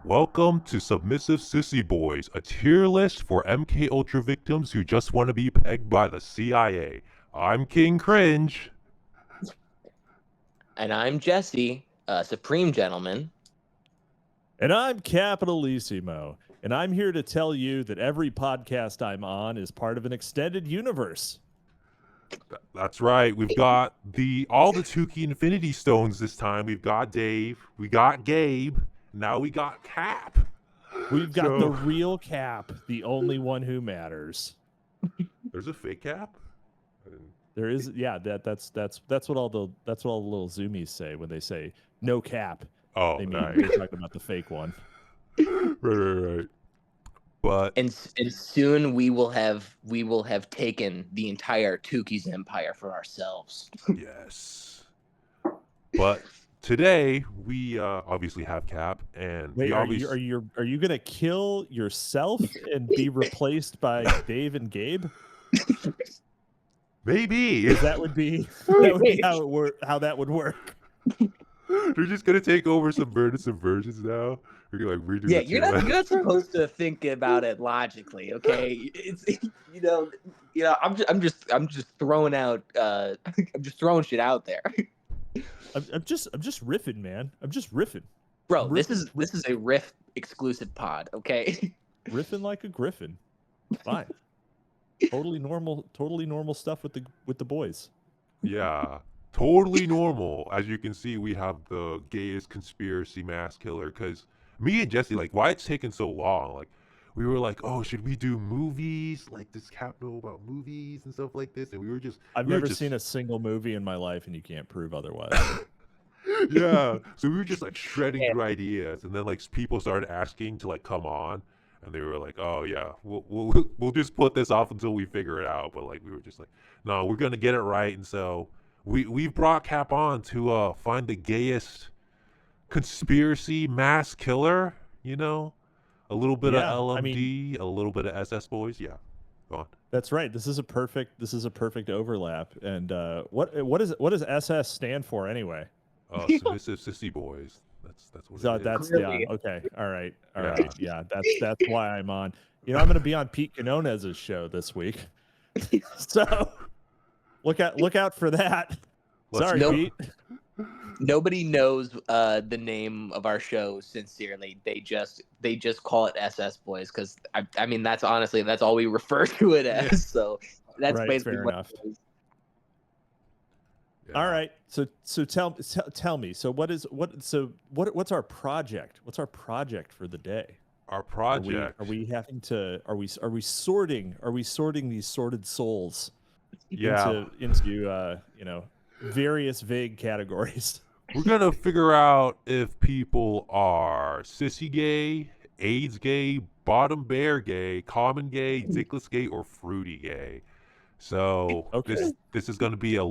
Welcome to Submissive Sissy Boys, a tier list for MK Ultra victims who just want to be pegged by the CIA. I'm King Cringe. And I'm Jesse, Supreme Gentleman. And I'm Capitalisimo, and I'm here to tell you that every podcast I'm on is part of an extended universe. That's right. We've got all the Tukey Infinity Stones this time. We've got Dave, we got Gabe, now we got Cap. We've got the real Cap, the only one who matters. There's a fake Cap? There is, yeah. That's what all the little zoomies say when they say no Cap. Oh, they mean nice. they're talking about the fake one. Right. But and soon we will have taken the entire Tukey's empire for ourselves. Yes. But today we obviously have Cap, and wait, are you gonna kill yourself and be replaced by Dave and Gabe? Maybe. That would be how that would work. They're just gonna take over Subverted Subversions now. We're gonna like redo. Yeah, you're not supposed to think about it logically, okay? It's I'm just throwing out I'm just throwing shit out there. I'm just riffing, man. I'm just riffing. Bro, this is a riff exclusive pod, okay? Riffing like a griffin. Fine. Totally normal stuff with the boys. Yeah. Totally normal. As you can see, we have the gayest conspiracy mass killer. Because me and Jesse, like, why it's taken so long? Like, we were like, oh, should we do movies? Like, does Cap know about movies and stuff like this? And we were just... I've never seen a single movie in my life, and you can't prove otherwise. Yeah. So we were just, like, shredding through ideas. And then, like, people started asking to, like, come on. And they were like, oh, yeah, we'll just put this off until we figure it out. But, like, we were just like, no, we're going to get it right. And so... We've brought Cap on to find the gayest conspiracy mass killer, you know? A little bit of LMD, a little bit of SS boys. Yeah. Go on. That's right. This is a perfect overlap. And what does SS stand for anyway? Submissive Sissy Boys. That's what it is. That's yeah, okay. All right. Yeah, that's why I'm on. You know, I'm gonna be on Pete Quinonez's show this week. So Look out for that. Sorry, Pete. Nobody knows the name of our show sincerely. They just call it SS Boys because I mean that's all we refer to it as. So that's right, basically fair what enough. it is. Yeah. All right. So tell me. So what's our project? What's our project for the day? Our project. Are we having to? Are we sorting these sorted souls? Yeah. Into various vague categories. We're gonna figure out if people are sissy gay, AIDS gay, bottom bear gay, common gay, dickless gay, or fruity gay. So this is gonna be a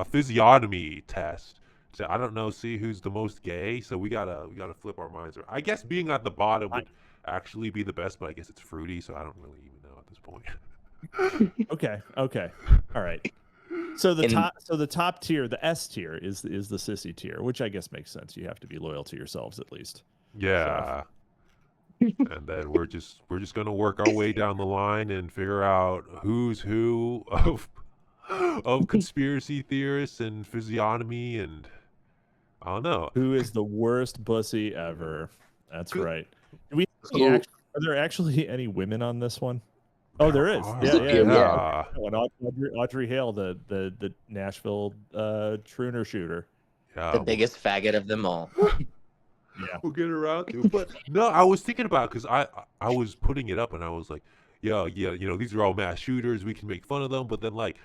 physiognomy test. So I don't know, see who's the most gay. So we gotta flip our minds. I guess being at the bottom would actually be the best, but I guess it's fruity, so I don't really even know at this point. Okay. All right. So the top tier, the S tier is the sissy tier, which I guess makes sense. You have to be loyal to yourselves at least. Yeah. So. And then we're just gonna work our way down the line and figure out who's who of conspiracy theorists and physiognomy, and I don't know. Who is the worst bussy ever? That's right. Are there actually any women on this one? Oh, there is. Yeah. Audrey Hale, the Nashville Truner shooter. Yeah. The biggest faggot of them all. Yeah. We'll get around to it. But no, I was thinking about it because I was putting it up and I was like, yeah, these are all mass shooters. We can make fun of them. But then, like,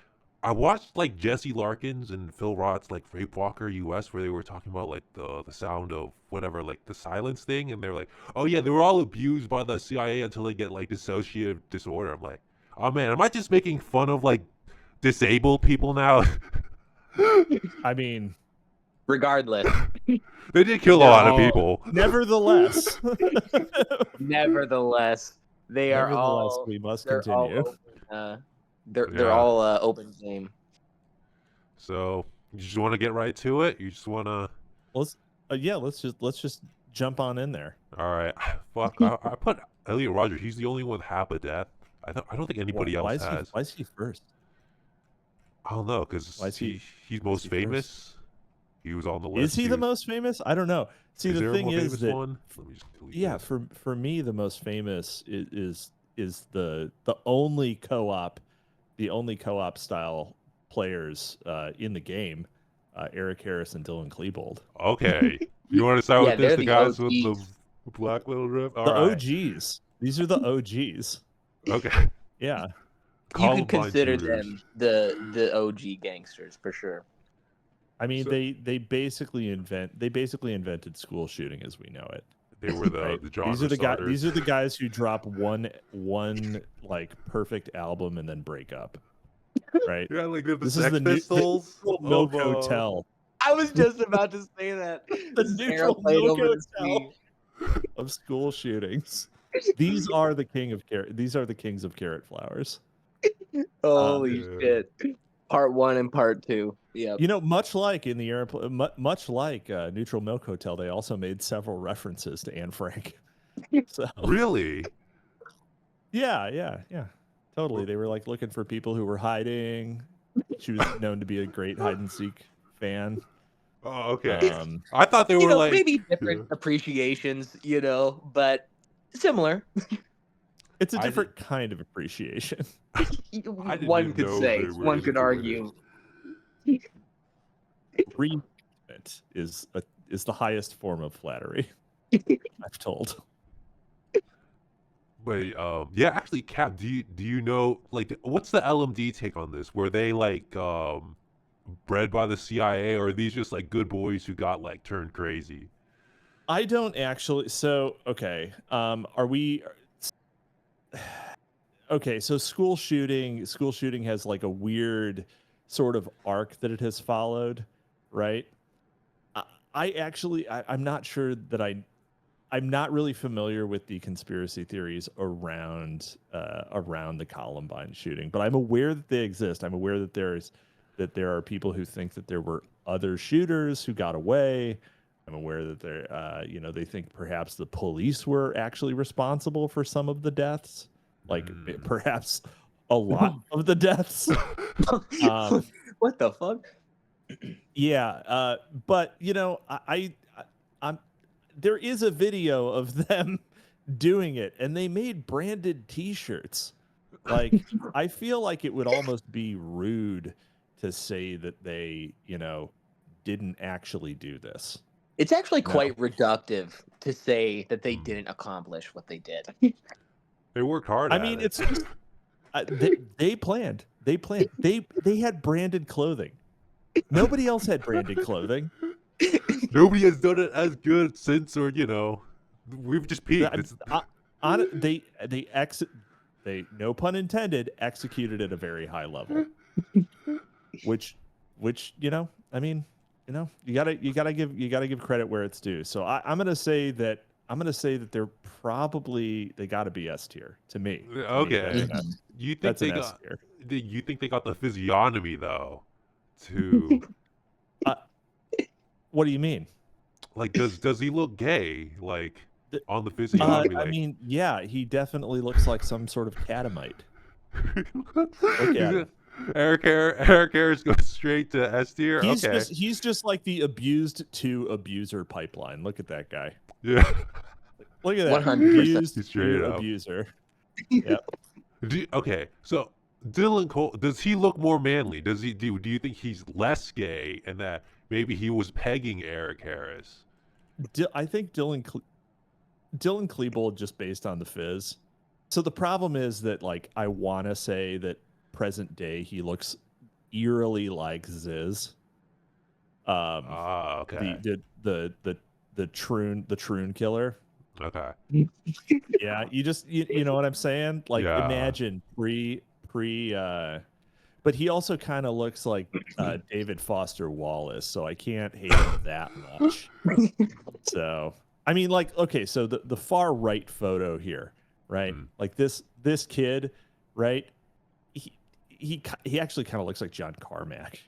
I watched, like, Jesse Larkins and Phil Roth's, like, Rape Walker US, where they were talking about, like, the sound of whatever, like, the silence thing. And they're like, oh, yeah, they were all abused by the CIA until they get, like, dissociative disorder. I'm like, oh, man, am I just making fun of, like, disabled people now? I mean... Regardless. They did kill a lot of people. Nevertheless. They are all... we must continue. They're all open game. So you just want to get right to it? You just want to? Let's just jump on in there. All right. Fuck. I put Elliot Rogers. He's the only one with half a death. I don't think anybody else has. Why is he first? I don't know, because he's most famous. He was on the list. Is he the most famous? I don't know. See, the thing is that one? Let me just delete yeah, this. for me, the most famous is the only co-op, style players in the game, Eric Harris and Dylan Klebold. Okay, you want to start with this? The guys OGs. with the black little drip. All the right. OGs. These are the OGs. Okay. Yeah. You could consider them the OG gangsters for sure. I mean, they basically invented school shooting as we know it. They were the genre starters. These are the guys who drop one like perfect album and then break up. Right? Yeah, like the This Sex is the Pistols. Milk Hotel. I was just about to say that. The neutral Milk Hotel of school shootings. These are the kings of carrot flowers. Holy shit! Part 1 and part 2. Yeah. You know, much like in the much like Neutral Milk Hotel, they also made several references to Anne Frank. So Really? yeah, totally. They were like looking for people who were hiding. She was known to be a great hide and seek fan. Oh, okay. I thought they were like maybe different appreciations, but similar. It's a different kind of appreciation. One could say, one could argue. Reenactment is the highest form of flattery. I've told. But yeah, actually, Cap, do you know, like, what's the LMD take on this? Were they like bred by the CIA, or are these just like good boys who got like turned crazy? I don't actually. So okay, are we? Okay, so school shooting has like a weird sort of arc that it has followed, right? I'm not sure that I'm not really familiar with the conspiracy theories around the Columbine shooting, but I'm aware that they exist. I'm aware that there are people who think that there were other shooters who got away. I'm aware that they think perhaps the police were actually responsible for some of the deaths, like perhaps a lot of the deaths. What the fuck? Yeah, but I'm there is a video of them doing it, and they made branded T-shirts. Like, I feel like it would almost be rude to say that they, didn't actually do this. It's actually quite reductive to say that they didn't accomplish what they did. They worked hard. I mean, it's just they planned. They had branded clothing. Nobody else had branded clothing. Nobody has done it as good since, or we've just peaked. They no pun intended, executed at a very high level. which I mean, you gotta give credit where it's due. So I'm gonna say that they gotta be S tier to me. Okay. You think they got the physiognomy though? To what do you mean? Like, does he look gay? Like on the physiognomy? I mean, yeah, he definitely looks like some sort of catamite. Look at him. Eric Harris goes straight to S tier. He's just like the abused to abuser pipeline. Look at that guy. Yeah. Look at that. 100%. Abused to abuser. Yep. Okay, so Dylan Cole, does he look more manly? Do you think he's less gay and that maybe he was pegging Eric Harris? I think Dylan Klebold, just based on the fizz. So the problem is that, like, I want to say that present day he looks eerily like Ziz. Okay. The Troon killer. Okay. Yeah, you know what I'm saying? Like, imagine pre but he also kind of looks like David Foster Wallace, so I can't hate him that much. So, I mean, like, okay, so the far right photo here, right? Like this kid, right? He actually kind of looks like John Carmack.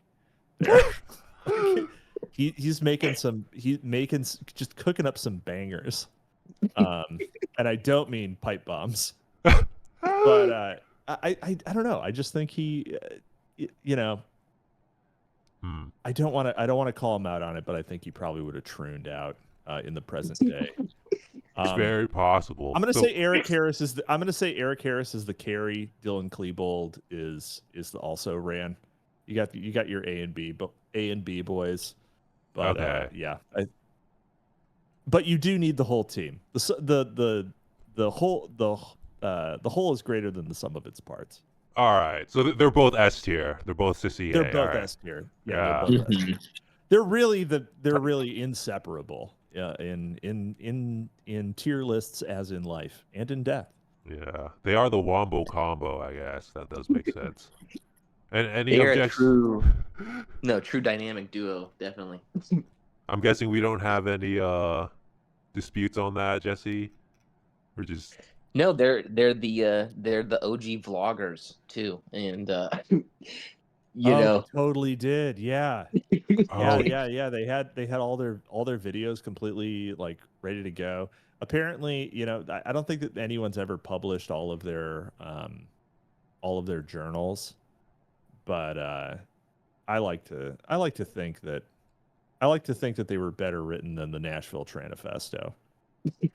he's making just cooking up some bangers. And I don't mean pipe bombs, but I don't know. I just think he, I don't want to call him out on it, but I think he probably would have trooned out in the present day. It's very possible. I'm gonna say Eric Harris is the carry. Dylan Klebold is also Ran. You got your A and B boys, but okay. But you do need the whole team. The whole is greater than the sum of its parts. All right, so they're both S tier. They're both sissy. They're both S tier. Yeah. They're both S tier. They're really inseparable. In tier lists, as in life and in death. Yeah, they are the wombo combo. I guess that does make sense. And any They're objections? True dynamic duo, definitely. I'm guessing we don't have any disputes on that, Jesse. We're just no, they're the OG vloggers too, and totally did, yeah. Yeah. They had all their videos completely like ready to go. Apparently, I don't think that anyone's ever published all of their journals, but I like to think that they were better written than the Nashville Tranifesto,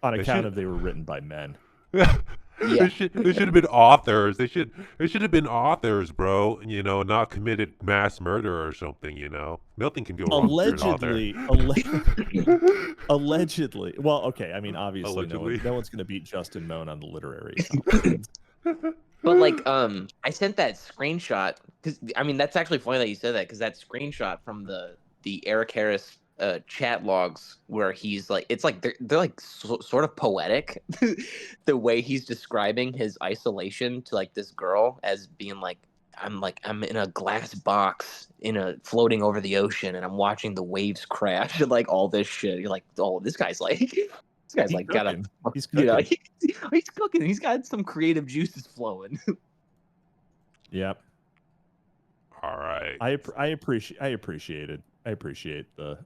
on account of they were written by men. Yeah. They should have been authors. They should have been authors, bro. Not committed mass murder or something. Nothing can go wrong. Allegedly. Well, okay. I mean, obviously, no one's gonna beat Justin Moan on the literary competitions. But like, I sent that screenshot because that's actually funny that you said that, because that screenshot from the Eric Harris chat logs where he's like, it's like they're like sort of poetic, the way he's describing his isolation to like this girl as being like, I'm in a glass box floating over the ocean and I'm watching the waves crash and like all this shit. You're like, oh, this guy's cooking. He's cooking. He's got some creative juices flowing. Yep. All right. I appreciate it. I appreciate the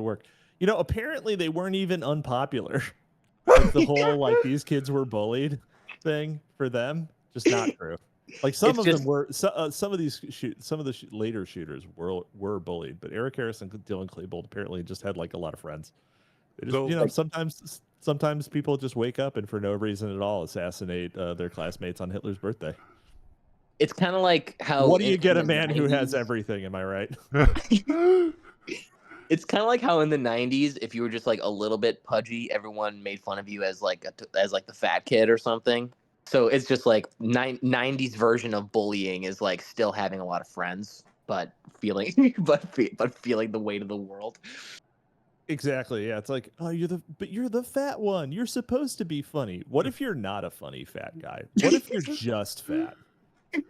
work. Apparently they weren't even unpopular. Like the whole like these kids were bullied thing for them, just not true. Like some of the later shooters were bullied, but Eric Harris and Dylan Klebold apparently just had like a lot of friends. They just, sometimes people just wake up and for no reason at all assassinate their classmates on Hitler's birthday. It's kind of like how... What do you get a man who has everything? Am I right? It's kind of like how in the 90s, if you were just like a little bit pudgy, everyone made fun of you as like the fat kid or something. So it's just like 90s version of bullying is like still having a lot of friends, but feeling feeling the weight of the world. Exactly. Yeah. It's like, oh, you're the fat one. You're supposed to be funny. What if you're not a funny fat guy? What if you're just fat?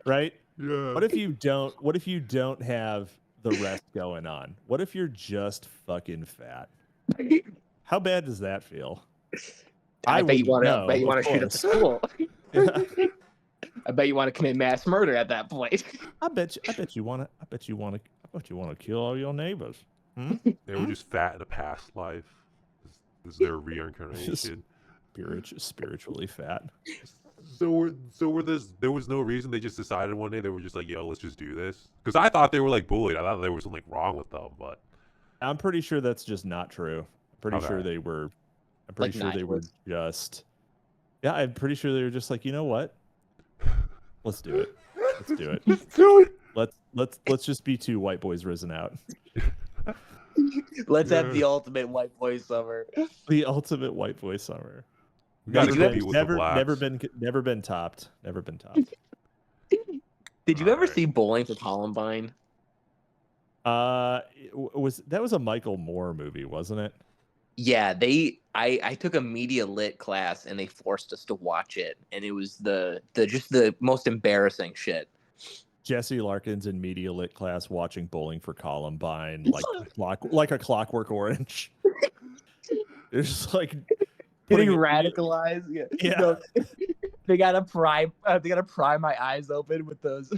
Right? Yeah. What if you don't have the rest going on? What if you're just fucking fat? How bad does that feel? I bet you want to shoot up the school. I bet you want to commit mass murder at that point. I bet you want to kill all your neighbors. They were just fat in a past life. This is their reincarnation. Spiritually fat. So there was no reason. They just decided one day they were just like, yo, let's just do this. Because I thought they were like bullied. I thought there was something wrong with them, but I'm pretty sure that's just not true. I'm pretty sure they were just. Yeah, I'm pretty sure they were just like, you know what? Let's do it. Let's do it. Let's do it. Let's just be two white boys risen out. Let's have the ultimate white boy summer. The ultimate white boy summer. Never been topped. Never been topped. Did you ever see Bowling for Columbine? That was a Michael Moore movie, wasn't it? Yeah, I took a media lit class and they forced us to watch it, and it was the most embarrassing shit. Jesse Larkins in media lit class watching Bowling for Columbine like a Clockwork Orange. It's like getting radicalized. Yeah. No, they gotta pry my eyes open with those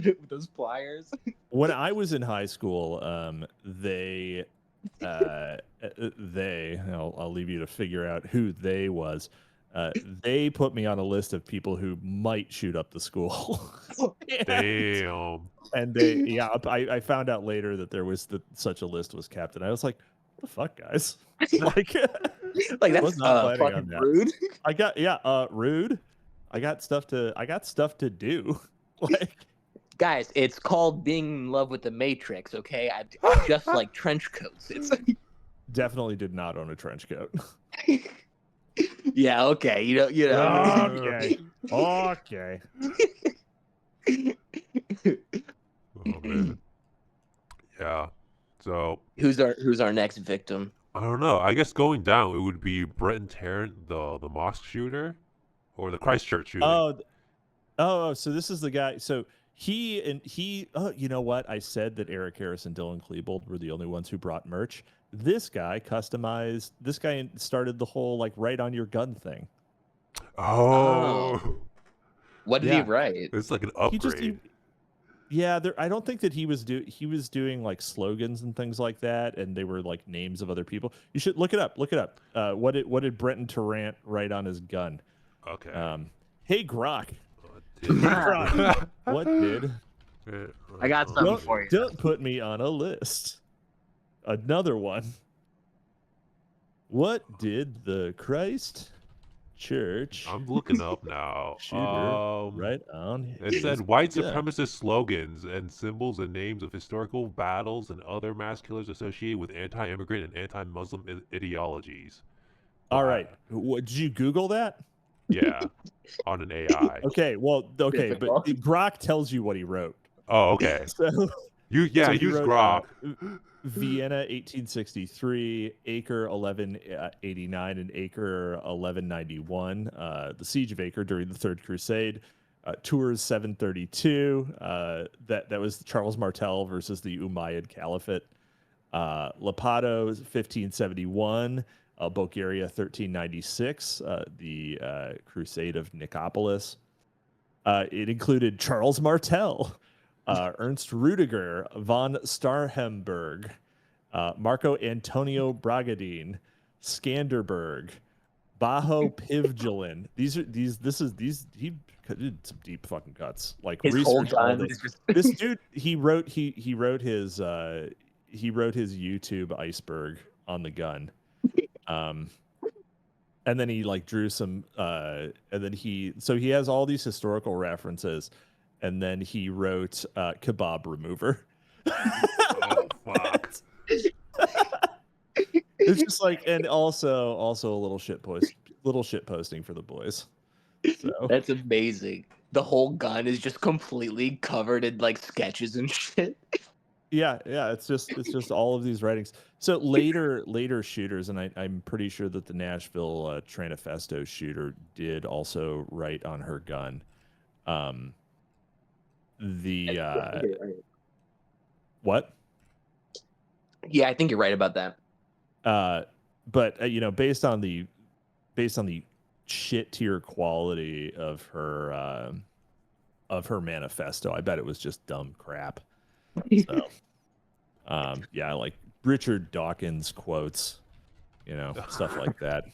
pliers. When I was in high school, they they, I'll leave you to figure out who they was. They put me on a list of people who might shoot up the school. Damn. And I found out later that there was such a list was kept, and I was like, "What the fuck, guys?" like that's was not planning on fucking that. rude. I got rude. I got stuff to do. Like, guys, it's called being in love with the Matrix. Okay, I just like trench coats. It's definitely did not own a trench coat. yeah, okay, you know. Okay. Oh man. Yeah. So who's our next victim? I don't know. I guess going down it would be Brenton Tarrant, the mosque shooter, or the Christchurch shooting. Oh, so this is the guy. So he. Oh, you know what? I said that Eric Harris and Dylan Klebold were the only ones who brought merch. This guy customized. This guy started the whole like write on your gun thing. Oh. What did he write? It's like an upgrade. I don't think that he was doing like slogans and things like that, and they were like names of other people. You should look it up. What did Brenton Tarrant write on his gun? Okay. Hey Grok. Hey Grok. What did? I got something for you. Don't put me on a list. Another one. What did the Christ Church? I'm looking up now. Right on. It said white supremacist slogans and symbols and names of historical battles and other mass killers associated with anti-immigrant and anti-Muslim ideologies. All right. Did you Google that? Yeah, on an AI. Okay, but Grok tells you what he wrote. Oh, okay. So use Grok. Vienna 1863, Acre 1189, and Acre 1191. The Siege of Acre during the Third Crusade. Tours 732. That was Charles Martel versus the Umayyad Caliphate. Lepato 1571. Bulgaria 1396. The Crusade of Nicopolis. It included Charles Martel. Ernst Rudiger, von Starhemberg, Marco Antonio Bragadin, Skanderberg, Baho Pivgelin. He did some deep fucking cuts. Like his whole gun. This dude, he wrote his YouTube iceberg on the gun. And then he like drew some and then he has all these historical references. And then he wrote kebab remover. Oh fuck! It's just like, and also a little shit posting for the boys. So that's amazing. The whole gun is just completely covered in like sketches and shit. Yeah. It's just all of these writings. So later shooters, and I'm pretty sure that the Nashville Tranifesto shooter did also write on her gun. What? Yeah, I think you're right about that. But based on the shit tier quality of her manifesto, I bet it was just dumb crap. So, like Richard Dawkins quotes, stuff like that.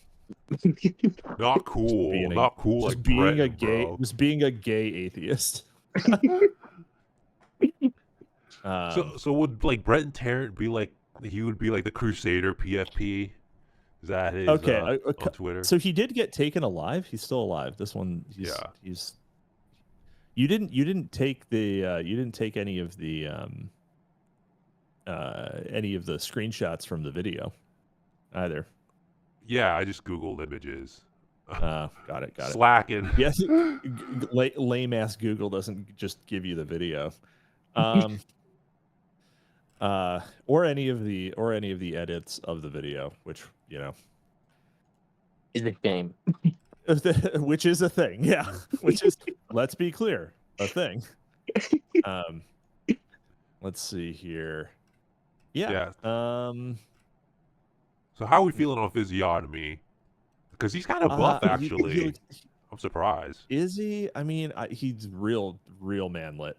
Not cool. Not cool. Just like being Brenton, a gay, bro. just being a gay atheist. So would like Brenton Tarrant be like he would be like the Crusader PFP? Is that his on Twitter? So he did get taken alive. He's still alive. This one, he's. You didn't take any of the screenshots from the video either. Yeah, I just Googled images. Got it. Slacking. Yes, lame ass Google doesn't just give you the video, or any of the edits of the video, which is a shame. Which is a thing, yeah. Which is, let's be clear, a thing. Let's see here. Yeah. So how are we feeling on physiognomy? Because he's kind of buff, actually. I'm surprised. Is he? I mean, he's real manlit.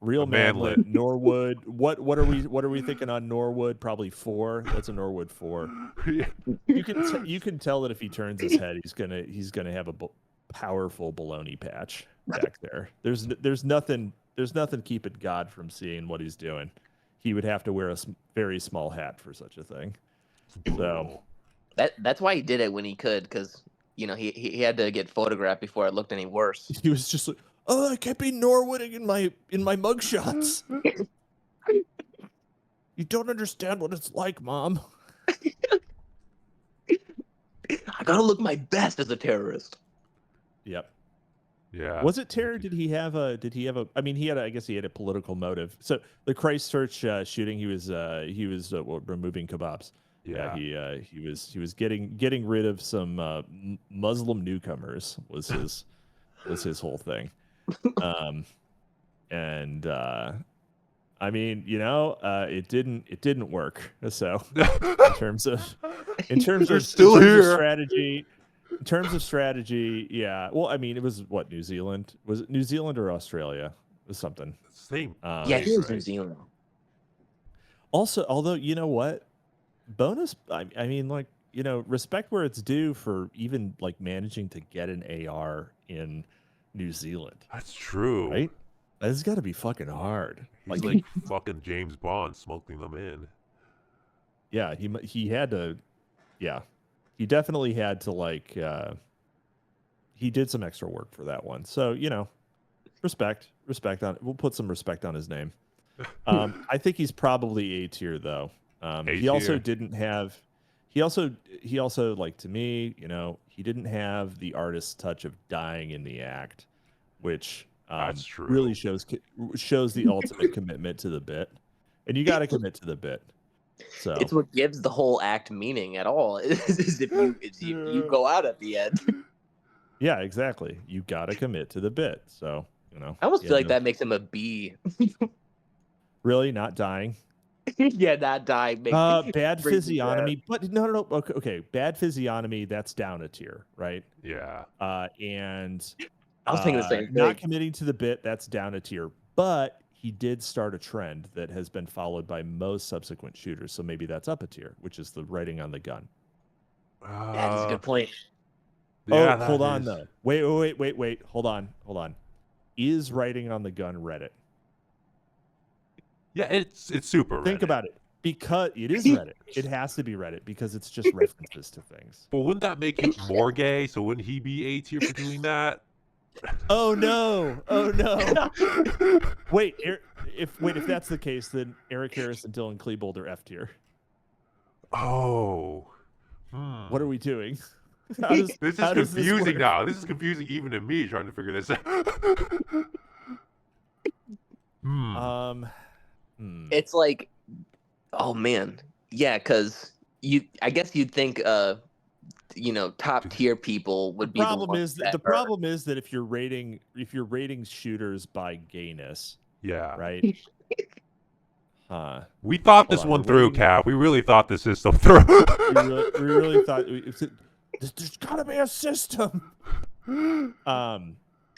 Real manlet. manlet. Norwood. What are we thinking on Norwood? Probably 4. That's a Norwood 4. Yeah. You can tell that if he turns his head, he's gonna have a powerful baloney patch back there. There's nothing keeping God from seeing what he's doing. He would have to wear a very small hat for such a thing. So that's why he did it when he could, because he had to get photographed before it looked any worse. he was just like, oh, I can't be Norwooding in my mugshots. You don't understand what it's like, Mom. I gotta look my best as a terrorist. Yep. Yeah. Was it terror? Did he have a? I mean, I guess he had a political motive. So the Christchurch shooting, he was removing kebabs. Yeah. He was getting rid of some Muslim newcomers was his whole thing. I mean, it didn't work. So in terms of still here. strategy. In terms of strategy, yeah. Well, I mean, it was what, New Zealand? Was it New Zealand or Australia? It was something. Same. Yeah, I think it was New Zealand. Also, although, you know what? Bonus, I mean, like, respect where it's due for even, like, managing to get an AR in New Zealand. That's true. Right? That's got to be fucking hard. He's like fucking James Bond smoking them in. Yeah, he had to, yeah. He definitely had to, like, he did some extra work for that one. So, respect on, we'll put some respect on his name. I think he's probably A tier though. He also didn't have, he also like, to me, he didn't have the artist's touch of dying in the act, which that's true. Really shows the ultimate commitment to the bit. And you got to commit to the bit. So it's what gives the whole act meaning at all. Is if you go out at the end. Yeah, exactly. You got to commit to the bit. So I almost feel like that makes him a B. Really, not dying. Yeah, not dying. Bad physiognomy, but no. Okay. Bad physiognomy. That's down a tier, right? Yeah. And I was thinking the same thing. Not committing to the bit. That's down a tier, but he did start a trend that has been followed by most subsequent shooters. So maybe that's up a tier, which is the writing on the gun. That's a good point. Yeah, hold on though. Wait. Hold on. Is writing on the gun Reddit? Yeah, it's super Reddit. Think about it. Because it is Reddit. It has to be Reddit because it's just references to things. But wouldn't that make you more gay? So wouldn't he be A tier for doing that? Oh no! Wait, if that's the case, then Eric Harris and Dylan Klebold are F tier. Oh. What are we doing? This is confusing now. This is confusing even to me trying to figure this out. It's like, oh man, yeah, because I guess you'd think top tier people would be the problem is that if you're rating shooters by gayness, yeah, right? We thought this one through, Cap. We really thought the system through. we really thought there's gotta be a system.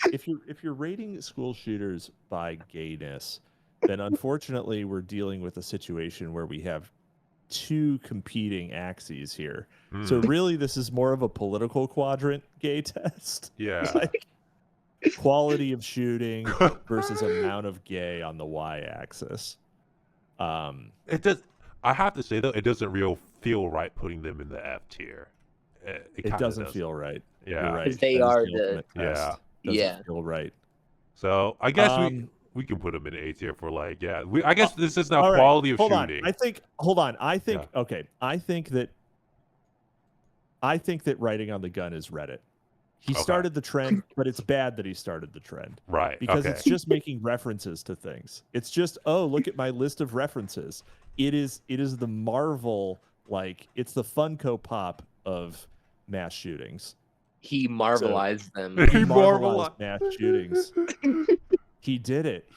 If you're rating school shooters by gayness, then unfortunately we're dealing with a situation where we have two competing axes here. So really this is more of a political quadrant gay test. Yeah. Like quality of shooting versus amount of gay on the y-axis. It does. I have to say though, it doesn't feel right putting them in the F tier. It doesn't feel right. Yeah, you're right. They are the doesn't feel right. So I guess we can put them in A tier for like I guess this is now quality of shooting. I think that writing on the gun is Reddit. He started the trend, but it's bad that he started the trend. Right. Because it's just making references to things. It's just, look at my list of references. It is the Marvel, like, it's the Funko Pop of mass shootings. He marvelized them. He marvelized mass shootings. He did it.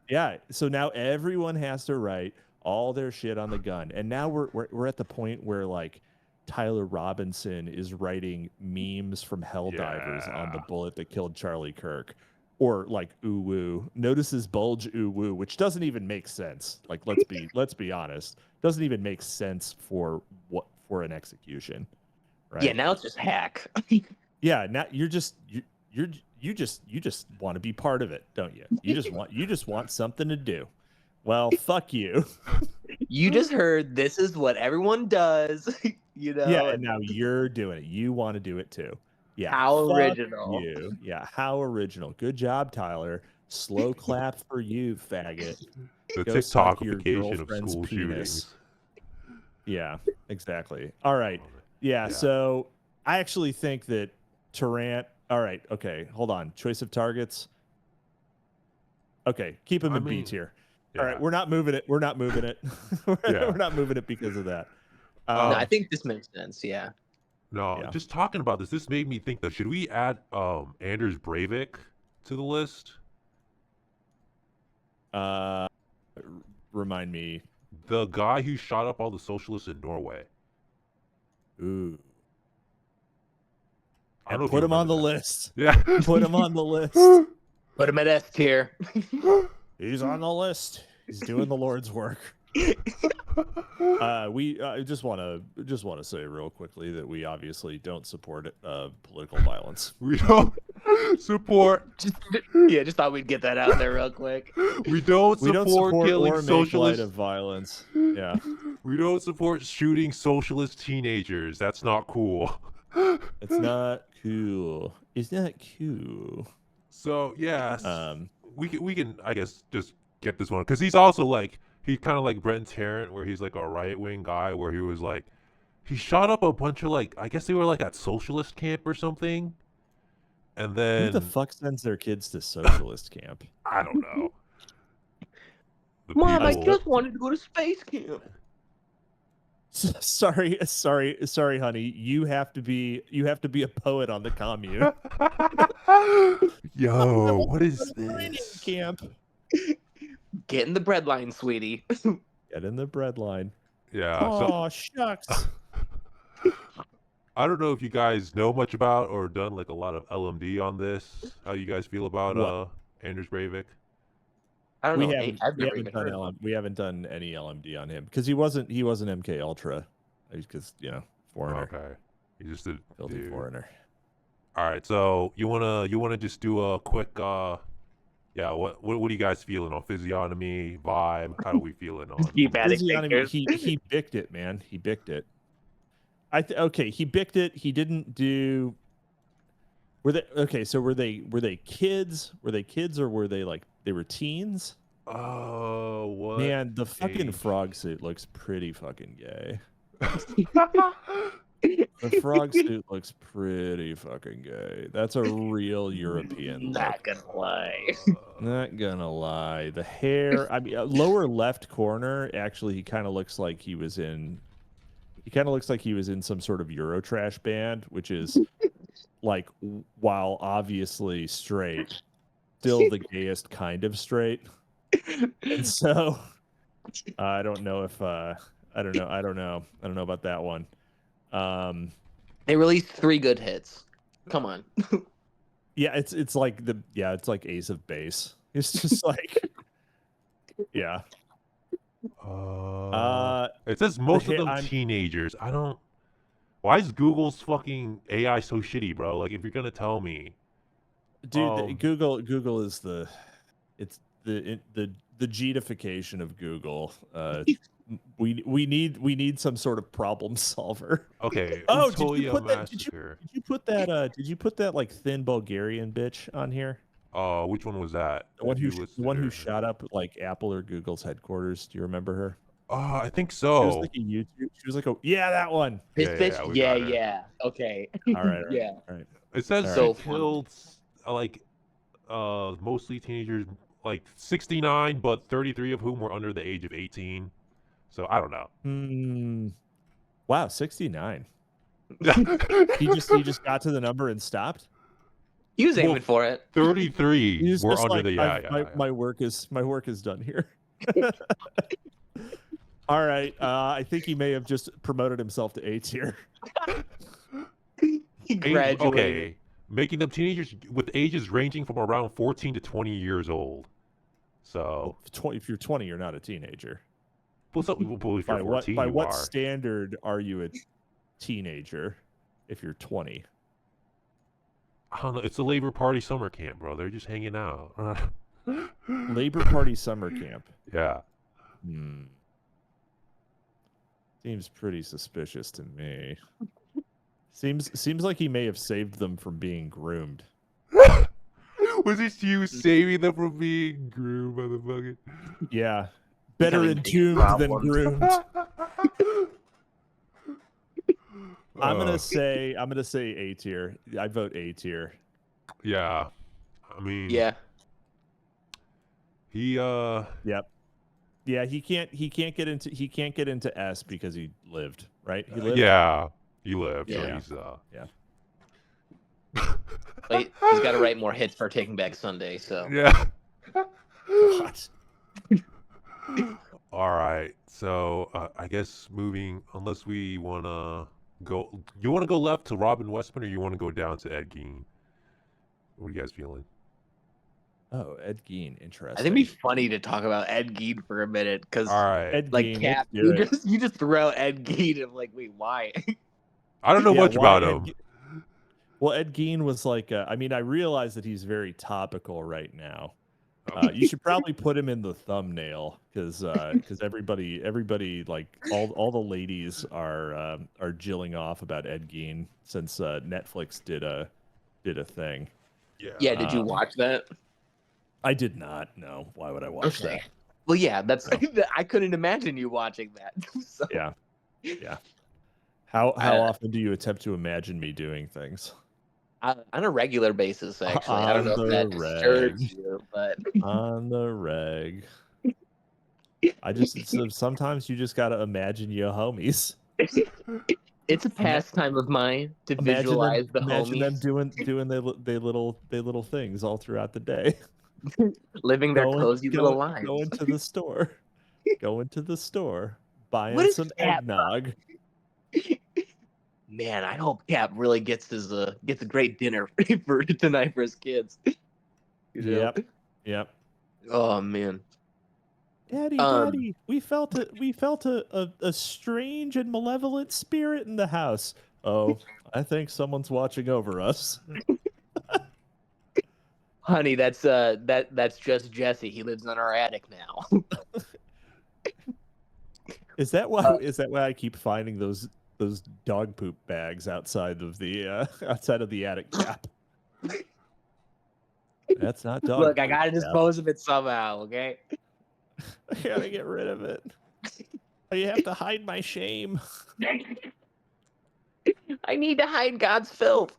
Yeah. So now everyone has to write all their shit on the gun. And now we're at the point where, like, Tyler Robinson is writing memes from Helldivers on the bullet that killed Charlie Kirk. or like ooh woo, notices bulge ooh woo, which doesn't even make sense. Like let's be honest, doesn't even make sense for an execution, right? Yeah, now it's just hack. Yeah, now you just want to be part of it, don't you? You just want something to do. Well, fuck you. You just heard this is what everyone does, you know. Yeah, and now you're doing it. You want to do it too. Yeah. How fuck original. You. Yeah, how original. Good job, Tyler. Slow clap for you, faggot. The Go suck your TikTokification of girlfriend's school penis. shootings. Yeah, exactly. All right. Yeah, so I actually think that Tarrant. All right, okay, hold on. Choice of targets. Okay, keep him in B tier. All right, we're not moving it. We're not moving it. We're not moving it because of that. No, I think this makes sense. Yeah. No, just talking about this made me think that should we add Anders Breivik to the list? Remind me. The guy who shot up all the socialists in Norway. Ooh. I don't know put him on the list. Yeah. Put him on the list. Put him at S tier. He's on the list. He's doing the Lord's work. I just want to say real quickly that we obviously don't support political violence. We don't support. Just thought we'd get that out there real quick. We don't support killing or socialists. Make light of violence. Yeah. We don't support shooting socialist teenagers. That's not cool. It's not cool. It's not cool. So yes, we can I guess just get this one because he's also like he's kind of like Brent Tarrant where he's like a right wing guy where he was like he shot up a bunch of like I guess they were like at socialist camp or something, and then who the fuck sends their kids to socialist camp? I don't know. Mom, I just wanted to go to space camp. Sorry, honey. You have to be a poet on the commune. Yo, what is this? Camp. Get in the bread line, sweetie. Get in the bread line. Yeah. Oh, shucks. I don't know if you guys know much about or done like a lot of LMD on this. How you guys feel about Anders Breivik? I don't know. We haven't done any LMD on him because he wasn't MK Ultra, because foreigner. Okay, he's just a filthy foreigner. All right, so you wanna just do a quick what are you guys feeling on physiognomy, vibe? How are we feeling on physiognomy? He bicked it, man. He bicked it. He bicked it. He didn't do. Were they kids? Were they kids or were they like they were teens? Oh, what? Man, the fucking frog suit looks pretty fucking gay. The frog suit looks pretty fucking gay. That's a real European look. Not gonna lie. Not gonna lie. The hair, I mean, lower left corner, actually, he kind of looks like he was in some sort of Eurotrash band, which is like, while obviously straight, still the gayest kind of straight. And so I don't know about that one. They released 3 good hits. Come on. Yeah, it's like it's like Ace of Base. It's just like yeah. It says most of them teenagers. I don't. Why is Google's fucking AI so shitty, bro? Like, if you're gonna tell me, dude, Google is the G-ification of Google. We need some sort of problem solver. Okay. Oh, did you put that like thin Bulgarian bitch on here? Oh, which one was that? The one who shot up like Apple or Google's headquarters. Do you remember her? Oh, I think so. She was like a YouTube. She was like, that one. This bitch. Yeah. Okay. All right. Yeah. All right. It says so they killed mostly teenagers, like 69, but 33 of whom were under the age of 18. So I don't know. Wow, 69. He just got to the number and stopped. He was aiming for it. 33 were under the my work is done here. All right. I think he may have just promoted himself to A tier. He graduated. Okay. making them teenagers with ages ranging from around 14 to 20 years old. So, if you're 20, you're not a teenager. Well, if you're 14, by you what are. standard are you a teenager if you're 20? I don't know. It's a Labor Party summer camp, bro. They're just hanging out. Labor Party summer camp. Yeah. Seems pretty suspicious to me. Seems like he may have saved them from being groomed. Was it you saving them from being groomed, motherfucker? Yeah. Better entombed than groomed. I'm gonna say A tier. I vote A tier. Yeah. I mean, Yeah. He Yep. Yeah, he can't get into S because he lived, right? He lived. Yeah, he lived. Yeah. So he's yeah. Wait, he's got to write more hits for Taking Back Sunday. So yeah. God. All right. So I guess moving, unless we wanna go, you want to go left to Robin Westman, or you want to go down to Ed Gein? What are you guys feeling? Oh, Ed Gein, interesting. I think it'd be funny to talk about Ed Gein for a minute because, All right, like, Gein, Cap, you just throw out Ed Gein. I'm like, wait, why? I don't know much about him. Well, Ed Gein was like, I mean, I realize that he's very topical right now. You should probably put him in the thumbnail because everybody like all the ladies are jilling off about Ed Gein since Netflix did a thing. Yeah. Yeah. Did you watch that? I did not. No. Why would I watch that? Well, yeah, that's. I couldn't imagine you watching that. So. Yeah. Yeah. How often do you attempt to imagine me doing things? On a regular basis, actually. I don't know if that disturbs you, but on the reg. I just sometimes you just gotta imagine your homies. It's a pastime of mine to visualize the homies. Imagine them doing their little things all throughout the day. Living their cozy little lives. Going to the store. Buying some eggnog. Man, I hope Cap really gets a great dinner for tonight for his kids. Yep. Oh man. Daddy, we felt a strange and malevolent spirit in the house. Oh, I think someone's watching over us. Honey, that's just Jesse. He lives in our attic now. Is that why I keep finding those dog poop bags outside of the attic cap? That's not dog. Look, I gotta dispose of it somehow. Okay. I gotta get rid of it. You have to hide my shame. I need to hide God's filth.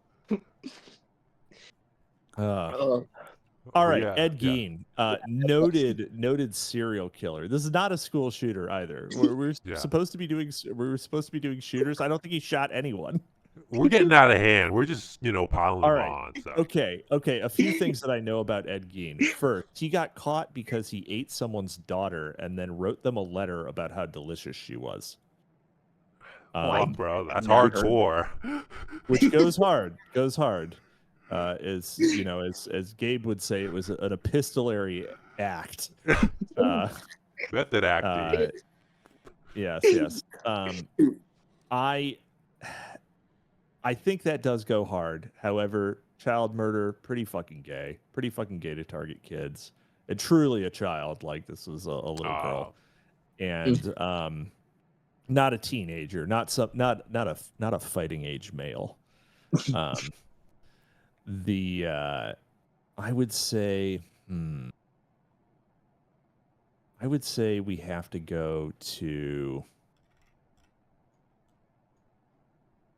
All right, Ed Gein, noted serial killer. This is not a school shooter either. We're supposed to be doing shooters. I don't think he shot anyone. We're getting out of hand. We're just piling them on. So. Okay. A few things that I know about Ed Gein. First, he got caught because he ate someone's daughter and then wrote them a letter about how delicious she was. Bro, that's hardcore. Which goes hard. As Gabe would say, it was an epistolary act. Method acting. Yes. I think that does go hard. However, child murder, pretty fucking gay to target kids, and truly a child. Like this was a little girl, and not a teenager, not a fighting age male. I would say we have to go to.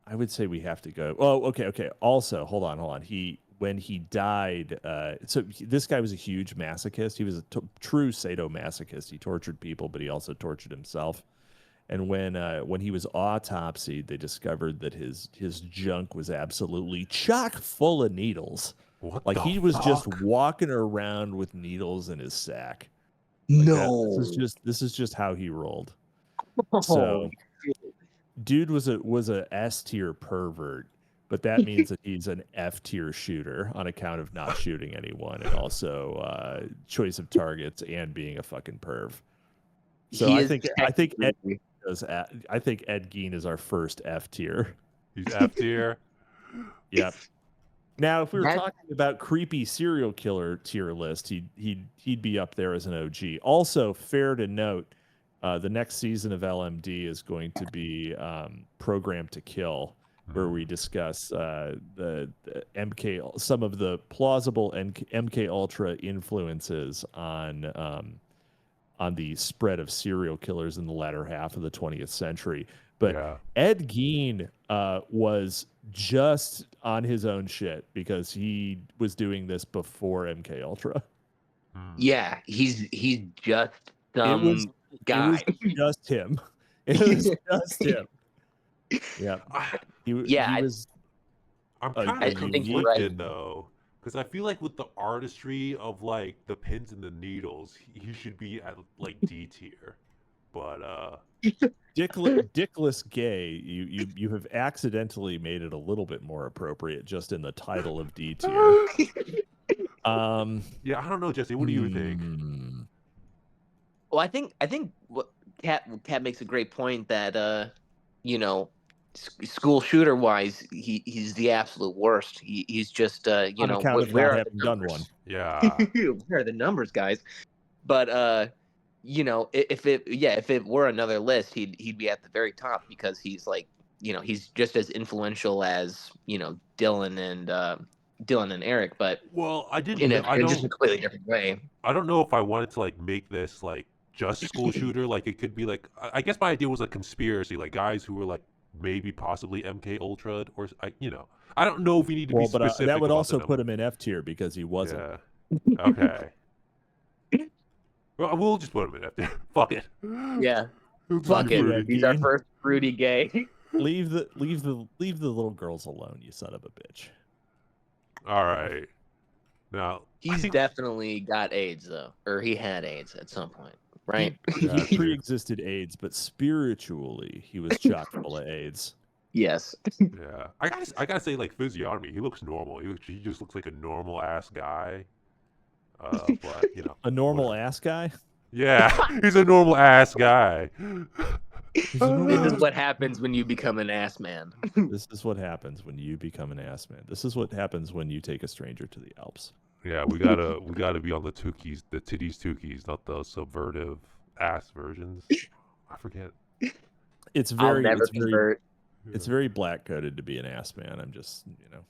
Oh, okay. Also, hold on. When he died, so this guy was a huge masochist. He was a true sadomasochist. He tortured people, but he also tortured himself. And when he was autopsied, they discovered that his junk was absolutely chock full of needles. Like he was just walking around with needles in his sack. No, this is just how he rolled. So, dude was a S tier pervert, but that means that he's an F tier shooter on account of not shooting anyone and also choice of targets and being a fucking perv. So I think Ed Gein is our first F tier. He's F tier. Yep. Now, if we were talking about creepy serial killer tier list, he'd be up there as an OG. Also, fair to note, the next season of LMD is going to be Program to Kill, where we discuss the MK, some of the plausible MK Ultra influences on the spread of serial killers in the latter half of the 20th century. But Ed Gein was just on his own shit because he was doing this before MK Ultra. Yeah, he's just some guy. It was just him. It was just him. Yeah. He was. I'm kind of conflicted though, because I feel like with the artistry of like the pins and the needles, he should be at like D tier. But Dickless Gay, you have accidentally made it a little bit more appropriate just in the title of D tier. Yeah, I don't know, Jesse. What do you think? Well, I think what Kat makes a great point that you know, school shooter wise, he's the absolute worst. He's just you know, where are the numbers? Done one. Yeah. Where are the numbers, guys? But you know, if it were another list, he'd be at the very top because he's like, you know, he's just as influential as, you know, Dylan and Eric, but I didn't. In just a completely different way. I don't know if I wanted to like make this like just school shooter. Like it could be like, I guess my idea was a conspiracy, like guys who were like maybe possibly MK Ultra or you know, I don't know if we need to be specific. But that would also put him in F tier because he wasn't. Yeah. Okay. Well, we'll just put him in F tier. Fuck it. Yeah. Fuck it. He's our first fruity gay. Leave the little girls alone, you son of a bitch. All right. Now he's definitely got AIDS though, or he had AIDS at some point, right? He pre-existed AIDS, but spiritually he was chock full of AIDS. Yes. Yeah, I gotta say, like physiognomy, he looks normal. He just looks like a normal ass guy. But you know, a normal ass guy. Yeah, he's a normal ass guy. This is what happens when you become an ass man. This is what happens when you become an ass man. This is what happens when you take a stranger to the Alps. Yeah, we gotta be on the tookies, the titties tookies, not the subvertive ass versions. I forget. It's very it's very black coded to be an ass man. I'm just, you know.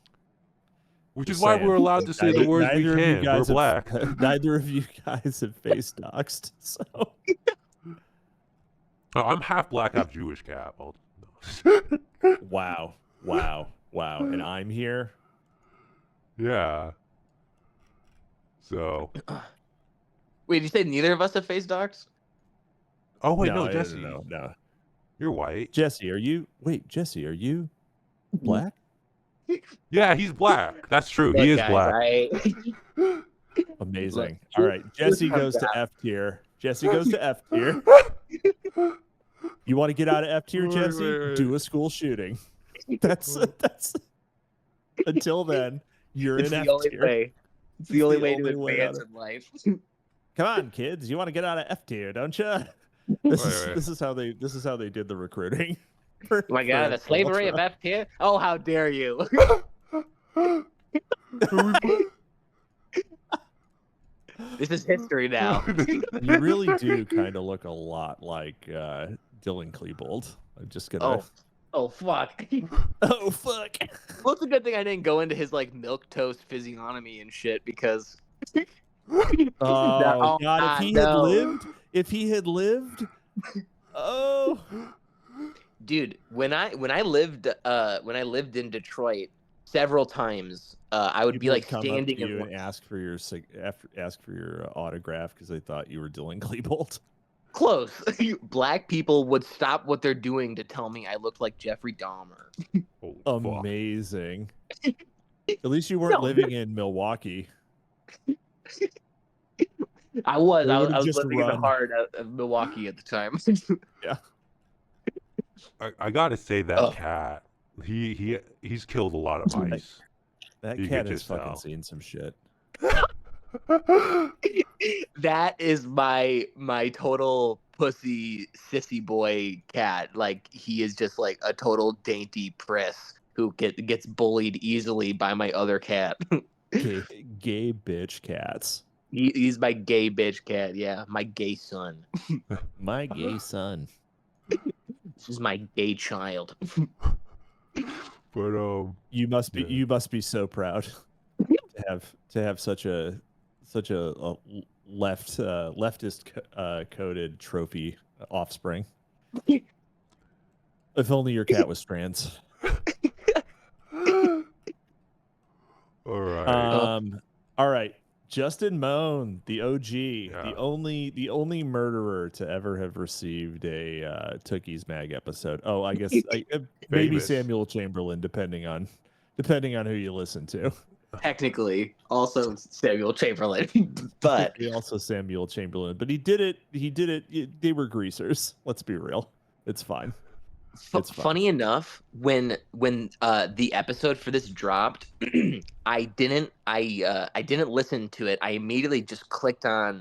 Which is why we're allowed to say the words we can. We're black. Neither of you guys have face doxed, so. I'm half black, half Jewish, Cap. Wow. And I'm here? Yeah. So. Wait, did you say neither of us have face docs? Oh, wait, no, Jesse. No. You're white. Jesse, are you black? Yeah, he's black. That's true. He is black. Right? Amazing. All right, Jesse goes to F tier. Jesse goes to F tier. You want to get out of F tier, Jesse? Do a school shooting. That's until then, you're in F tier. It's the only way to advance in life. Come on, kids. You want to get out of F tier, don't you? This is how they did the recruiting. Oh my God, the slavery of F tier? Oh, how dare you! This is history now. You really do kind of look a lot like Dylan Klebold. I'm just gonna. Oh fuck. Oh fuck. Well, it's a good thing I didn't go into his like milk toast physiognomy and shit because. Oh God! If he had lived. Oh. Dude, when I lived in Detroit several times, I would be like standing up to you and ask for your autograph because they thought you were Dylan Klebold. Close. Black people would stop what they're doing to tell me I looked like Jeffrey Dahmer. Amazing. At least you weren't living in Milwaukee. I was living in the heart of Milwaukee at the time. Yeah. I gotta say that cat he's killed a lot of mice. That You cat could has just fucking tell. seen some shit. That is my total pussy sissy boy cat. Like he is just like a total dainty priss who gets bullied easily by my other cat. Gay bitch cats. He's my gay bitch cat. Yeah, my gay son. My gay son. This is my gay child. But You must yeah. be so proud to have such a leftist coded trophy offspring. If only your cat was trans. All right. Justin Moan, the OG, the only murderer to ever have received a Tookies Mag episode. Oh, I guess maybe Samuel Chamberlain, depending on who you listen to. Technically, also Samuel Chamberlain, but also Samuel Chamberlain. But he did it. They were greasers. Let's be real. It's fine. It's fine. Funny enough, when the episode for this dropped, I didn't listen to it. I immediately just clicked on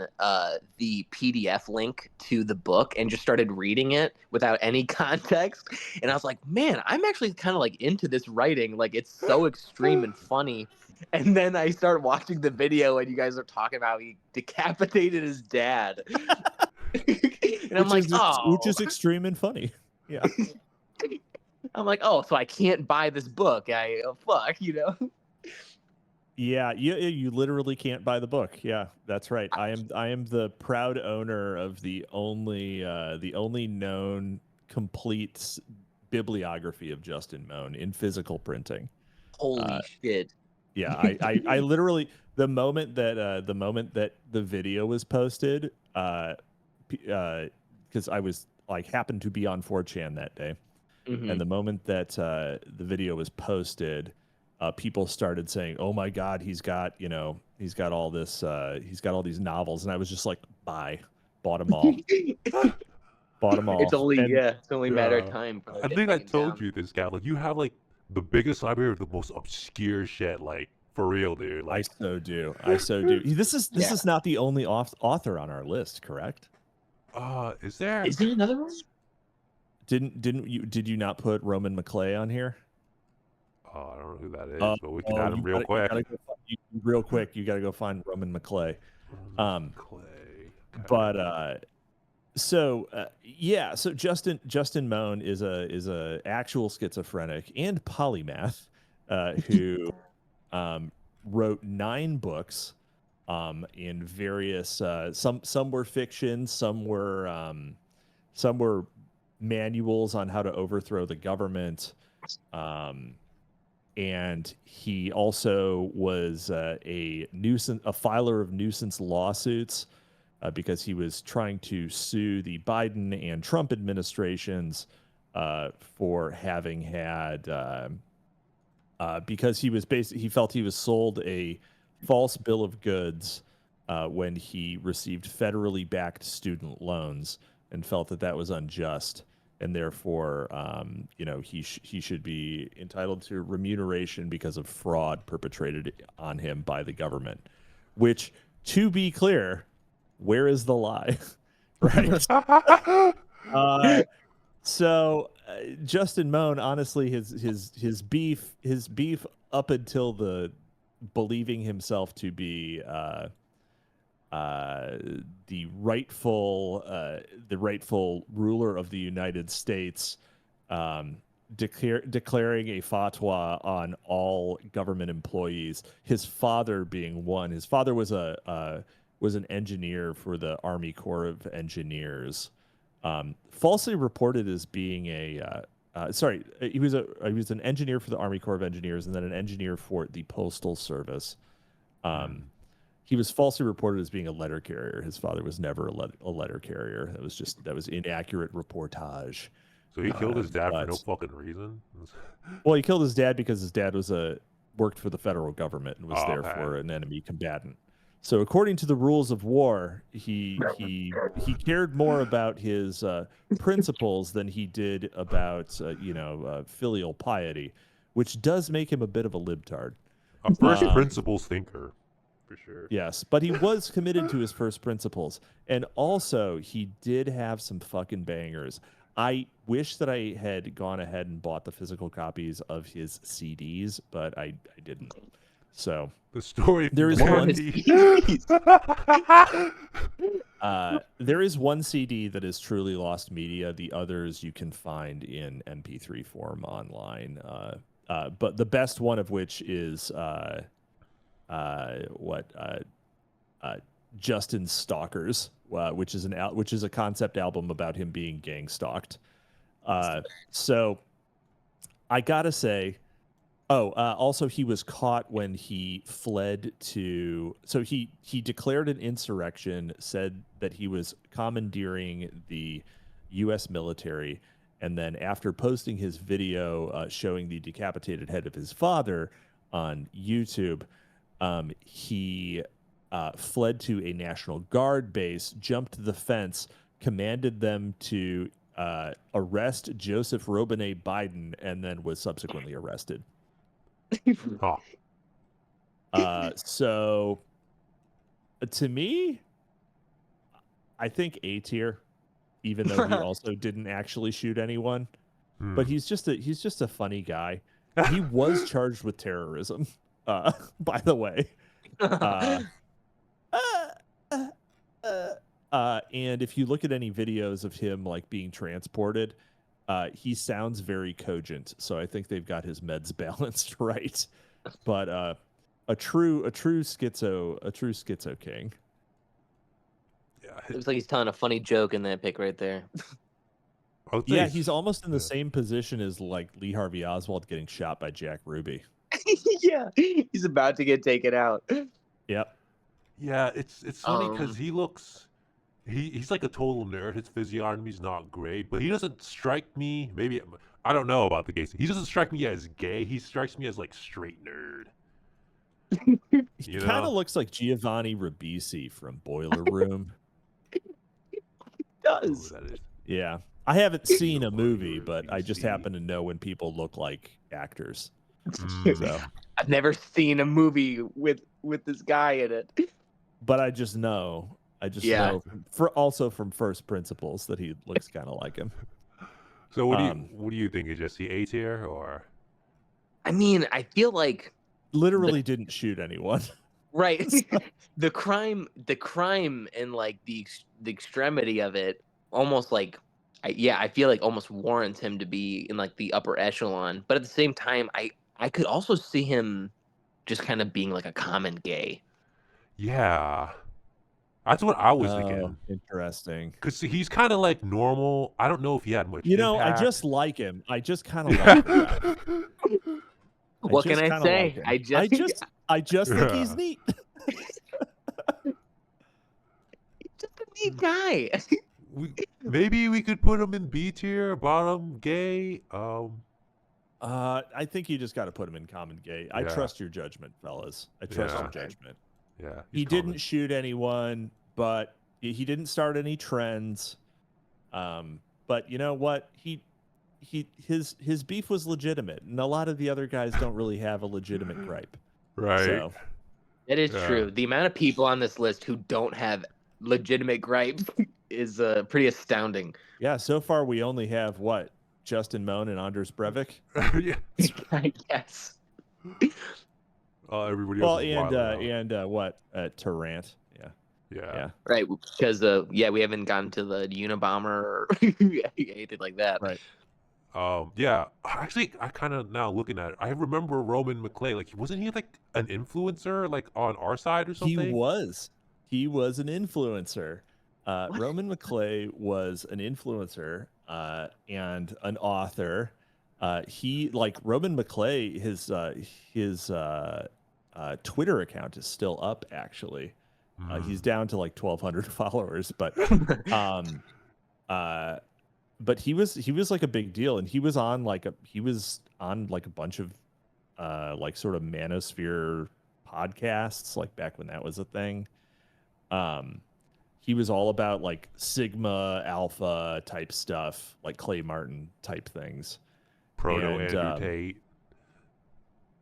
the PDF link to the book and just started reading it without any context. And I was like, man, I'm actually kind of like into this writing. Like it's so extreme and funny. And then I started watching the video, and you guys are talking about he decapitated his dad. And I'm like, which is extreme and funny. Yeah. I'm like, oh, so I can't buy this book. Fuck, you know. Yeah, you literally can't buy the book. Yeah, that's right. I am the proud owner of the only known complete bibliography of Justin Moan in physical printing. Holy shit. Yeah, I literally the moment that the video was posted, because I was like happened to be on 4chan that day. Mm-hmm. And the moment that the video was posted, people started saying, "Oh my God, he's got all this, he's got all these novels," and I was just like, "Buy, bought them all, bought them all." It's only a matter of time. I think I told you this, guy. Like you have like the biggest library of the most obscure shit. Like for real, dude. Like I so do. This is not the only author on our list, correct? Is there another one? Did you not put Roman McClay on here? Oh, I don't know who that is, but we can add him real quick. Real quick, you got to go find Roman McClay. But so Justin Moan is a actual schizophrenic and polymath who wrote 9 books in various some were fiction, some were manuals on how to overthrow the government, and he also was a filer of nuisance lawsuits because he was trying to sue the Biden and Trump administrations for having had because he felt he was sold a false bill of goods when he received federally backed student loans, and felt that was unjust, and therefore, he should be entitled to remuneration because of fraud perpetrated on him by the government. Which, to be clear, where is the lie, right? So Justin Moan, honestly, his beef up until the believing himself to be the rightful ruler of the United States, declaring a fatwa on all government employees. His father being one. His father was an engineer for the Army Corps of Engineers. Falsely reported as being he was an engineer for the Army Corps of Engineers and then an engineer for the Postal Service. He was falsely reported as being a letter carrier. His father was never a letter carrier. That was inaccurate reportage. So he killed his dad for no fucking reason? Well, he killed his dad because his dad worked for the federal government and was therefore an enemy combatant. So according to the rules of war, he cared more about his principles than he did about filial piety, which does make him a bit of a libtard. A first principles thinker, for sure. Yes, but he was committed to his first principles, and also he did have some fucking bangers. I wish that I had gone ahead and bought the physical copies of his CDs, but I didn't. So the story there is there is one CD that is truly lost media. The others you can find in MP3 form online. But the best one of which is Justin's Stalkers, which is a concept album about him being gang stalked. So I gotta say. Also he was caught when he fled to. So he declared an insurrection, said that he was commandeering the U.S. military, and then after posting his video showing the decapitated head of his father on YouTube, he fled to a National Guard base, jumped the fence, commanded them to arrest Joseph Robinette Biden, and then was subsequently arrested. So to me, I think A tier, even though he also didn't actually shoot anyone, but he's just a funny guy. He was charged with terrorism, by the way. And if you look at any videos of him like being transported, he sounds very cogent, so I think they've got his meds balanced right. But a true schizo king. Yeah, it looks like he's telling a funny joke in that pic right there. Yeah, he's almost in the same position as like Lee Harvey Oswald getting shot by Jack Ruby. Yeah, he's about to get taken out. Yep. Yeah, it's funny because he looks. He's like a total nerd. His physiognomy's not great, but he doesn't strike me. Maybe I don't know about the gay. He doesn't strike me as gay. He strikes me as like straight nerd. He kind of looks like Giovanni Ribisi from Boiler Room. He does. Oh, that is. Yeah, I haven't seen a movie, but I just happen to know when people look like actors. So. I've never seen a movie with this guy in it, but I just know. Know also from first principles that he looks kind of like him. So what do you think? Is just the A tier or? I mean, I feel like literally didn't shoot anyone. Right. the crime and like the extremity of it almost like I feel like almost warrants him to be in like the upper echelon. But at the same time, I could also see him just kind of being like a common gay. Yeah. That's what I was thinking. Interesting. Because he's kind of like normal. I don't know if he had much impact. I just like him. I just kind of like him. What can I say? Like I just think he's neat. He's just a neat guy. Maybe we could put him in B tier, bottom gay. I think you just got to put him in common gay. I trust your judgment, fellas. I trust your judgment. Yeah, he didn't shoot anyone, but he didn't start any trends. But you know what? His beef was legitimate, and a lot of the other guys don't really have a legitimate gripe. Right. So, it is true. The amount of people on this list who don't have legitimate gripe is pretty astounding. Yeah. So far, we only have what? Justin Moan and Anders Breivik. Yeah. I guess. Everybody else. Well, Tarrant. Yeah. Right, because we haven't gotten to the Unabomber or anything like that. Right. Yeah. Actually, I kind of now looking at it, I remember Roman McClay. Like, wasn't he like an influencer, like on our side or something? He was an influencer. Roman McClay was an influencer and an author. He like Roman McClay, his Twitter account is still up actually. He's down to like 1,200 followers, but he was like a big deal, and he was on like a bunch of like sort of manosphere podcasts, like back when that was a thing. He was all about like Sigma Alpha type stuff, like Clay Martin type things. Proto Andrew Tate.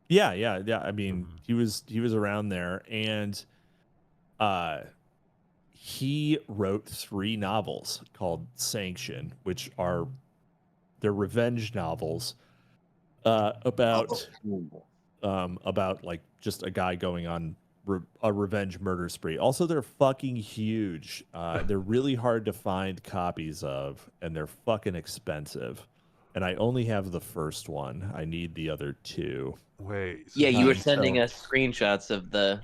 Yeah. I mean, he was around there, and he wrote 3 novels called Sanction, which are they're revenge novels about like just a guy going on a revenge murder spree. Also, they're fucking huge. They're really hard to find copies of, and they're fucking expensive. And I only have the first one. I need the other 2. Wait. Yeah, you were sending us screenshots of the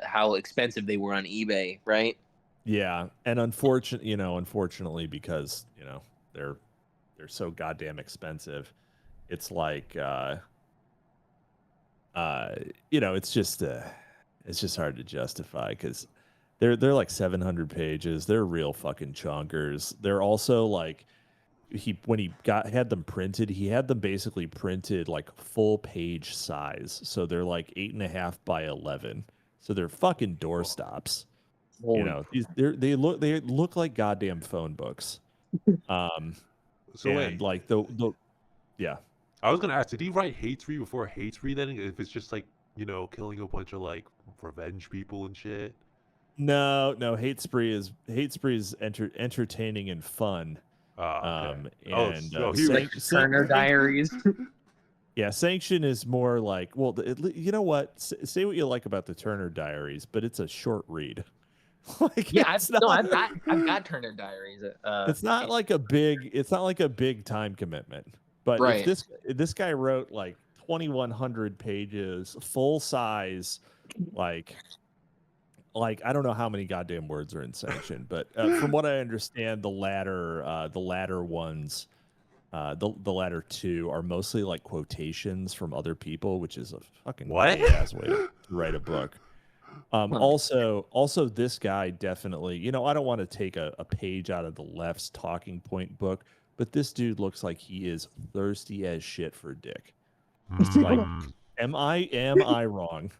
how expensive they were on eBay, right? Yeah, and unfortunately, because they're so goddamn expensive, it's like it's just hard to justify because they're like 700 pages. They're real fucking chunkers. They're also like when he had them printed, he had them basically printed like full page size. So they're like 8.5 by 11. So they're fucking doorstops. They look like goddamn phone books. So wait, like yeah. I was gonna ask, did he write Hate Spree before Hate Spree? Then, if it's just like killing a bunch of like revenge people and shit. No, Hate Spree is entertaining and fun. Okay. Turner Diaries. Yeah, Sanction is more like, well, you know what? Say what you like about the Turner Diaries, but it's a short read. Like, yeah, I've got Turner Diaries. It's not like a big time commitment. But right. if this guy wrote like 2,100 pages, full size, like I don't know how many goddamn words are in Sanction, but from what I understand, the latter ones, the latter 2 are mostly like quotations from other people, which is a fucking ass way to write a book. Also, this guy definitely, I don't want to take a page out of the left's talking point book, but this dude looks like he is thirsty as shit for dick. Like, am I wrong?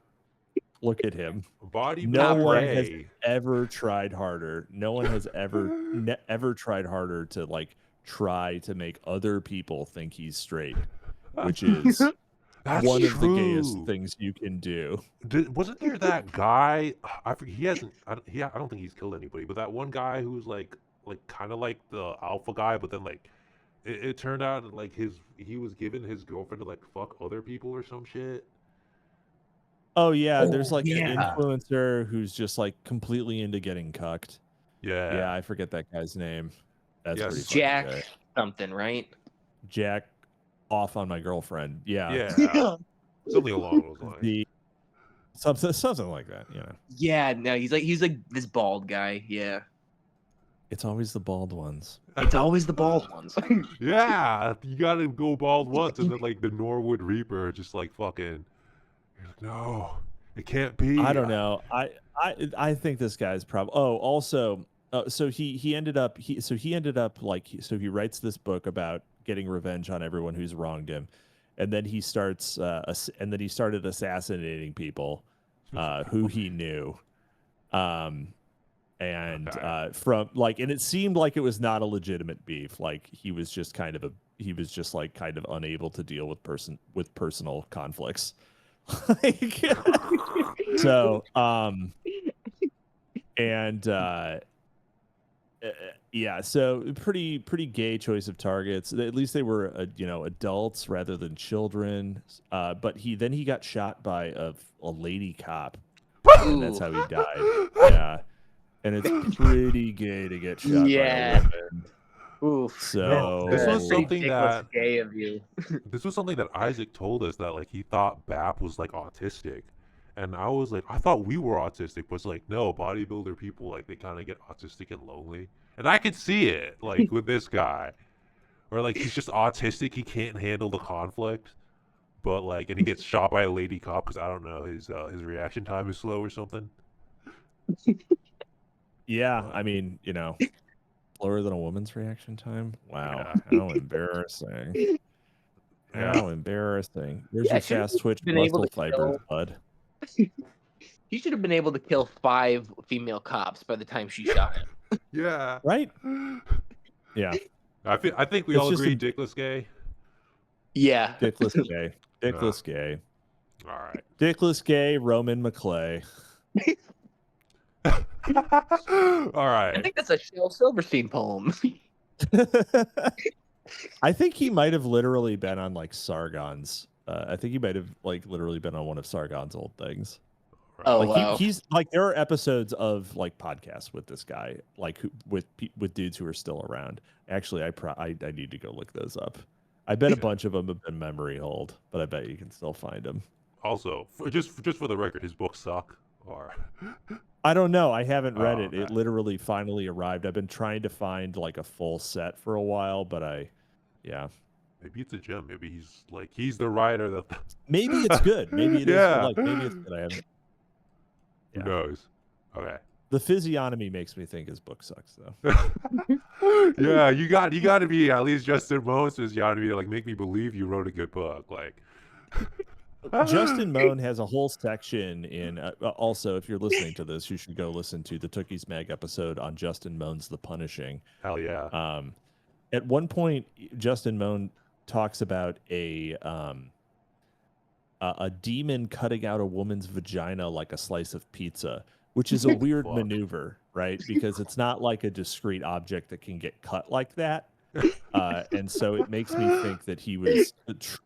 Look at him. No one has ever tried harder. No one has ever tried harder to like try to make other people think he's straight, which is one of the gayest things you can do. Wasn't there that guy? I forget, I don't think he's killed anybody, but that one guy who's like kind of like the alpha guy, but then like it turned out like he was giving his girlfriend to like fuck other people or some shit. Oh yeah, there's like an influencer who's just like completely into getting cucked. Yeah, I forget that guy's name. That's pretty funny. Jack something, right? Jack off on my girlfriend. Yeah. Something along those lines. Something like that, Yeah, no, he's like this bald guy. Yeah. It's always the bald ones. It's always the bald ones. Yeah, you gotta go bald once, and then like the Norwood Reaper just like fucking. You're like, no, it can't be. I don't know. I think this guy's probably. Oh, also, so he ended up he writes this book about getting revenge on everyone who's wronged him, and then he started assassinating people who he knew, and it seemed like it was not a legitimate beef. Like he was just kind of unable to deal with personal conflicts. So yeah, so pretty gay choice of targets. At least they were adults rather than children. But he got shot by a lady cop, and that's how he died. Yeah, and it's pretty gay to get shot by a woman. Oof. So this was something that gay of you. This was something that Isaac told us, that like he thought Bap was like autistic, and I was like, I thought we were autistic, but it's like, no, bodybuilder people like they kind of get autistic and lonely, and I could see it like with this guy, or like he's just autistic, he can't handle the conflict, but like, and he gets shot by a lady cop because I don't know, his reaction time is slow or something. Yeah, I mean, slower than a woman's reaction time. Wow, how embarrassing! How embarrassing. Where's your fast twitch muscle fibers, bud? He should have been able to kill 5 female cops by the time she shot him. Yeah. Right? Yeah. I think we It's all just agree a- Dickless gay. Yeah. Dickless gay. Dickless gay. All right. Dickless gay, Roman McClay. All I right. think that's a Shel Silverstein poem. I think he might have literally been on like Sargon's. I think he might have like literally been on one of Sargon's old things. Oh, Like wow. he's like there are episodes of like podcasts with this guy, like with dudes who are still around. Actually, I need to go look those up. I bet a bunch of them have been memory hold, but I bet you can still find them. Also, just for the record, his books suck. Or I don't know. I haven't read it. okay. It literally finally arrived. I've been trying to find like a full set for a while, but yeah. Maybe it's a gem. Maybe he's the writer that. Maybe it's good. Maybe it is. Yeah. Like maybe it's good. I haven't. Who Yeah. knows? Okay. The physiognomy makes me think his book sucks, though. Yeah, you got to be at least Justin Moan's physiognomy to like make me believe you wrote a good book. Like Justin Moan has a whole section in. Also, if you're listening to this, you should go listen to the Tookies Mag episode on Justin Moan's The Punishing. Hell yeah. At one point, Justin Moan talks about a demon cutting out a woman's vagina like a slice of pizza, which is a weird maneuver, right? Because it's not like a discrete object that can get cut like that. And so it makes me think that he was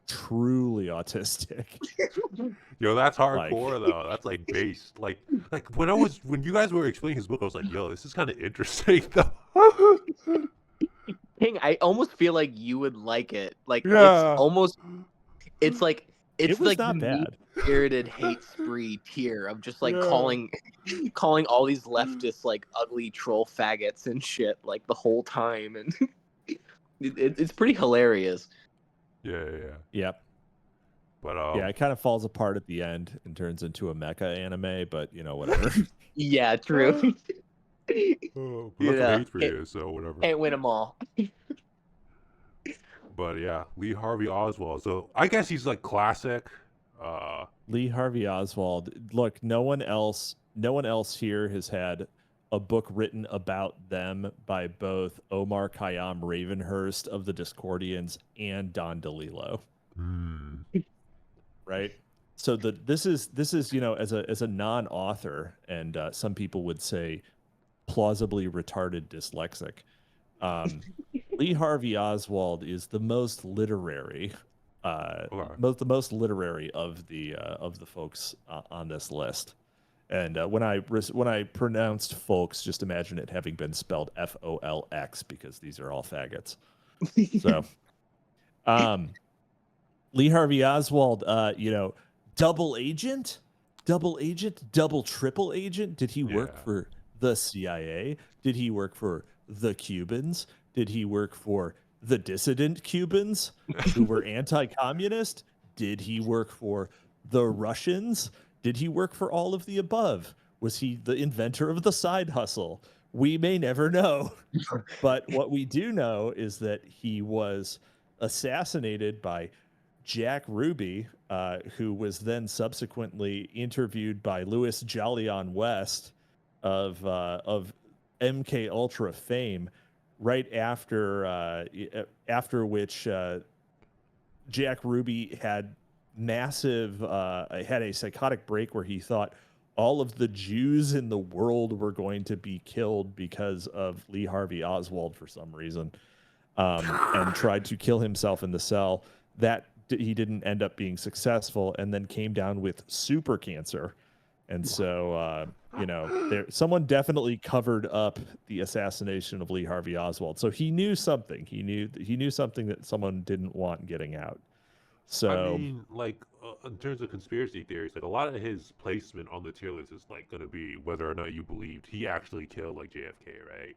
truly autistic. Yo, that's hardcore though. That's like based. Like when you guys were explaining his book, I was like, yo, this is kind of interesting though. King, I almost feel like you would like it. Like Yeah. it's like It was like not the bad. spirited hate spree tier of just like Yeah. calling all these leftists like ugly troll faggots and shit like the whole time, and it's pretty hilarious. Yeah. Yep. But Yeah, it kind of falls apart at the end and turns into a mecha anime, but you know, whatever. Yeah, true. oh, but that's what hate for you, so whatever. Can't win them all. But yeah, Lee Harvey Oswald. So I guess he's like classic. Lee Harvey Oswald. Look, no one else here has had a book written about them by both Omar Khayyam Ravenhurst of the Discordians and Don DeLillo. Right? So this is you know, as a non-author, and some people would say plausibly retarded dyslexic. Lee Harvey Oswald is the most literary, the most literary of the folks on this list. And when I pronounced folks, just imagine it having been spelled Folx, because these are all faggots. So, Lee Harvey Oswald, you know, double agent, double triple agent. Did he work for the CIA? Did he work for the Cubans? Did he work for the dissident Cubans who were anti-communist? Did he work for the Russians? Did he work for all of the above? Was he the inventor of the side hustle? We may never know. But what we do know is that he was assassinated by Jack Ruby, who was then subsequently interviewed by Louis Jolyon West of MK Ultra fame, right after which Jack Ruby had had a psychotic break where he thought all of the Jews in the world were going to be killed because of Lee Harvey Oswald for some reason, and tried to kill himself in the cell. That he didn't end up being successful, and then came down with super cancer. And so, you know, someone definitely covered up the assassination of Lee Harvey Oswald. So he knew something. He knew something that someone didn't want getting out. So I mean, like in terms of conspiracy theories, like a lot of his placement on the tier list is like going to be whether or not you believed he actually killed like JFK, right?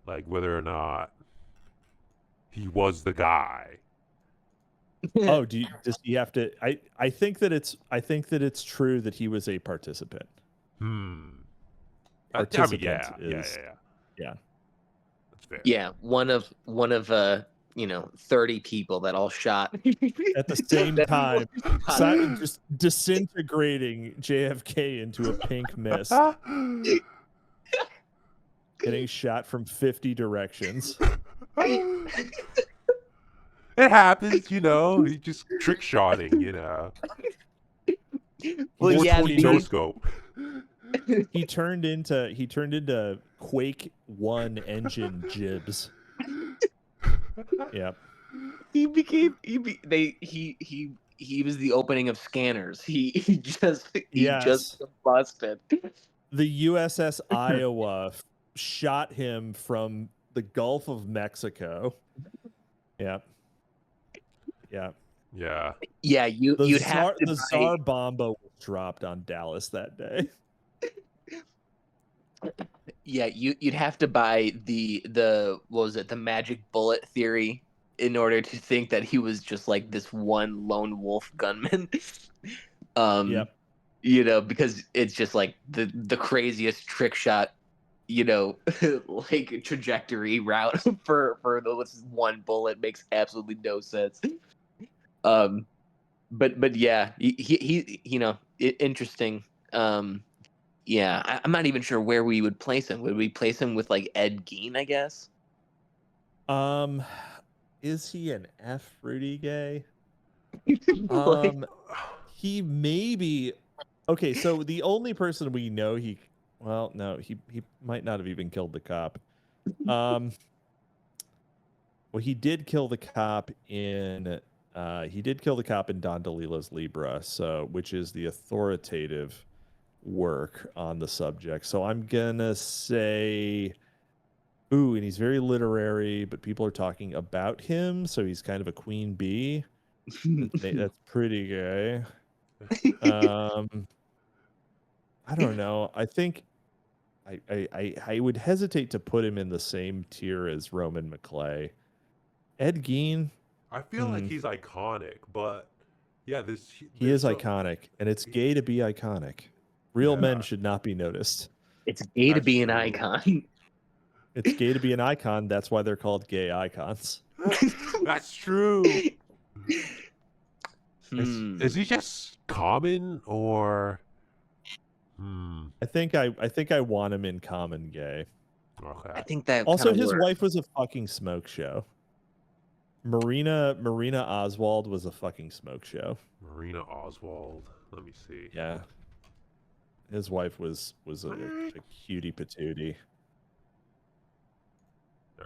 Like whether or not he was the guy. Oh, does he have to? I think that it's true that he was a participant. Participant yeah. That's fair. Yeah, one of 30 people that all shot at the same time, just disintegrating JFK into a pink mist, getting shot from 50 directions. It happens, He just trick shotting, Well, yeah, no scope. He turned into Quake 1 engine jibs. Yep. He was the opening of scanners. He just busted. The USS Iowa shot him from the Gulf of Mexico. Yep. Yeah. Yeah. Yeah, you'd have to the Tsar Bomba was dropped on Dallas that day. Yeah, you'd have to buy the what was it, the magic bullet theory in order to think that he was just like this one lone wolf gunman. Yep. Because it's just like the craziest trick shot, like trajectory route for this one bullet makes absolutely no sense. But yeah, he interesting. Yeah, I'm not even sure where we would place him. Would we place him with like Ed Gein, I guess? Is he an F fruity gay? He may be. Okay, so the only person we know he might not have even killed the cop. Well, he did kill the cop in Don DeLillo's Libra, which is the authoritative work on the subject. So I'm gonna say, and he's very literary, but people are talking about him, so he's kind of a queen bee. That's pretty gay. I don't know. I think I would hesitate to put him in the same tier as Roman McClay. Ed Gein. I feel like he's iconic, but yeah, he is iconic, and it's gay to be iconic. Real men should not be noticed. It's gay to be an icon. It's gay to be an icon. That's why they're called gay icons. That's true. Is he just common or? I think I want him in common gay. Okay. I think that also his wife was a fucking smoke show. Marina Oswald was a fucking smoke show. Marina Oswald. Let me see. Yeah. His wife was a cutie patootie.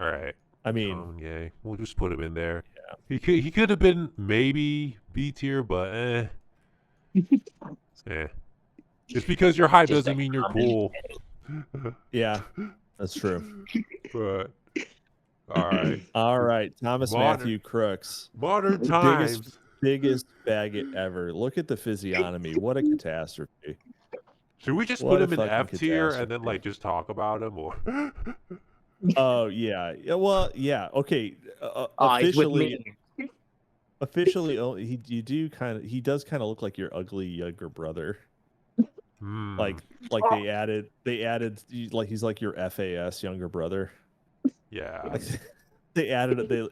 All right. I mean, gay. We'll just put him in there. Yeah. He could have been maybe B tier, but Just because you're high doesn't mean you're cool. Yeah, that's true. But all right. Thomas Matthew Crooks. Modern times. Biggest faggot ever. Look at the physiognomy. What a catastrophe. Should we just put him in F tier and then like just talk about him, or? Oh yeah. Well, yeah. Okay. Officially, he does kind of look like your ugly younger brother. Like they added like he's like your FAS younger brother. Yeah. Like, they added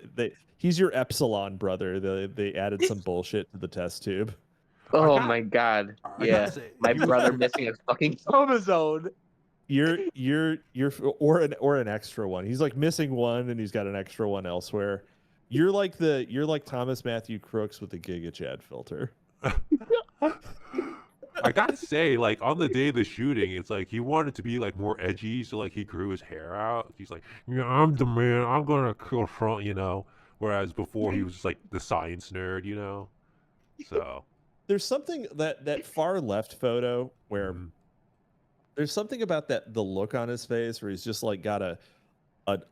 he's your Epsilon brother. They added some bullshit to the test tube. Oh my god. Yeah. My brother missing a fucking chromosome. You're or an extra one. He's like missing one and he's got an extra one elsewhere. You're like Thomas Matthew Crooks with the Giga Chad filter. I gotta say, like on the day of the shooting, it's like he wanted to be like more edgy, so like he grew his hair out. He's like, yeah, I'm the man. I'm gonna kill front, Whereas before he was just like the science nerd, So there's something that far left photo where there's something about the look on his face where he's just like got an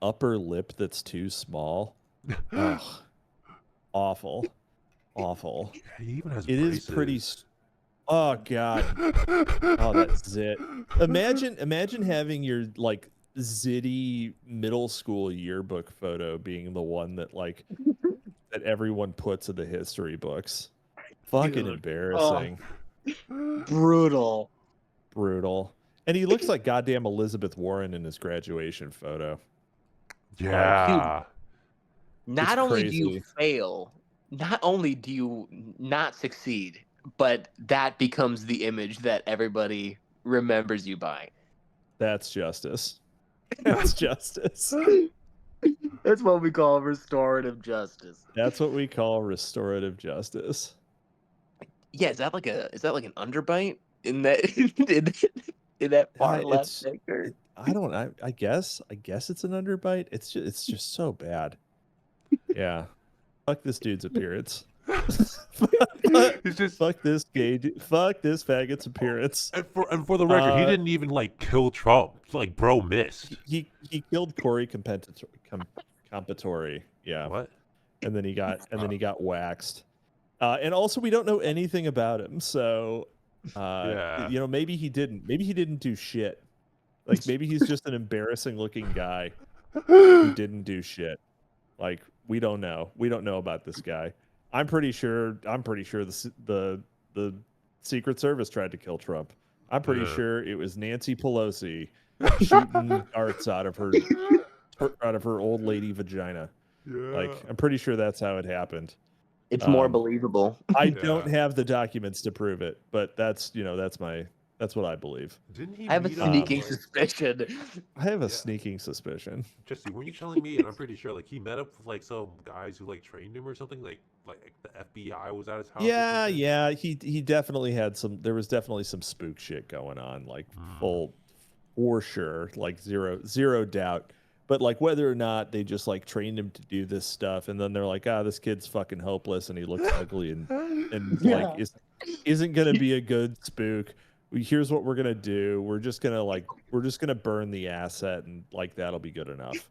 upper lip that's too small. Ugh. Awful. Yeah, he even has braces. Is pretty. Oh god. Oh, that's it. Imagine having your like zitty middle school yearbook photo being the one that like that everyone puts in the history books. Fucking embarrassing. Brutal. And he looks like goddamn Elizabeth Warren in his graduation photo. Yeah. not only do you fail, not only do you not succeed, but that becomes the image that everybody remembers you by. That's justice. That's justice. That's what we call restorative justice. That's what we call restorative justice. Yeah, is that like an underbite in that in that far left picture? I guess it's an underbite. It's just so bad. Yeah. Fuck this dude's appearance. It's just fuck this faggot's appearance. And for the record, he didn't even like kill Trump. Like, bro missed. He killed Corey Compatore. Yeah. What? And then he got waxed. And also we don't know anything about him. So you know, maybe he didn't do shit. Like, maybe he's just an embarrassing looking guy who didn't do shit. Like, we don't know. We don't know about this guy. I'm pretty sure the Secret Service tried to kill Trump. I'm pretty sure it was Nancy Pelosi shooting darts out of her old lady vagina. Yeah. Like, I'm pretty sure that's how it happened. It's more believable. I don't have the documents to prove it, but that's what I believe. I have a sneaking suspicion. I have a sneaking suspicion. Jesse, were you telling me? And I'm pretty sure, like, he met up with like some guys who like trained him or something. Like the FBI was at his house. Yeah. He definitely had some. There was definitely some spook shit going on. Like, full, for sure. Like, zero doubt. But like, whether or not they just like trained him to do this stuff, and then they're like, this kid's fucking hopeless, and he looks ugly, and like isn't gonna be a good spook. Here's what we're gonna do. We're just gonna burn the asset, and like, that'll be good enough,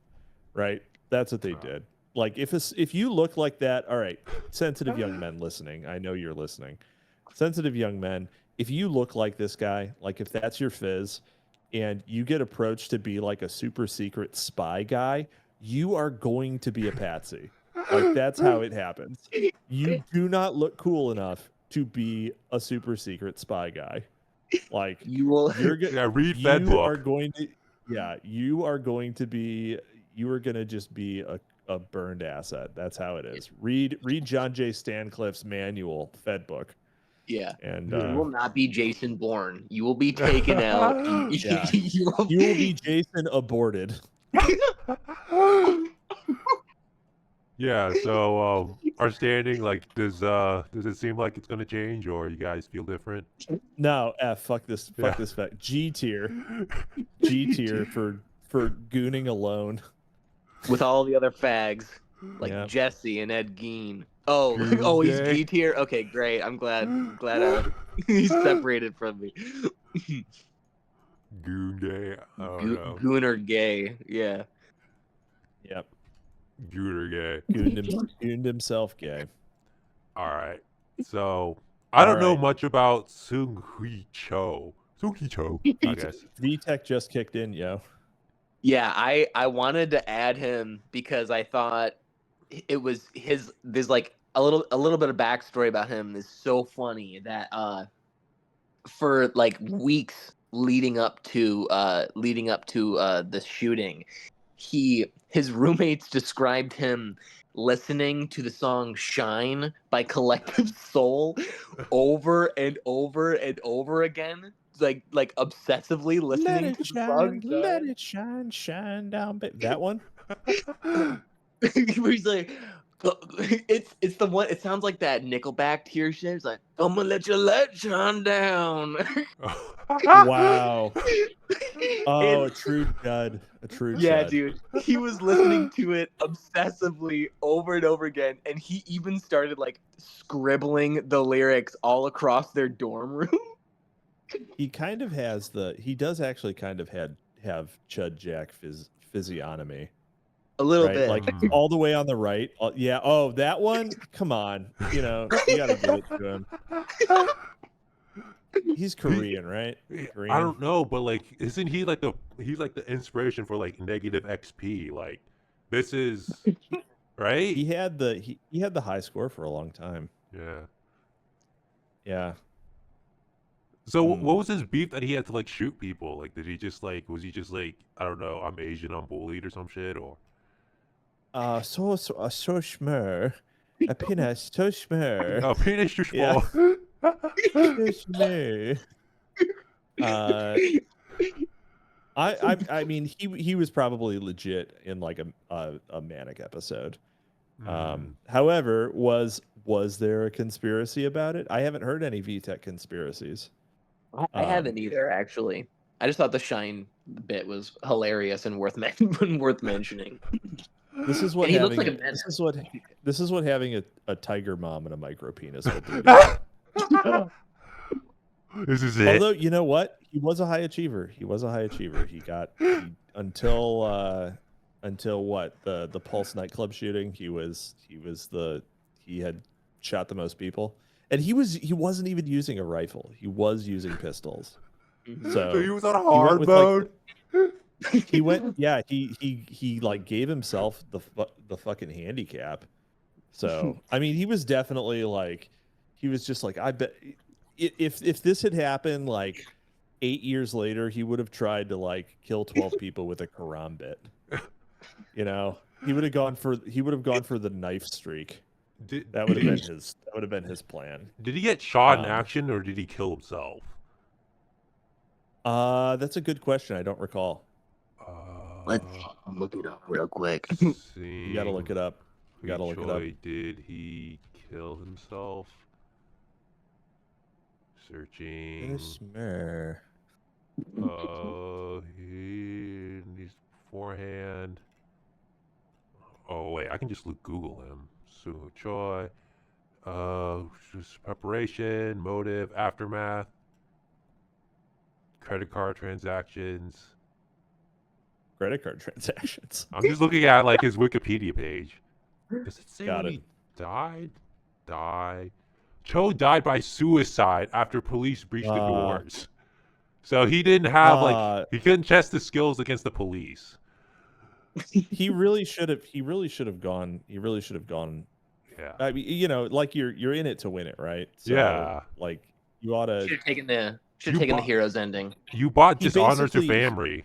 right? That's what they did. Like, if you look like that, all right, sensitive young men listening, I know you're listening. Sensitive young men, if you look like this guy, like if that's your fizz, and you get approached to be like a super secret spy guy, you are going to be a patsy. Like, that's how it happens. You do not look cool enough to be a super secret spy guy. Like, read that book. You are going to just be a burned asset. That's how it is. Read John J. Stancliffe's manual, Fed book. Yeah, and you will not be Jason Bourne. You will be taken out. You will be Jason aborted. Yeah. So our standing, like, does it seem like it's gonna change, or you guys feel different? No, fuck this fact. G tier for gooning alone with all the other fags like Jesse and Ed Gein. Oh, he's G tier. Okay, great. I'm glad he's separated from me. Goon gay. Gooner gay. Yeah. Yep. Gooner gay. Gooned himself gay. All right. So I don't know much about Sung Hui Cho. I guess. VTech just kicked in, yo. Yeah, I wanted to add him because I thought it was there's like a little bit of backstory about him is so funny that for like weeks leading up to the shooting, his roommates described him listening to the song Shine by Collective Soul over and over and over again, like obsessively listening to the song. Let it shine, shine down, baby. That one. Where he's like, it's the one. It sounds like that Nickelback tear shit. It's like, I'm gonna let your light shine down. Wow. Oh, a true dud. Yeah, dude. He was listening to it obsessively over and over again, and he even started like scribbling the lyrics all across their dorm room. He kind of has he does actually kind of have Chud Jack physiognomy. A little bit. Like, all the way on the right. Yeah. Oh, that one? Come on. You know, you got to give it to him. He's Korean, right? Korean? I don't know, but like, isn't he like he's like the inspiration for like negative XP? Like, this is right. He had the high score for a long time. Yeah. Yeah. So what was his beef that he had to like shoot people? Like, was he just like, I don't know, I'm Asian, I'm bullied or some shit, or? so schmer. A penis so schmer. Oh, penis too Yeah. small. So schmer. I mean he was probably legit in like a manic episode. However, was there a conspiracy about it? I haven't heard any VTech conspiracies. I haven't either, actually. I just thought the Shine bit was hilarious and worth mentioning. This is what And he looks having like a this is what having a tiger mom and a micro penis will do to you. This is it. Although you know what, he was a high achiever. He until what the Pulse nightclub shooting. He had shot the most people, and he wasn't even using a rifle. He was using pistols. So he was on hard mode. He went, yeah. He like gave himself the fucking handicap. So I mean, he was definitely like, he was just like, I bet if this had happened like 8 years later, he would have tried to like kill 12 people with a karambit. You know, he would have gone for the knife streak. That would have been his plan. Did he get shot in action or did he kill himself? That's a good question. I don't recall. Let's look it up real quick. You gotta look it up. Did he kill himself? Searching. He's beforehand. Oh wait, I can just Google him. Suho Choi. Just preparation, motive, aftermath, credit card transactions. Credit card transactions. I'm just looking at like his Wikipedia page. Does it say when he died? Cho died by suicide after police breached the doors. So he didn't have he couldn't test his skills against the police. He really should have gone. Yeah. I mean, you know, like you're in it to win it, right? So, yeah. Like you ought to. Should have taken the hero's ending. You bought dishonor to family.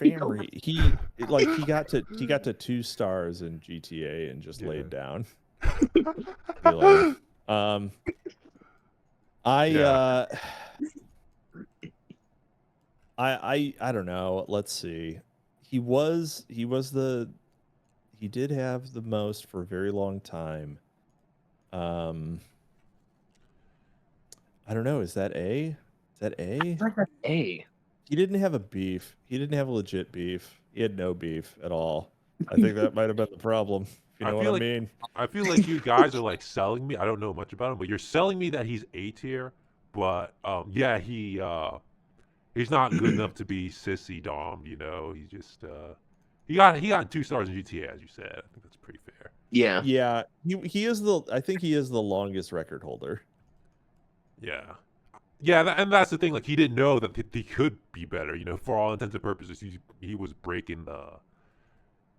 He got to 2 stars in GTA and just laid down. I don't know. Let's see. He did have the most for a very long time. I don't know. Is that A? A. He didn't have a beef. He didn't have a legit beef. He had no beef at all. I think that might have been the problem. If you know what I mean. I feel like you guys are like selling me. I don't know much about him, but you're selling me that he's A tier. But yeah, he's not good enough to be sissy dom. You know, he's just he got 2 stars in GTA, as you said. I think that's pretty fair. Yeah. Yeah. I think he is the longest record holder. Yeah. Yeah, and that's the thing. Like, he didn't know that he could be better. You know, for all intents and purposes, he was breaking the.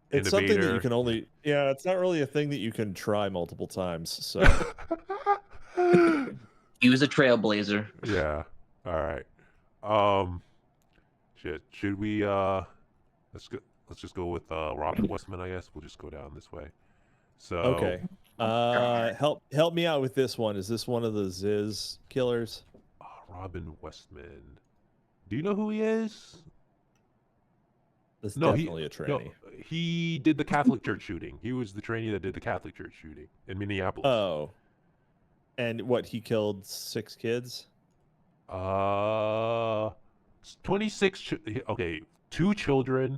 It's something that you can only. Yeah, it's not really a thing that you can try multiple times. So. He was a trailblazer. Yeah. All right. Shit. Should we? Let's just go with Robin Westman. I guess we'll just go down this way. So. Okay. Help me out with this one. Is this one of the Ziz killers? Robin Westman. Do you know who he is? That's definitely a trainee. No, he did the Catholic Church shooting. He was the trainee that did the Catholic Church shooting in Minneapolis. Oh. And what, he killed 6 kids? 26. Okay, 2 children.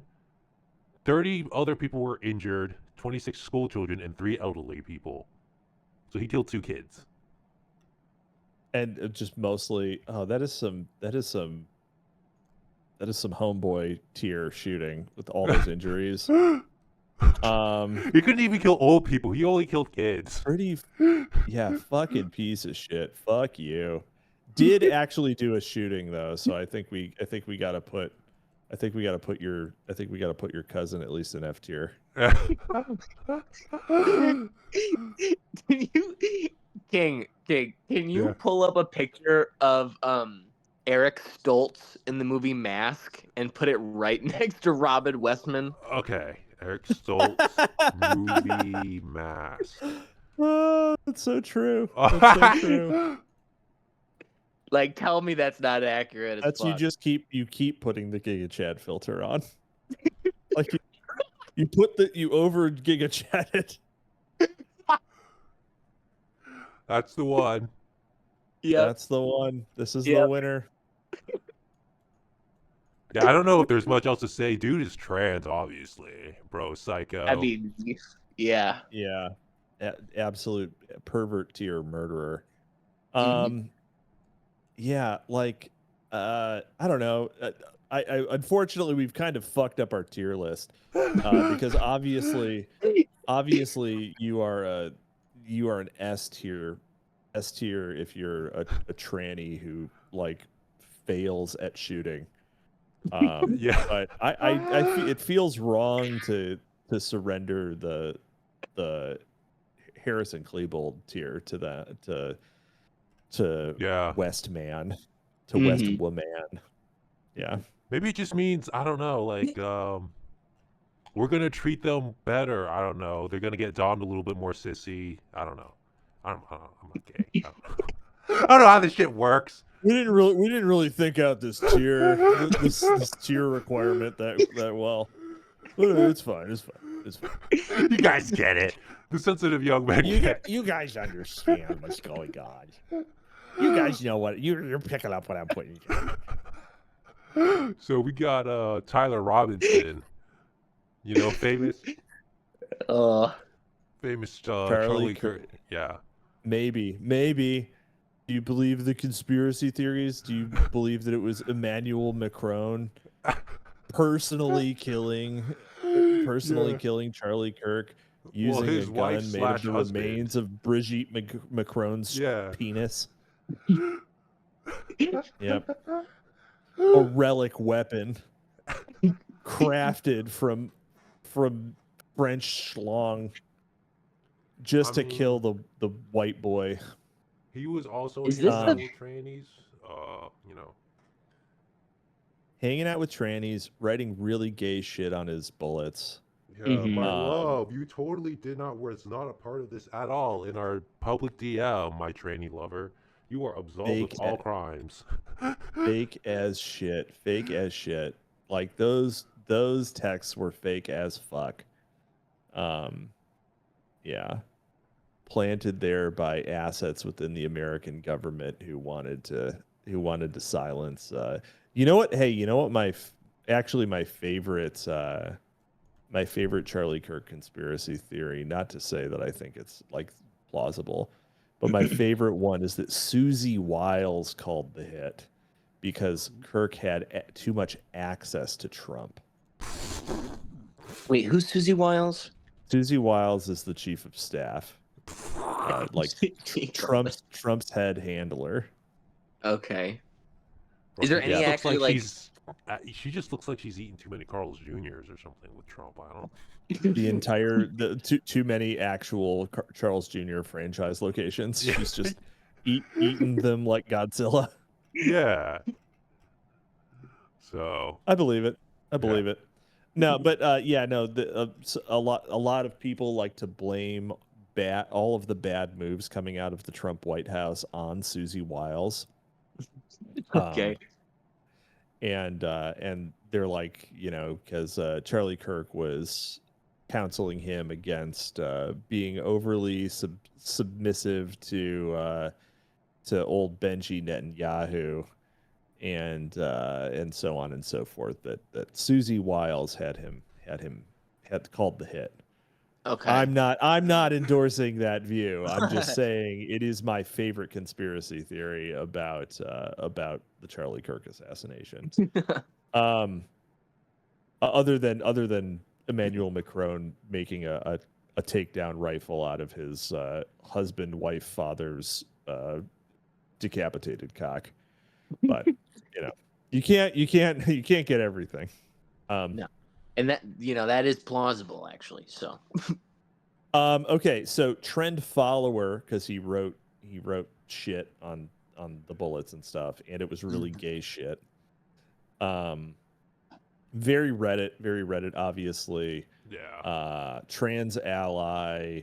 30 other people were injured. 26 school children and 3 elderly people. So he killed 2 kids. And just mostly, that is some homeboy tier shooting with all those injuries. He couldn't even kill old people. He only killed kids. Fucking piece of shit. Fuck you. Did actually do a shooting though, so I think we gotta put your cousin at least in F tier. King, can you pull up a picture of Eric Stoltz in the movie Mask and put it right next to Robin Westman? Okay, Eric Stoltz movie mask. Oh, that's so true. That's so true. Like, tell me that's not accurate. As That's fuck. you keep putting the Giga Chad filter on. Like you over Giga Chad it. That's the one. Yeah, That's the one. This is the winner. Yeah, I don't know if there's much else to say. Dude is trans, obviously. Bro, psycho. I mean, yeah. Yeah. Absolute pervert tier murderer. Yeah, like I don't know. I unfortunately we've kind of fucked up our tier list because obviously you are an S tier if you're a tranny who like fails at shooting. Yeah. But it feels wrong to surrender the Harrison Klebold tier to that Yeah. Westman to West Woman. Yeah. Maybe it just means, I don't know, like we're gonna treat them better. I don't know. They're gonna get domed a little bit more sissy. I don't know. I'm not gay. I don't know how this shit works. We didn't really think out this tier this tier requirement that well. It's fine. It's fine. You guys get it. The sensitive young men. You guys understand what's going on. You guys know what you're picking up what I'm putting down. So we got Tyler Robinson. You know, famous Charlie Kirk. Yeah. Maybe. Do you believe the conspiracy theories? Do you believe that it was Emmanuel Macron personally killing Charlie Kirk using a gun made of the remains of Brigitte Macron's penis? Yep. A relic weapon crafted from French schlong just to kill the white boy. He was also trannies, you know. Hanging out with trannies, writing really gay shit on his bullets. Yeah, my love, you totally was not a part of this at all in our public DM, my tranny lover. You are absolved of all crimes. Fake as shit. Like those texts were fake as fuck. Yeah. Planted there by assets within the American government who wanted to silence. You know what? Hey, you know what? My favorite Charlie Kirk conspiracy theory. Not to say that I think it's like plausible, but my favorite one is that Susie Wiles called the hit because Kirk had too much access to Trump. Wait, who's Susie Wiles? Susie Wiles is the chief of staff. Like Trump's head handler. Okay. Is there any actually like? She just looks like she's eating too many Carl's Juniors or something with Trump. I don't. The too many actual Charles Jr. franchise locations. She's just eating them like Godzilla. Yeah. So I believe it. No, but a lot of people like to blame all of the bad moves coming out of the Trump White House on Susie Wiles. Okay. And they're like, you know, because Charlie Kirk was counseling him against being overly submissive to old Benji Netanyahu, and so on and so forth. That Susie Wiles had called the hit. Okay. I'm not endorsing that view. I'm just saying it is my favorite conspiracy theory about the Charlie Kirk assassination. Other than Emmanuel Macron making a takedown rifle out of his husband, wife, father's decapitated cock. But you know, you can't get everything. No. And that is plausible actually. So okay, so trend follower, because he wrote shit on the bullets and stuff, and it was really gay shit. Very Reddit, obviously. trans ally.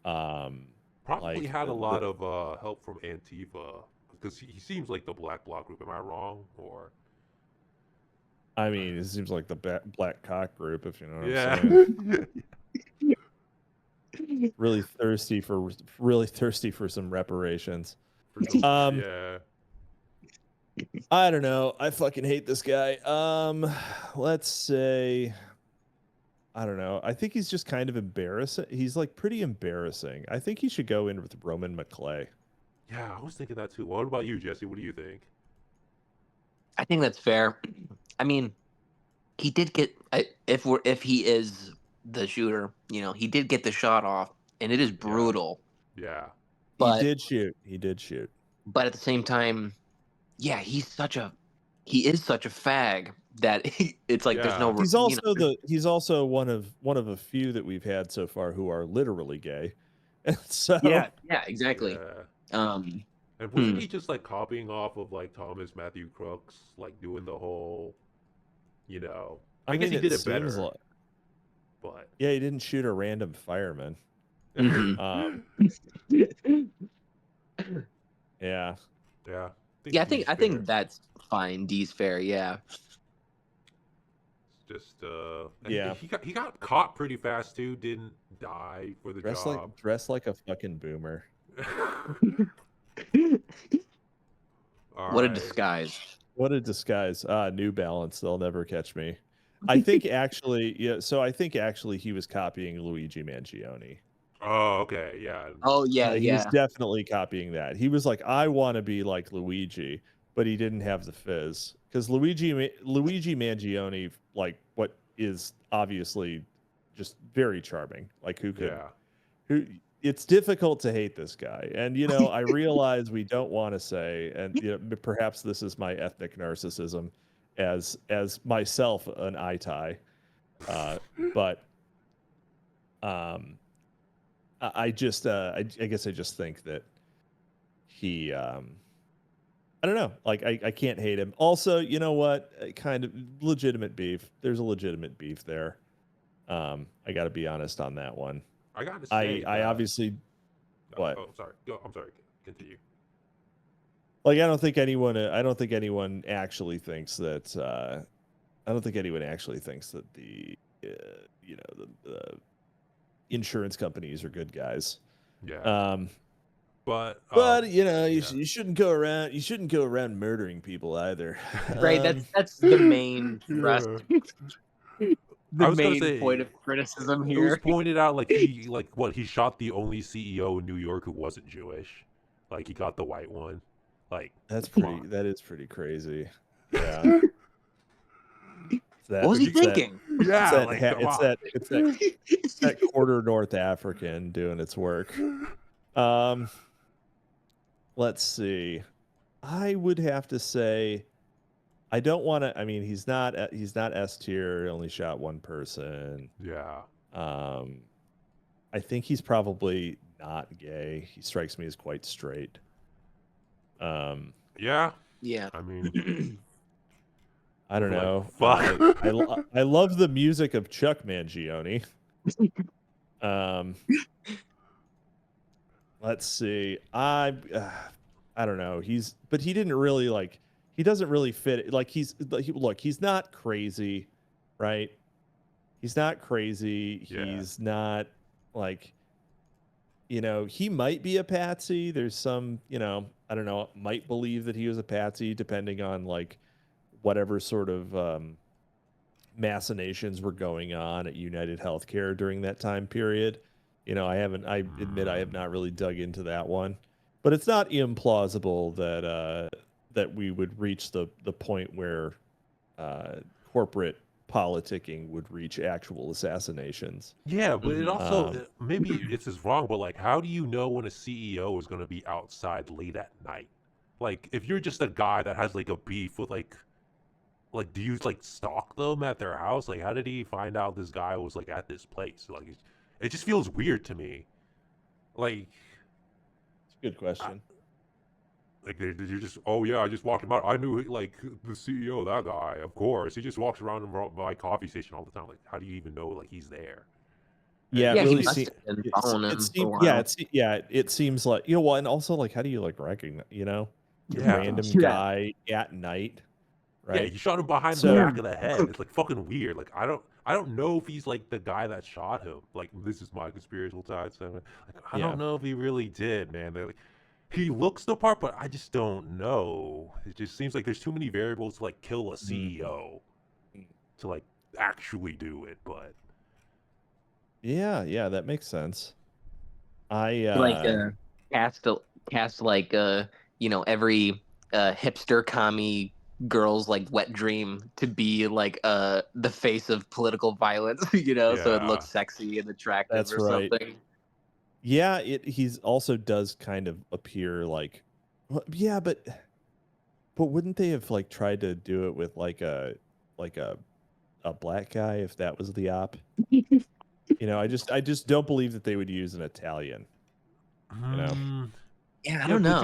Probably had a lot of help from Antifa because he seems like the Black Bloc group. Am I wrong? Or I mean, it seems like the Black Cock group, if you know what yeah. I'm saying. really thirsty for some reparations. Yeah. I don't know. I fucking hate this guy. Let's say, I don't know. I think he's just kind of embarrassing. He's like pretty embarrassing. I think he should go in with Roman McClay. Yeah, I was thinking that too. What about you, Jesse? What do you think? I think that's fair. I mean, he did get if he is the shooter, you know, he did get the shot off, and it is brutal. Yeah. But he did shoot. But at the same time, yeah, he is such a fag that it's like there's no. He's also one of a few that we've had so far who are literally gay. So yeah, exactly. Yeah. And wasn't he just like copying off of like Thomas Matthew Crooks, like doing the whole, you know? I guess he did it better. But yeah, he didn't shoot a random fireman. Yeah. Yeah. I think that's fine. D's fair. Yeah. Just he got caught pretty fast too. Didn't die for the job. Dressed like a fucking boomer. What a disguise. What a disguise. New Balance. They'll never catch me. I think actually, I think actually he was copying Luigi Mangione. Oh, okay. Yeah. Oh, yeah. He was definitely copying that. He was like, I want to be like Luigi, but he didn't have the fizz. Because Luigi Mangione, like, what is obviously just very charming. Like, it's difficult to hate this guy. And, you know, I realize we don't want to say, and you know, perhaps this is my ethnic narcissism as myself an Itai. But I guess I just think that he, I don't know, like I can't hate him. Also, you know what? Kind of legitimate beef. There's a legitimate beef there. I got to be honest on that one. I got to say, I obviously. What? Oh, sorry. I'm sorry. Continue. Like I don't think anyone actually thinks that. I don't think anyone actually thinks that the insurance companies are good guys. Yeah. But you know, you shouldn't go around murdering people either. Right. That's the main thrust. I was gonna say, point of criticism here. It was pointed out like he shot the only CEO in New York who wasn't Jewish. Like he got the white one. Like that is pretty crazy. Yeah. What was he thinking? Yeah, it's that quarter North African doing its work. Let's see. I would have to say, I don't want to. I mean, he's not S tier. Only shot one person. Yeah. I think he's probably not gay. He strikes me as quite straight. Yeah. Yeah. I mean. I don't know. Fuck. I love the music of Chuck Mangione. Let's see. I don't know. But he didn't really like. He doesn't really fit. Like he's not crazy, right? He's not crazy. Yeah. He's not like. You know, he might be a patsy. There's some, you know, I don't know. Might believe that he was a patsy, depending on like whatever sort of machinations were going on at United Healthcare during that time period. You know, I admit I have not really dug into that one, but it's not implausible that we would reach the point where corporate politicking would reach actual assassinations. Yeah, but it also maybe it's just wrong, but like, how do you know when a CEO is going to be outside late at night? Like, if you're just a guy that has like a beef with like do you like stalk them at their house? Like, how did he find out this guy was like at this place? Like, it just feels weird to me. Like, it's a good question. Like you're just, oh yeah, I just walked him out. I knew like the CEO, that guy. Of course, he just walks around my coffee station all the time. Like, how do you even know like he's there? Yeah, Yeah, it he really must seems. have been following him for a while. It seems like well, and also like, how do you like recognize? Yeah. Random Yeah. guy at night, right? Yeah, he shot him behind the back of the head. It's like fucking weird. Like I don't know if he's like the guy that shot him. Like this is my conspiratorial side. So like I Yeah. don't know if he really did, man. Like, he looks the part, but I just don't know. It just seems like there's too many variables to like kill a CEO to like actually do it. But Yeah, that makes sense. I Like cast like every hipster commie girl's like wet dream to be like the face of political violence, so it Yeah. looks sexy and attractive That's or right. something. Yeah, he's also does kind of appear like, yeah, but wouldn't they have like tried to do it with like a black guy if that was the op? I just don't believe that they would use an Italian. Yeah, I don't know.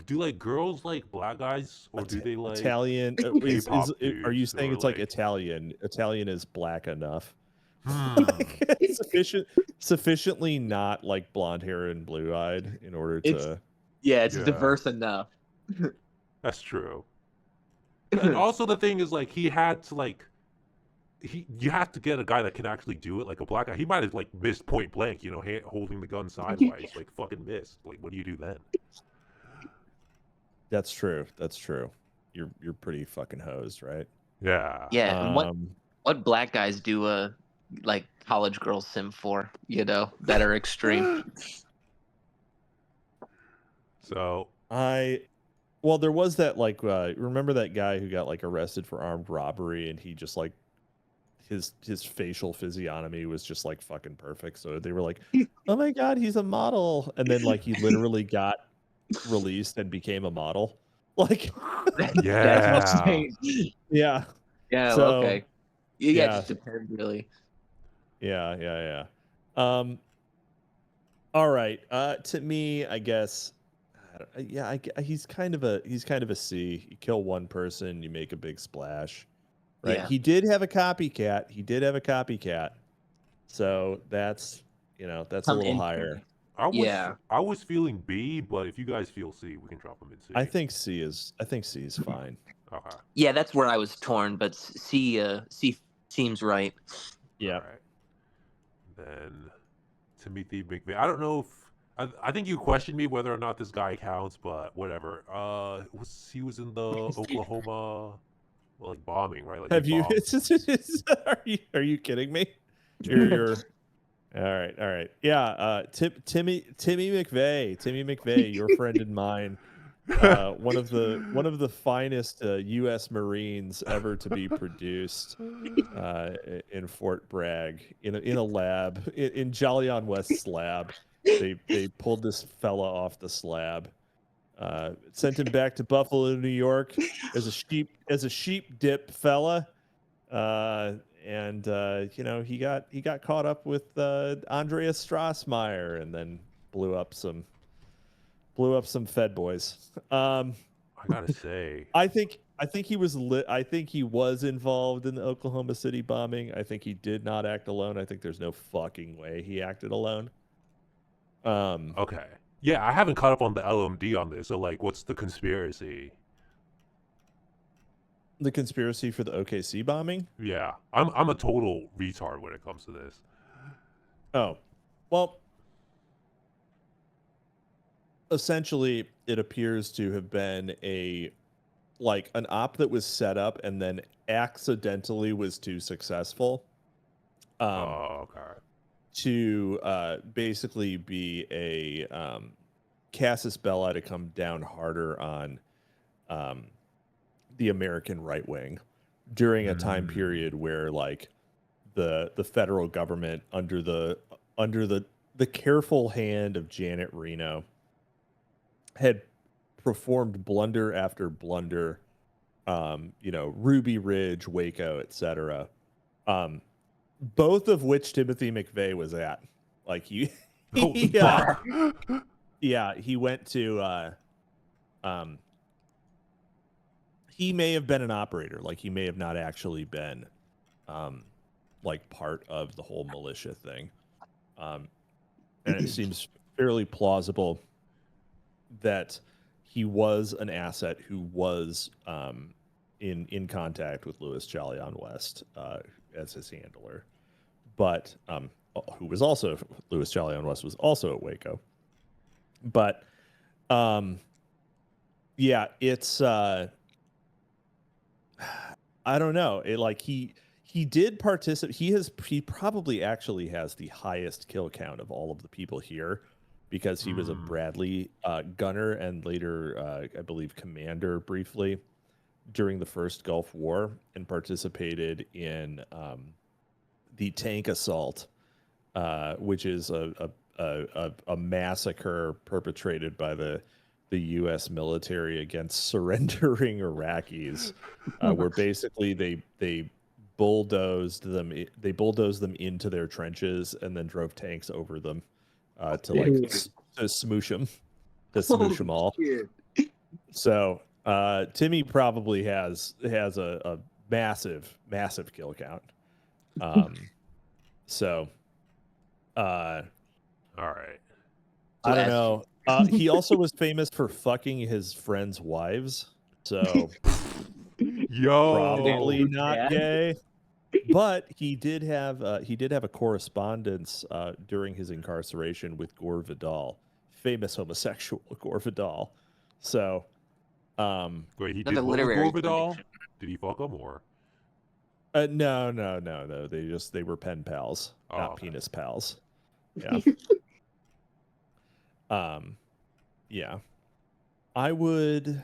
Do like girls like black guys, or do they like Italian? K-pop Are you dudes, saying or, it's like like- Italian? Italian is black enough. Hmm. Sufficiently not like blonde hair and blue eyed in order to. It's Yeah. diverse enough. That's true. And also the thing is like he had to like you have to get a guy that can actually do it, like a black guy. He might have like missed point blank, holding the gun sideways, like fucking missed. Like what do you do then? That's true. You're pretty fucking hosed, right? Yeah. Yeah, and what black guys do like college girls sim for, that are extreme. So well, there was that like remember that guy who got like arrested for armed robbery, and he just like his facial physiognomy was just like fucking perfect. So they were like, "Oh my god, he's a model," and then like he literally got released and became a model. Like, That's insane. yeah. Yeah. So, Okay. Yeah. yeah. It just depends, really. Yeah. All right. To me, I guess. He's kind of a C. You kill one person, you make a big splash, right? Yeah. He did have a copycat. So that's that's a little higher. I was feeling B, but if you guys feel C, we can drop him in C. I think C is fine. Okay. Yeah, that's where I was torn, but C seems right. Yeah. All right. Then Timothy McVeigh. I don't know if I think you questioned me whether or not this guy counts, but whatever. He was in the Oklahoma like bombing, right? Like Have you? bombed. Are you kidding me? You're all right. Yeah. Timmy McVeigh, your friend and mine. One of the finest U.S. Marines ever to be produced in Fort Bragg in a lab in Jolly on West's lab. They pulled this fella off the slab, sent him back to Buffalo, New York, as a sheep dip fella, and he got caught up with Andreas Strassmeyer and then blew up some Fed boys. I gotta say, I think he was I think he was involved in the Oklahoma City bombing. I think he did not act alone. I think there's no fucking way he acted alone. Okay. Yeah, I haven't caught up on the LMD on this. So like, what's the conspiracy? The conspiracy for the OKC bombing? Yeah, I'm a total retard when it comes to this. Oh, well. Essentially, it appears to have been an op that was set up and then accidentally was too successful. Okay. To basically be a casus belli to come down harder on the American right wing during a time period where like the federal government under the careful hand of Janet Reno had performed blunder after blunder, Ruby Ridge, Waco, etc. Both of which Timothy McVeigh was at. Like he went to he may have been an operator, like he may have not actually been like part of the whole militia thing. And it seems fairly plausible that he was an asset who was in contact with Louis Chalion West as his handler, but who was also Louis Chalion West was also at Waco. But yeah, it's I don't know. It like he did participate. He probably actually has the highest kill count of all of the people here, because he was a Bradley gunner and later I believe commander briefly during the first Gulf War, and participated in the tank assault, which is a massacre perpetrated by the U.S. military against surrendering Iraqis, where basically they bulldozed them into their trenches and then drove tanks over them to smoosh them all. Shit. So Timmy probably has a massive kill count. So all right. I don't know. He also was famous for fucking his friends' wives. So probably not gay. But he did have a correspondence during his incarceration with Gore Vidal, famous homosexual Gore Vidal. So wait, he did what with Gore Vidal? Did he fuck him or? No. They were pen pals, not penis pals. Yeah. Yeah. I would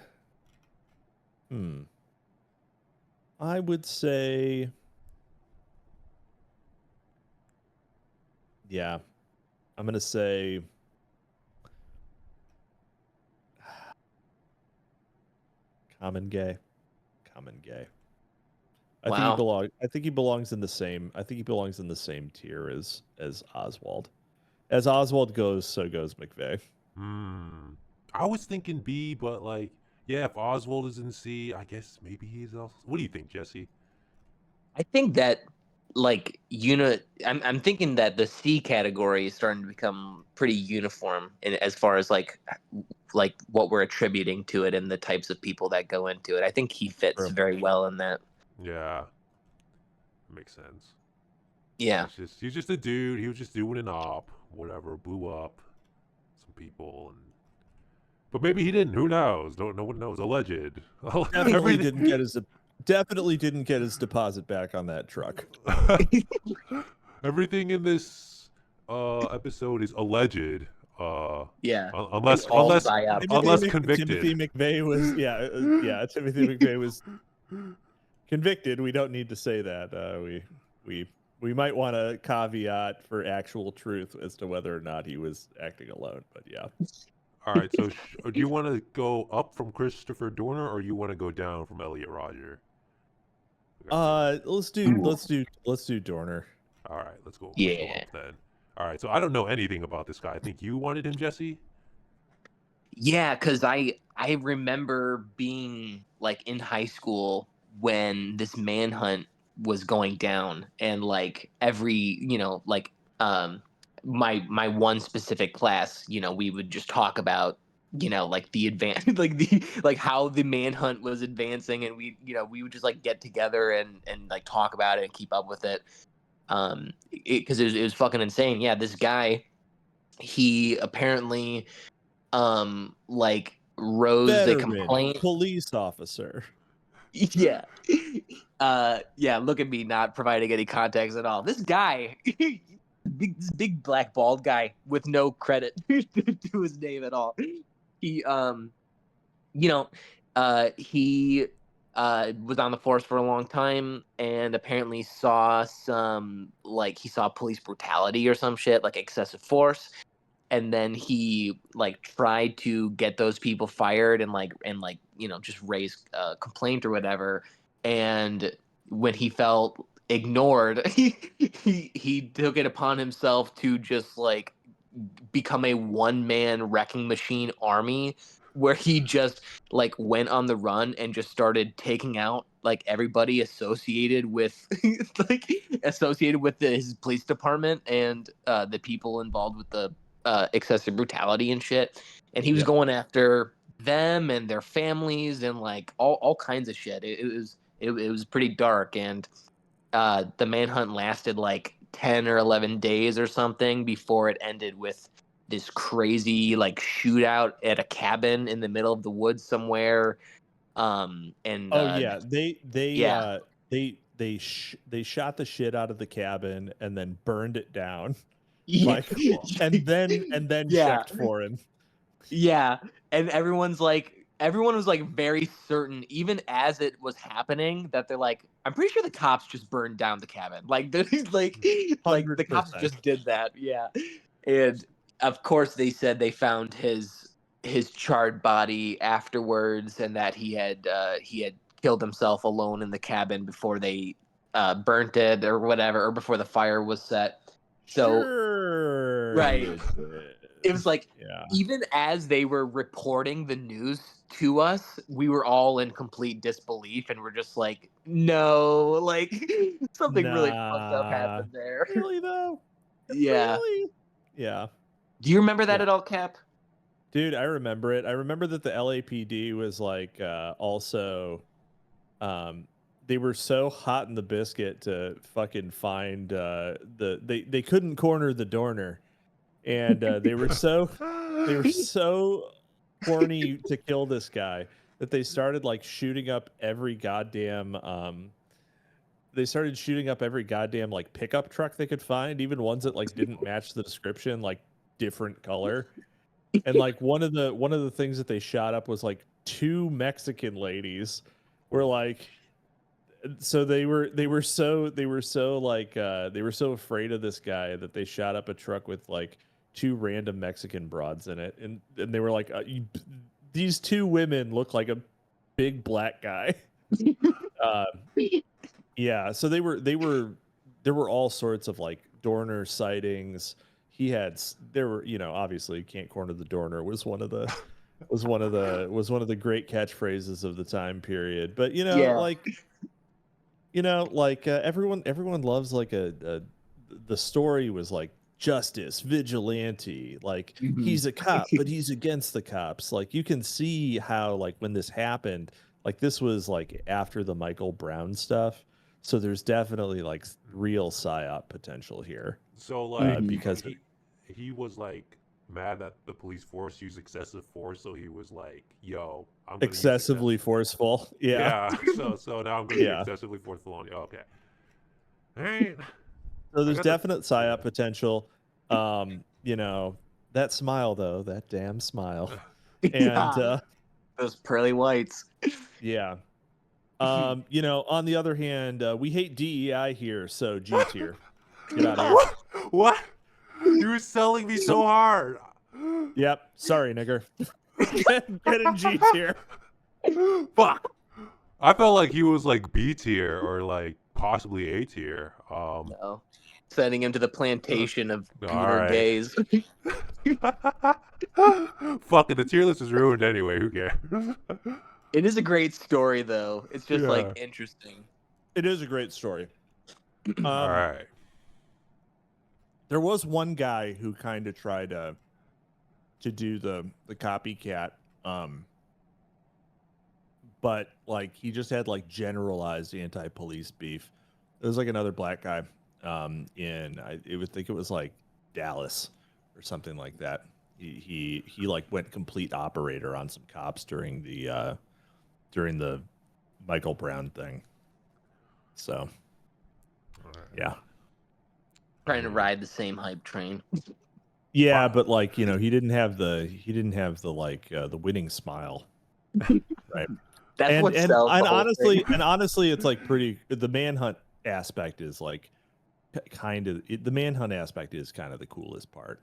say, yeah, I'm going to say common gay. I think he belongs in the same tier as Oswald. As Oswald goes, so goes McVeigh. I was thinking B, but like, yeah, if Oswald is in C, I guess maybe he's also. What do you think, Jesse? I think that, like, I'm thinking that the C category is starting to become pretty uniform as far as like what we're attributing to it and the types of people that go into it. I think he fits very well in that. Yeah, makes sense. Yeah, he's just a dude. He was just doing an op, whatever, blew up some people, but maybe he didn't. Who knows? No one knows. Alleged. Definitely didn't get his deposit back on that truck. Everything in this episode is alleged. Yeah. Unless convicted. Timothy McVeigh was Timothy McVeigh was convicted. We don't need to say that. We might want a caveat for actual truth as to whether or not he was acting alone. But yeah. All right. So do you want to go up from Christopher Dorner, or you want to go down from Elliot Rodger? Let's do Dorner. All right, let's go. Yeah. Let's go up then. All right, so I don't know anything about this guy. I think you wanted him, Jesse. Yeah, because I remember being like in high school when this manhunt was going down, and like every my one specific class, we would just talk about like the advance like how the manhunt was advancing, and we would just like get together and like talk about it and keep up with it. Because it was fucking insane. Yeah, this guy, he apparently like rose a complaint. Police officer. Yeah. Yeah, look at me not providing any context at all. This guy, this big black bald guy with no credit to his name at all. He he was on the force for a long time, and apparently saw police brutality or some shit, like excessive force. And then he like tried to get those people fired and just raise a complaint or whatever. And when he felt ignored, he took it upon himself to just like become a one-man wrecking machine army where he just like went on the run and just started taking out like everybody associated with his police department and the people involved with the excessive brutality and shit. And he was going after them and their families and like all kinds of shit. It was pretty dark, and the manhunt lasted like 10 or 11 days or something before it ended with this crazy like shootout at a cabin in the middle of the woods somewhere. They shot the shit out of the cabin and then burned it down. Yeah. Like, and then checked for him. Yeah, and everyone was like very certain, even as it was happening, that they're like, I'm pretty sure the cops just burned down the cabin. Like, like the cops just did that. Yeah, and of course they said they found his charred body afterwards, and that he had killed himself alone in the cabin before they burnt it or whatever, or before the fire was set. So, right. It was like, even as they were reporting the news to us, we were all in complete disbelief, and we're just like, no, like something really fucked up happened there. Really though? Yeah. Really? Yeah. Do you remember that at all, Cap? Dude, I remember it. I remember that the LAPD was like also they were so hot in the biscuit to fucking find they couldn't corner the Dorner. And they were so horny to kill this guy that they started like shooting up every goddamn like pickup truck they could find, even ones that like didn't match the description, like different color. And like one of the things that they shot up was like 2 Mexican ladies were like, so they were so afraid of this guy that they shot up a truck with like 2 random Mexican broads in it, and they were like, these 2 women look like a big black guy. Yeah, so there were all sorts of like Dorner sightings. There were, obviously Can't Corner the Dorner was one of the great catchphrases of the time period. But everyone loves like the story was like justice, vigilante, like he's a cop, but he's against the cops. Like you can see how like when this happened, like this was like after the Michael Brown stuff. So there's definitely like real psyop potential here. So like because he was like mad that the police force used excessive force, so he was like, yo, I'm gonna excessively forceful. Yeah. So now I'm gonna be excessively forceful on you. Okay. All right. So there's definite psyop potential. That smile though, that damn smile. And those pearly whites. Yeah. On the other hand, we hate DEI here, so G tier. Get out of here. What? You were selling me so hard. Yep. Sorry, nigger. Get in G tier. Fuck. I felt like he was like B tier or like possibly A tier. No. Sending him to the plantation of gooner gays. Fuck it, the tier list is ruined anyway. Who cares? It is a great story, though. It's just like interesting. It is a great story. All right. There was one guy who kind of tried to do the copycat, but like he just had like generalized anti-police beef. There was like another black guy I think it was like Dallas or something like that. He like went complete operator on some cops during the Michael Brown thing. So yeah, trying to ride the same hype train. Yeah, but like he didn't have the like the winning smile, right? That's what sells. And honestly, it's like pretty. The manhunt aspect is like kind of the manhunt aspect is kind of the coolest part.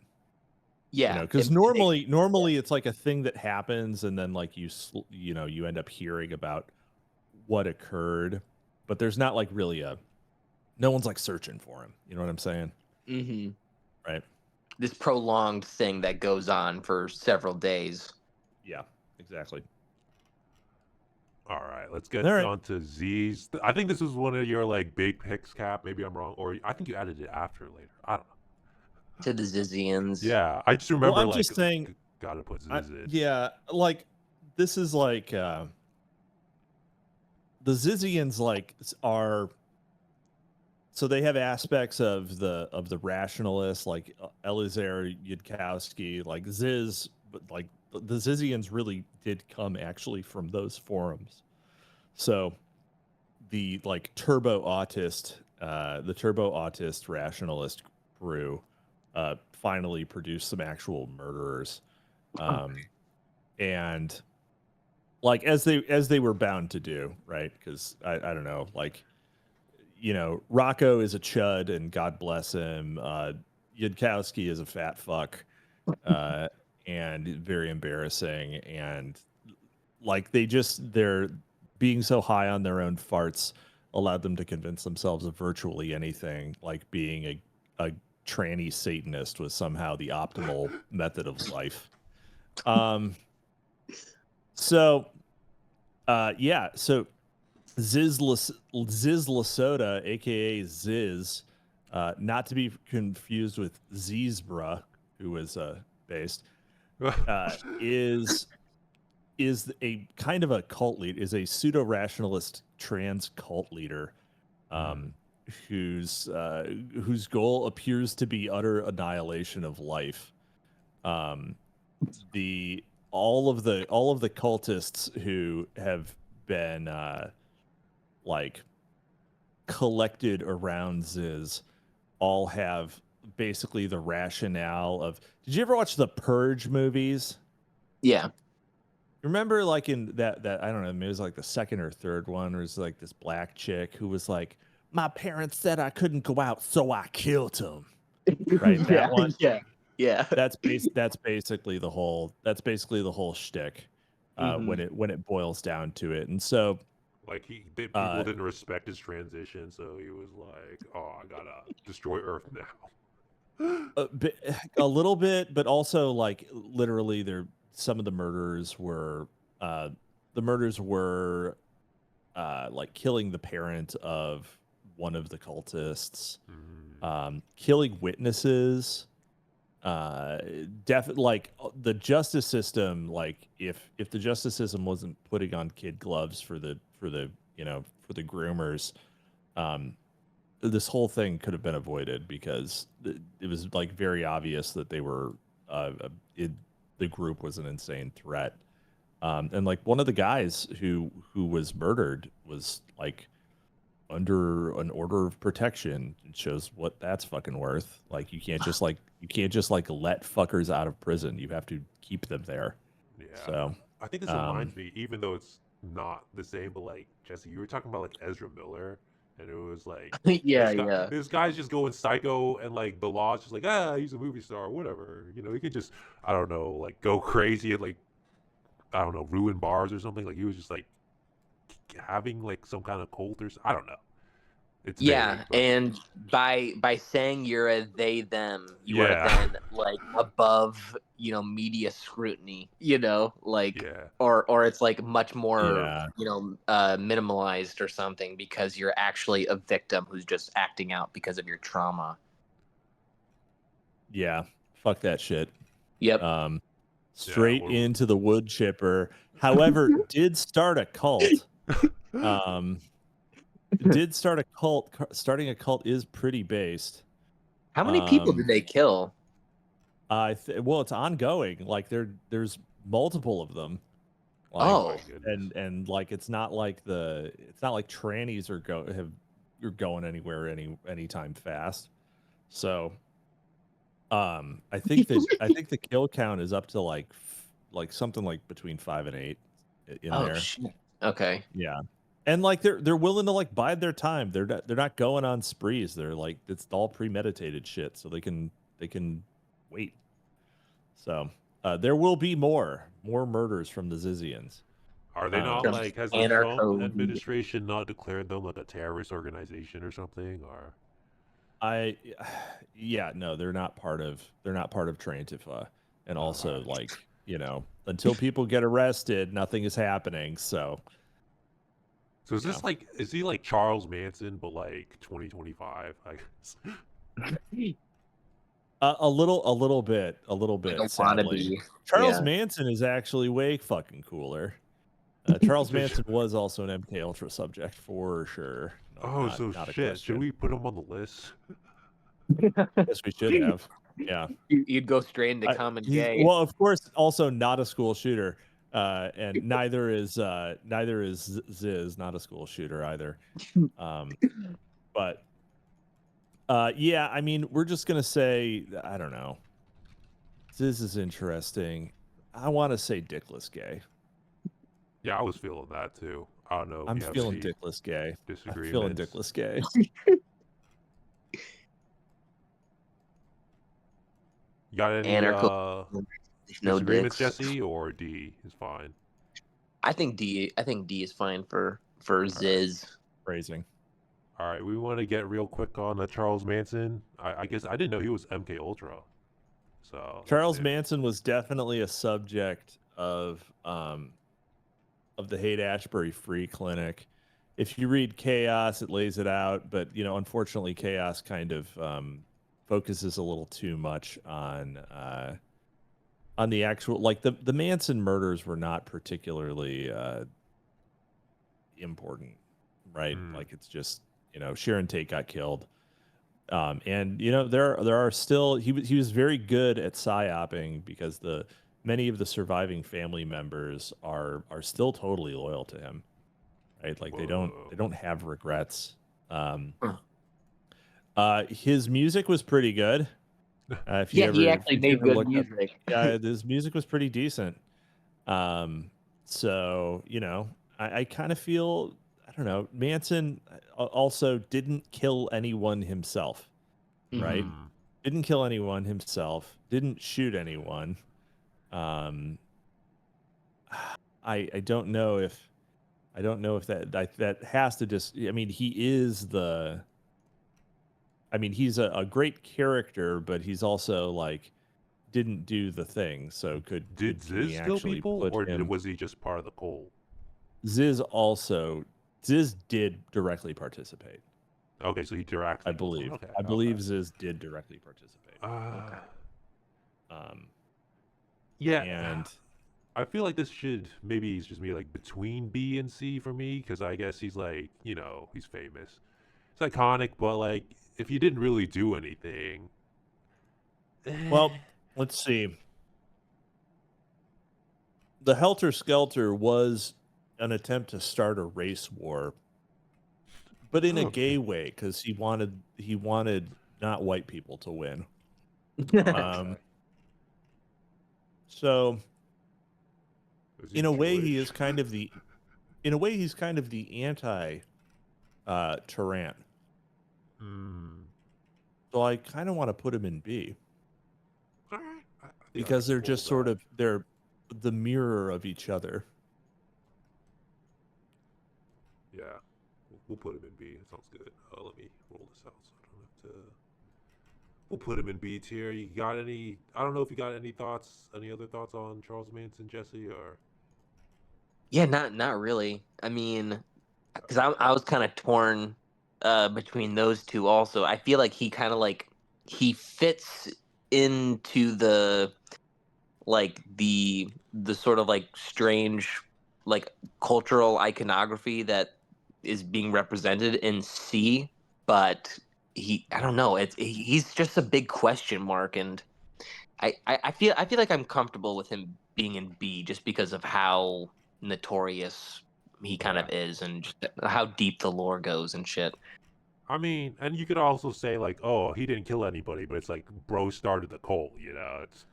Yeah, because normally it's like a thing that happens, and then like you end up hearing about what occurred, but there's not like really no one's like searching for him. You know what I'm saying? Mm-hmm. Right. This prolonged thing that goes on for several days. Yeah. exactly. All right, let's get All right. on to Z's. I think this was one of your like big picks, Cap. Maybe I'm wrong, or I think you added it after later. I don't know. To the Zizians. Yeah, I just remember Well, I'm like just saying, gotta put Ziz in. yeah, like this is like the Zizians like are. So they have aspects of the rationalists, like Eliezer Yudkowsky, like Ziz, but like the Zizians really did come actually from those forums. So the like turbo autist rationalist brew finally produced some actual murderers, and like as they were bound to do, right? Because I don't know, like, you know, Rocco is a chud and God bless him. Yudkowsky is a fat fuck, and very embarrassing. And like they're being so high on their own farts allowed them to convince themselves of virtually anything, like being a tranny Satanist was somehow the optimal method of life. So Ziz Lasota, aka Ziz, not to be confused with Zizbra, who was based, is a kind of a cult lead, is a pseudo rationalist trans cult leader, whose goal appears to be utter annihilation of life. All of the cultists who have been like collected around Ziz all have basically the rationale of. Did you ever watch the Purge movies? Yeah. Remember, like in that I don't know, maybe it was like the second or third one, where it's like this black chick who was like, "My parents said I couldn't go out, so I killed him." Right, that one. Yeah. That's basically the whole shtick when it boils down to it. And so like people didn't respect his transition, so he was like, "Oh, I gotta destroy Earth now." a little bit, but also like literally, some of the murders were like killing the parent of one of the cultists, killing witnesses. Like the justice system, like if the justice system wasn't putting on kid gloves for the groomers, this whole thing could have been avoided, because it was like very obvious that they were the group was an insane threat. And like one of the guys who was murdered was like under an order of protection. It shows what that's fucking worth. Like you can't just let fuckers out of prison. You have to keep them there. Yeah. So I think this reminds me, even though it's not the same, but like Jesse, you were talking about like Ezra Miller, and it was like this guy's just going psycho, and like the law's just like, he's a movie star or whatever. You know, he could just, I don't know, like go crazy and like, I don't know, ruin bars or something. Like he was just like having like some kind of cult or I don't know. It's vague, but... and by saying you're a they them, you are then like above, media scrutiny, like or it's like much more minimalized or something, because you're actually a victim who's just acting out because of your trauma. Yeah, fuck that shit. Yep. Straight into the wood chipper. However, did start a cult. Starting a cult is pretty based. How many people did they kill? Well, it's ongoing. Like there's multiple of them. Like, and like it's not like trannies are going anywhere anytime fast. So I think the kill count is up to like something like between 5 and 8 in there. Shit. Okay. Yeah. And like they're willing to like bide their time. They're not going on sprees. They're like, it's all premeditated shit, so they can wait. So there will be more murders from the Zizians. Are they not like, has the Trump administration not declared them like a terrorist organization or something? Or no, they're not part of Trantifa. And also like, until people get arrested, nothing is happening. So is this like, is he like Charles Manson, but like 2025? I guess. a little bit, sadly. Charles Manson is actually way fucking cooler. Charles Manson was also an MK Ultra subject for sure. Not shit. Should we put him on the list? Yes, we should have. Yeah. You'd go straight into common gay. Well, of course, also not a school shooter. And neither is Ziz, not a school shooter either. But yeah, I mean, we're just gonna say, I don't know. Ziz is interesting. I want to say dickless gay. Yeah, I was feeling that too. I don't know. I'm feeling dickless gay. I'm feeling dickless gay. You got any disagreements, Jesse, or D is fine? I think D is fine for Ziz. Phrasing. All right, we want to get real quick on Charles Manson. I guess I didn't know he was MK Ultra. So Charles Manson was definitely a subject of the Haight-Ashbury Free Clinic. If you read Chaos, it lays it out, but unfortunately, Chaos kind of focuses a little too much on the actual, like the Manson murders were not particularly important, right? Like it's just Sharon Tate got killed, and there are still he was very good at psyoping because many of the surviving family members are still totally loyal to him, right? Like they don't have regrets. His music was pretty good. He actually made good music. Yeah, his music was pretty decent. So I kind of feel, I don't know, Manson also didn't kill anyone himself, right? Didn't kill anyone himself. Didn't shoot anyone. I don't know if that has to just. I mean, he's a great character, but he's also like didn't do the thing. So did Ziz kill people, or was he just part of the cult? Ziz did directly participate. Okay, so he directly. I believe. Okay, I believe Ziz did directly participate. Yeah, and I feel like this should he's just maybe like between B and C for me, because I guess he's like he's famous, it's iconic, but like if you didn't really do anything. Well, let's see. The Helter Skelter was an attempt to start a race war, but in a gay way, because he wanted not white people to win. So in a way, he's kind of the anti Tarrant. So I kind of want to put him in B. Because they're just sort of they're the mirror of each other. Yeah, we'll put him in B. That sounds good. Let me roll this out so I don't have to. We'll put him in B tier. You got any? I don't know if you got any thoughts, any other thoughts on Charles Manson, Jesse, or? Yeah, not really. I mean, because I was kind of torn between those two. Also, I feel like he kind of like he fits into the sort of like strange like cultural iconography that is being represented in C, but I don't know, he's just a big question mark, and I feel like I'm comfortable with him being in B just because of how notorious he kind of is and just how deep the lore goes and shit. I mean, and you could also say like, oh, he didn't kill anybody, but it's like bro started the cult, it's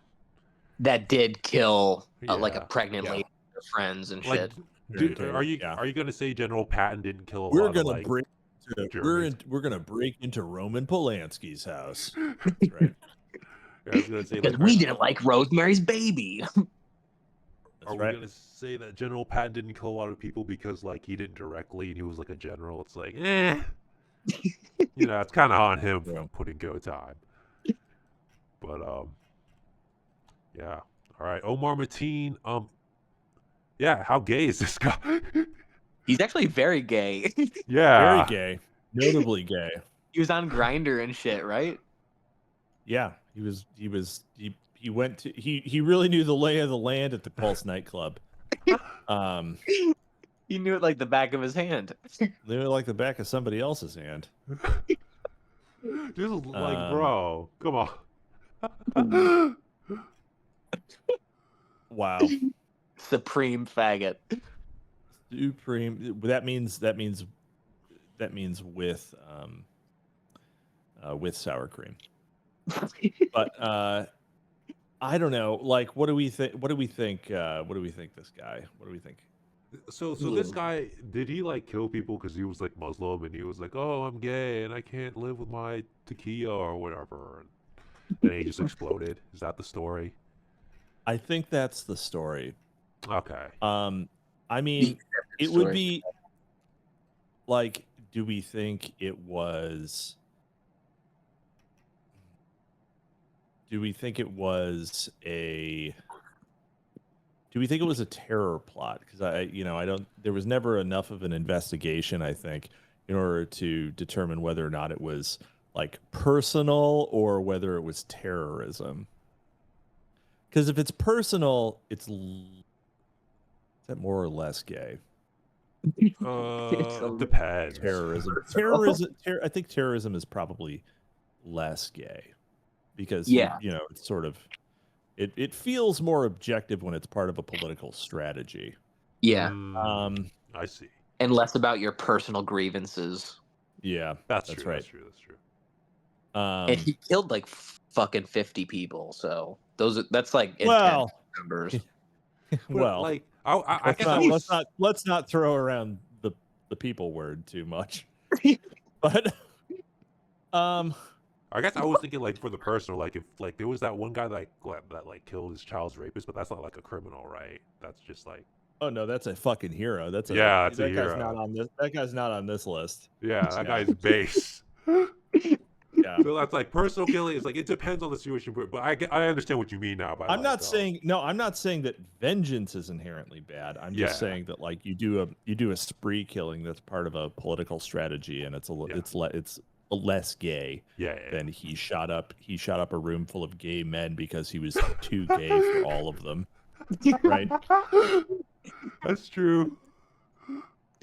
that did kill like a pregnant lady, her friends and like, shit. Dude, are you gonna say General Patton didn't kill a we're lot gonna of, like, break we're gonna break into Roman Polanski's house. That's right. I was gonna say because we didn't like Rosemary's Baby. Are we gonna say that General Patton didn't kill a lot of people because like he didn't directly and he was like a general? It's like, it's kind of on him for putting go time. But yeah, All right, Omar Mateen. Yeah, how gay is this guy? He's actually very gay. Yeah, Very gay, notably gay. He was on Grindr and shit, right? Yeah, he went to he really knew the lay of the land at the Pulse nightclub. He knew it like the back of his hand. They were like the back of somebody else's hand. Just like, bro, come on. Wow. Supreme faggot. Supreme. That means with sour cream. But I don't know. Like, what do we think? What do we think? What do we think this guy? What do we think? So this guy, did he like kill people because he was like Muslim and he was like, oh, I'm gay and I can't live with my tequila or whatever, and then he just exploded? Is that the story? I think that's the story. Okay. I mean, it would be like, do we think it was? Do we think it was a terror plot? Because I don't. There was never enough of an investigation, I think, in order to determine whether or not it was like personal or whether it was terrorism. Because if it's personal, is that more or less gay? Depends. Terrorism. I think terrorism is probably less gay because it's sort of it feels more objective when it's part of a political strategy. Yeah. I see. And less about your personal grievances. Yeah, that's true. Right. That's true. And he killed like fucking 50 people, so that's like intense numbers. Well, like I guess let's not throw around the people word too much. But I guess I was thinking like for the personal, like if like there was that one guy that killed his child's rapist, but that's not like a criminal, right? That's just like, oh no, that's a fucking hero. That's a guy's not on this. That guy's not on this list. Yeah, that guy's base. Yeah. So that's like personal killing. It's like it depends on the situation, but I understand what you mean now. I'm not saying that vengeance is inherently bad. I'm just saying that like you do a spree killing that's part of a political strategy, and it's less gay than he shot up a room full of gay men because he was too gay for all of them. Right? That's true.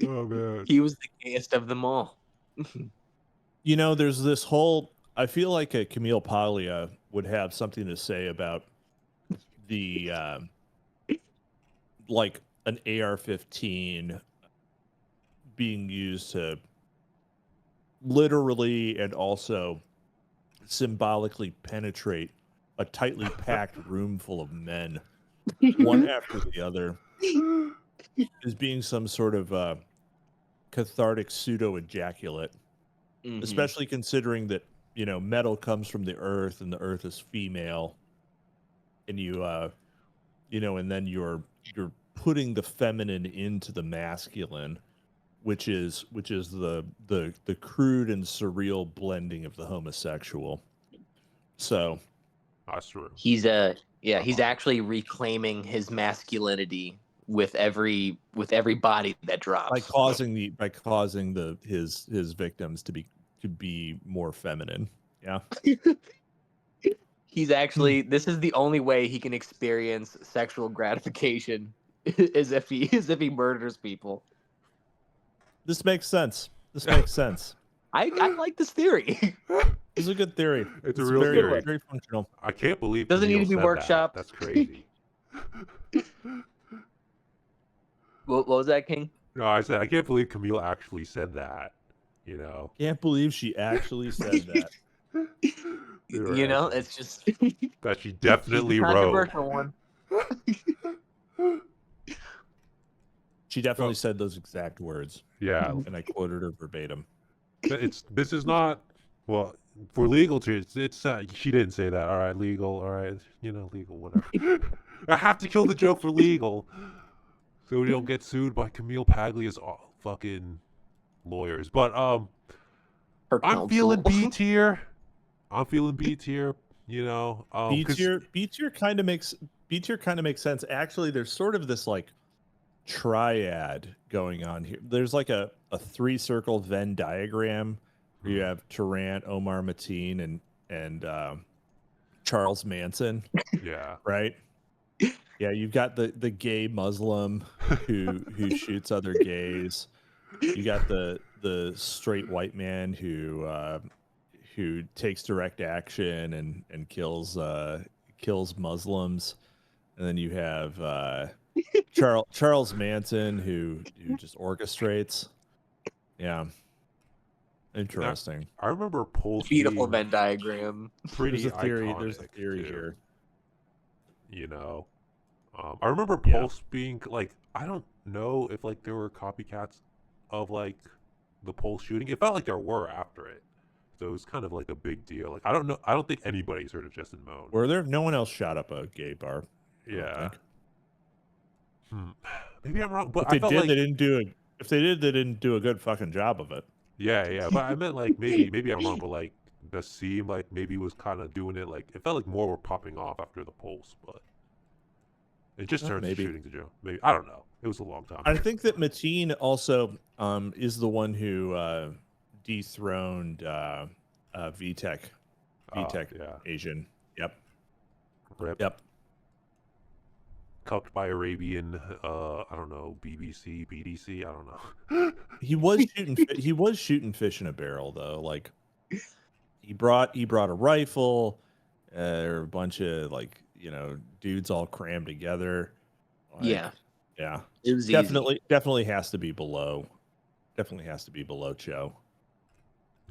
Oh man. He was the gayest of them all. You know, there's this whole. I feel like a Camille Paglia would have something to say about the like an AR-15 being used to literally and also symbolically penetrate a tightly packed room full of men, one after the other, as being some sort of cathartic pseudo-ejaculate. Mm-hmm. Especially considering that, you know, metal comes from the earth and the earth is female, and and then you're putting the feminine into the masculine, which is the crude and surreal blending of the homosexual. So that's true. He's actually reclaiming his masculinity with every body that drops, by causing his victims to be more feminine. Yeah. He's actually, this is the only way he can experience sexual gratification is if he murders people. This makes sense. I like this theory. It's a good theory. It's a real theory. Very functional. I can't believe doesn't need to be workshopped. That's crazy. What was that, King? No, I said I can't believe Camille actually said that. You know, can't believe she actually said that. You know, it's just that she definitely wrote. Controversial one. She definitely said those exact words. Yeah, and I quoted her verbatim. This is not well for legal terms. It's she didn't say that. All right, legal. All right, legal. Whatever. I have to kill the joke for legal. So we don't get sued by Camille Paglia's fucking lawyers. But I'm feeling B tier. You know, B tier kind of makes B tier kind of makes sense. Actually, there's sort of this like triad going on here. There's like a 3-circle Venn diagram where you have Tarrant, Omar Mateen, and Charles Manson. Yeah. Right. Yeah, you've got the gay Muslim who shoots other gays. You got the straight white man who takes direct action and kills Muslims, and then you have Charles Manson who just orchestrates. Yeah, interesting. I remember Pulse Beautiful being Venn diagram. pretty There's a theory. iconic, There's a theory too, here. You know, I remember Pulse being like, I don't know if like there were copycats of like the Pulse shooting. It felt like there were after it, so it was kind of like a big deal. Like I don't know. I don't think anybody's heard of Justin Moan. Were there? No one else shot up a gay bar. Yeah. Maybe I'm wrong, but if they I felt did, like they didn't do it. If they did, they didn't do a good fucking job of it. yeah. But I meant like maybe I'm wrong, but like the scene like maybe was kind of doing it. Like it felt like more were popping off after the Pulse, but it just turned to shooting to Joe. Maybe I don't know. It was a long time. I think that Mateen also is the one who dethroned VTech. Yeah. Asian. Yep. Rip. Yep. Cupped by Arabian, I don't know, BBC, BDC, I don't know. He was shooting fish in a barrel though. Like he brought a rifle, or a bunch of like, you know, dudes all crammed together. Like, Yeah. It was definitely has to be below. Definitely has to be below Cho.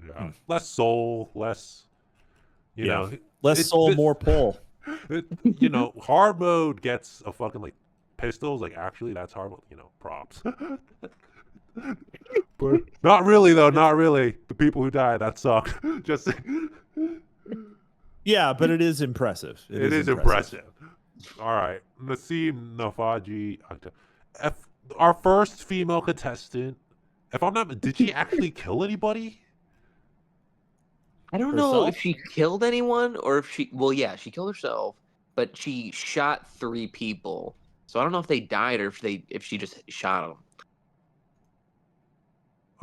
Yeah. Less soul, less you know, less soul, more pull. You know, hard mode gets a fucking like pistols. Like actually, that's hard mode. You know, props. But not really though. Not really. The people who died that sucked. Just yeah, but it is impressive. It is impressive. All right, Nassim Nafaji, our first female contestant. If I'm not, did she actually kill anybody? I don't know if she killed anyone or if she. Well, yeah, she killed herself, but she shot 3 people. So I don't know if they died or if she just shot them.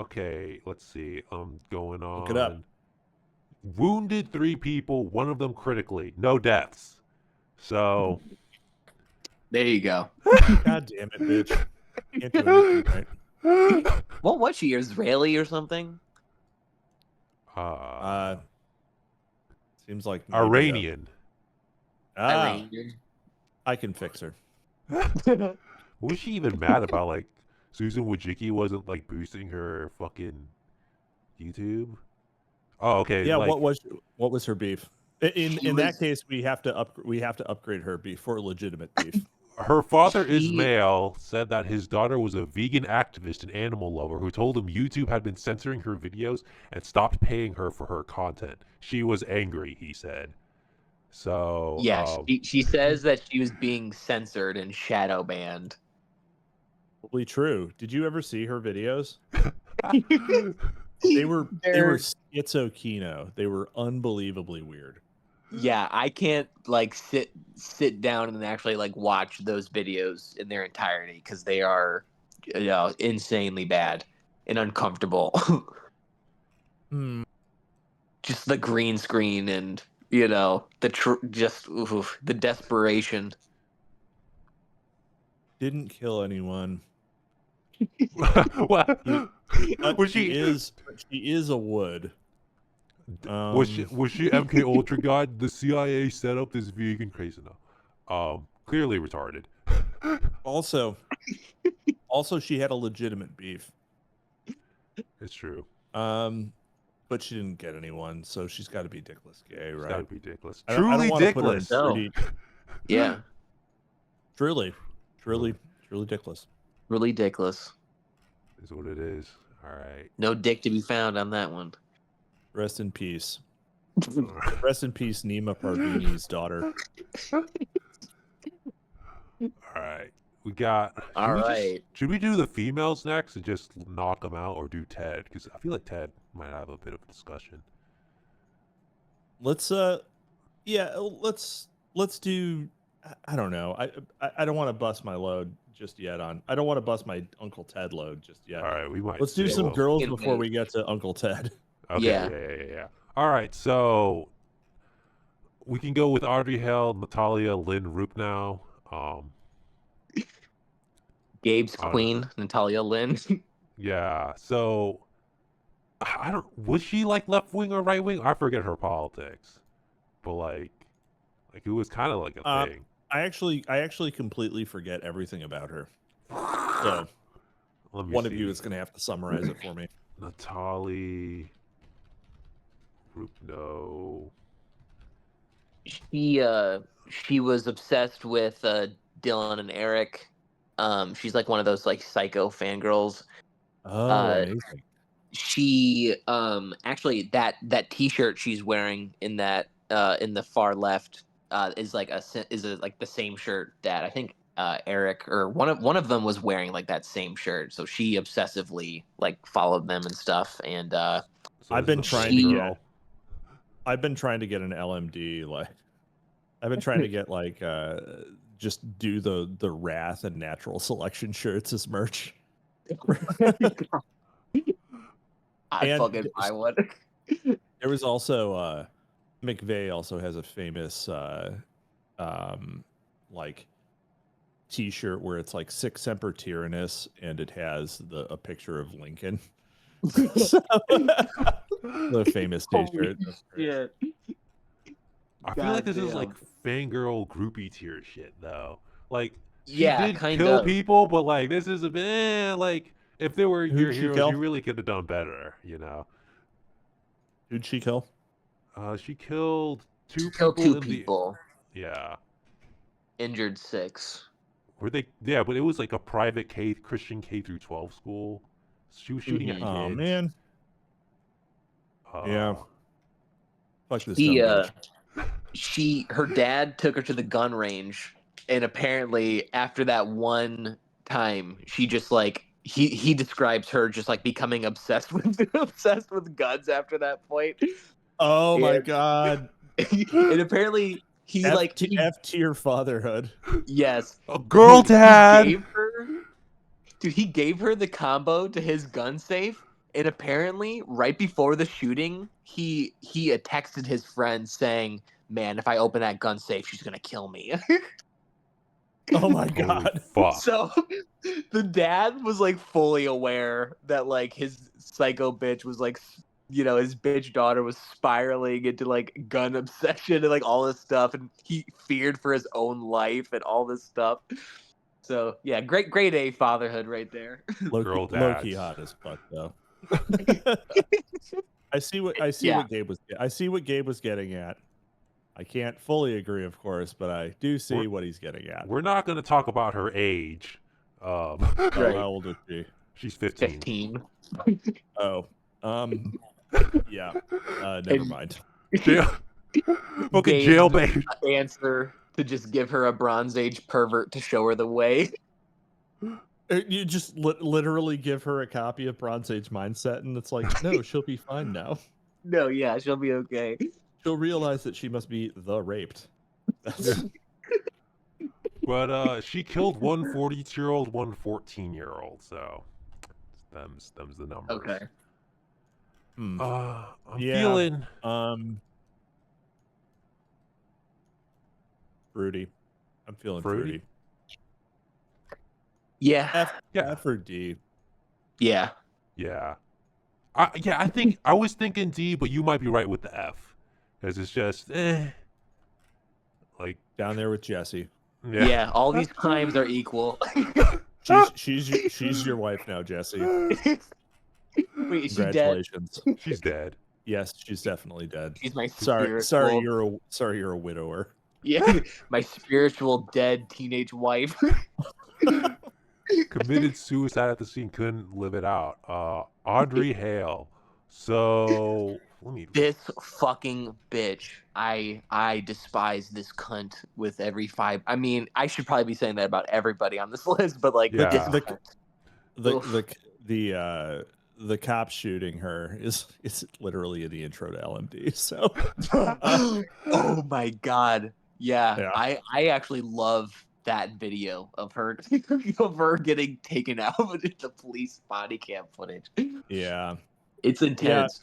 Okay, let's see. Going on. Look it up. Wounded 3 people, one of them critically. No deaths. So there you go. God damn it, bitch! Can't do anything right. What was she? Israeli or something? Seems like Iranian. Iranian. I can fix her. What was she even mad about? Like Susan Wojcicki wasn't like boosting her fucking YouTube. Oh, okay. Yeah. Like, what was her beef? In that case, we have to upgrade her beef for legitimate beef. Her father Ismail said that his daughter was a vegan activist and animal lover who told him YouTube had been censoring her videos and stopped paying her for her content. She was angry, he said. So yes, she says that she was being censored and shadow banned. Probably true. Did you ever see her videos? They were schizo kino. They were unbelievably weird. Yeah, I can't like sit down and actually like watch those videos in their entirety because they are, you know, insanely bad and uncomfortable. Just the green screen and, you know, the desperation. Didn't kill anyone. What? She is a wood. Was she MK Ultra God? The CIA set up this vegan crazy now. Clearly retarded. Also, she had a legitimate beef. It's true. But she didn't get anyone, so she's got to be dickless gay, right? Got to be dickless. Truly dickless. Yeah. Truly dickless. Really dickless. Is what it is. All right. No dick to be found on that one. Rest in peace. Rest in peace, Nima Parvini's daughter. All right. We got. Should we do the females next and just knock them out, or do Ted? Because I feel like Ted might have a bit of a discussion. Let's do I don't know. I don't want to bust my load just yet. I don't want to bust my Uncle Ted load just yet. All right, we might. Let's do say, some well, girls before we get to Uncle Ted. Okay, Yeah. yeah. All right, so we can go with Audrey Hale, Natalia, Lynn Rupnow. Gabe's queen, Natalia Lynn. Yeah. So I don't. Was she like left wing or right wing? I forget her politics, but like it was kind of like a thing. I actually completely forget everything about her. So one of you is going to have to summarize it for me. Natalia Rupnow. She was obsessed with Dylan and Eric. She's like one of those like psycho fangirls. Oh, amazing. She actually that T-shirt she's wearing in that in the far left is like like the same shirt that I think Eric or one of them was wearing, like that same shirt. So she obsessively like followed them and stuff. And so I've been trying to get an LMD. Like I've been trying to get like just do the Wrath and Natural Selection shirts as merch. I fucking buy one. There was also McVeigh also has a famous like T-shirt where it's like Sic Semper Tyrannis and it has a picture of Lincoln. The famous T-shirt. Yeah. I feel like this is like fangirl groupie tier shit though. Like she Yeah, did kind kill of. people, but like this is a bit like if they were your Who'd she heroes, kill? you really could have done better, you know. Who'd she kill? She killed two Killed people. two people. Yeah. Injured 6. Were they? Yeah, but it was like a private Christian K through 12 school. She was shooting at kids. Oh man. Yeah. Fuck this dumb bitch. Her dad took her to the gun range, and apparently after that one time, she just like he describes her just like becoming obsessed with guns after that point. Oh my god. And apparently he F tier fatherhood. Yes. A girl dad. He gave her the combo to his gun safe, and apparently right before the shooting, he texted his friend saying, "Man, if I open that gun safe, she's gonna kill me." Oh my god. Fuck. So the dad was like fully aware that like his psycho bitch was like, you know, his bitch daughter was spiraling into like gun obsession and like all this stuff, and he feared for his own life and all this stuff. So yeah, great A fatherhood right there. Low-key hot as fuck though. I see what Gabe was getting at. I can't fully agree, of course, but I do see what he's getting at. We're not going to talk about her age. How old is she? She's 15. 15. Oh, yeah. Never mind. Fucking jail babe. Answer to just give her a Bronze Age pervert to show her the way. You just literally give her a copy of Bronze Age Mindset, and it's like, no, she'll be fine now. No, yeah, she'll be okay. She'll realize that she must be the raped. But she killed one 42-year-old, one 14-year-old. So them's the numbers. Okay. I'm feeling fruity. I'm feeling fruity. Yeah. F or D. Yeah. Yeah. I think I was thinking D, but you might be right with the F. Because it's just, like down there with Jesse. Yeah, all these crimes are equal. She's your wife now, Jesse. Wait, is she dead? She's dead. Yes, she's definitely dead. She's my sorry you're a widower. Yeah, my spiritual dead teenage wife. Committed suicide at the scene, couldn't live it out. Audrey Hale. So this fucking bitch. I despise this cunt with every fiber. I mean, I should probably be saying that about everybody on this list, but like yeah. the cop shooting her is literally in the intro to LMD. So oh my god. Yeah. I actually love that video of her getting taken out with the police body cam footage. Yeah. It's intense.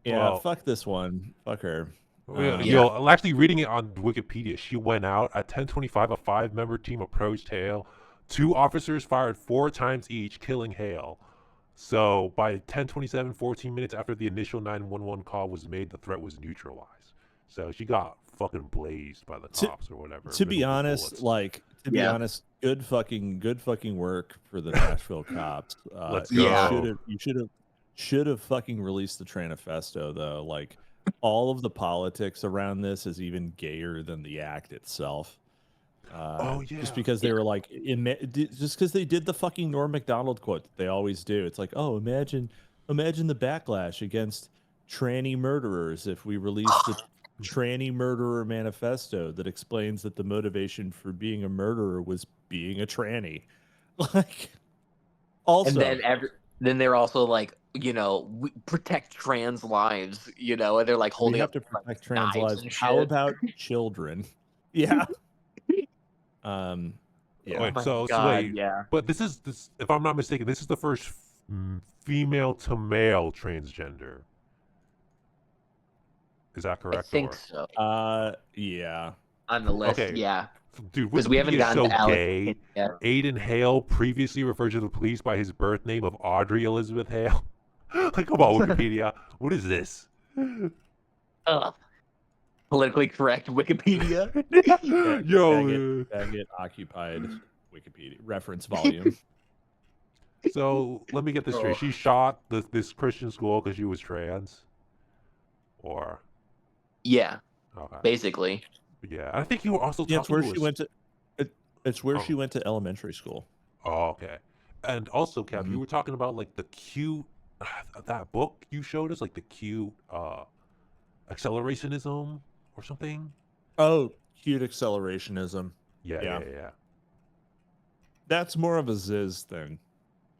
Yeah, Well, fuck this one. Fuck her. Yo, actually reading it on Wikipedia, she went out at 10:25. A 5-member team approached Hale. 2 officers fired 4 times each, killing Hale. So by 10:27, 14 minutes after the initial 911 call was made, the threat was neutralized. So she got fucking blazed by the cops or whatever. To be honest, good fucking work for the Nashville cops. Let's go. You should have fucking released the Tranifesto though. Like, all of the politics around this is even gayer than the act itself. Just because they were like, just because they did the fucking Norm Macdonald quote that they always do. It's like, oh, imagine the backlash against tranny murderers if we released the tranny murderer manifesto that explains that the motivation for being a murderer was being a tranny. Like, also, and then they're also like, we protect trans lives, and they're like holding up to protect trans lives. And How shit. about children? Yeah. Yeah. Oh my so God, wait, yeah. But this, if I'm not mistaken, this is the first female to male transgender. Is that correct? I think so. Yeah. On the list, Okay. yeah. Dude, Because we haven't gotten to gay. Aiden Hale previously referred to the police by his birth name of Audrey Elizabeth Hale. Like, come on, Wikipedia. What is this? Politically correct Wikipedia. Yo, faggot occupied Wikipedia reference volume. So let me get this straight. She shot this Christian school because she was trans, or yeah, okay. Basically. Yeah, I think you were also talking. It's where she went to. It's where she went to elementary school. Oh, okay. And also, Kev, you were talking about like the cute that book you showed us, like the cute accelerationism or something. Oh, cute accelerationism. Yeah. That's more of a Ziz thing.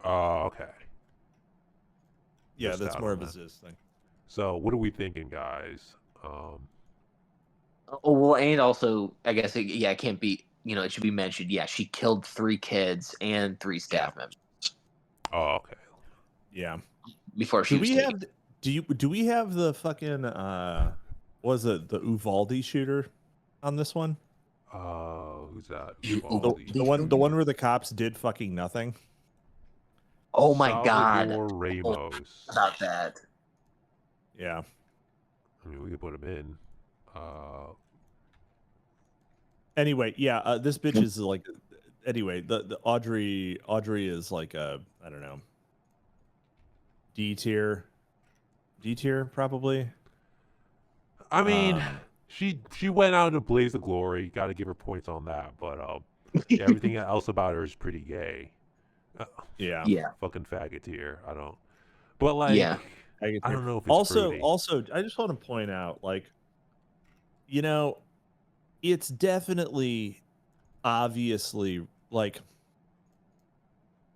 Oh, okay. Yeah, Missed that's out more on of a that. Ziz thing. So, what are we thinking, guys? Oh, well, and also, I guess, it can't be, it should be mentioned. Yeah, she killed 3 kids and 3 staff members. Oh, okay. Yeah. Before she was taken. Do we have the fucking was it the Uvalde shooter on this one? Who's that? The one where the cops did fucking nothing. Oh my God. Ramos. About that. Yeah. I mean, we could put him in. Anyway, yeah, this bitch is like. Anyway, the Audrey is like a, I don't know, D tier probably. I mean, she went out to blaze the glory. Got to give her points on that. But everything else about her is pretty gay. Yeah. Fucking faggot tier. I don't. But like, yeah. I don't know if it's also, fruity. I just want to point out, like, it's definitely, obviously, like,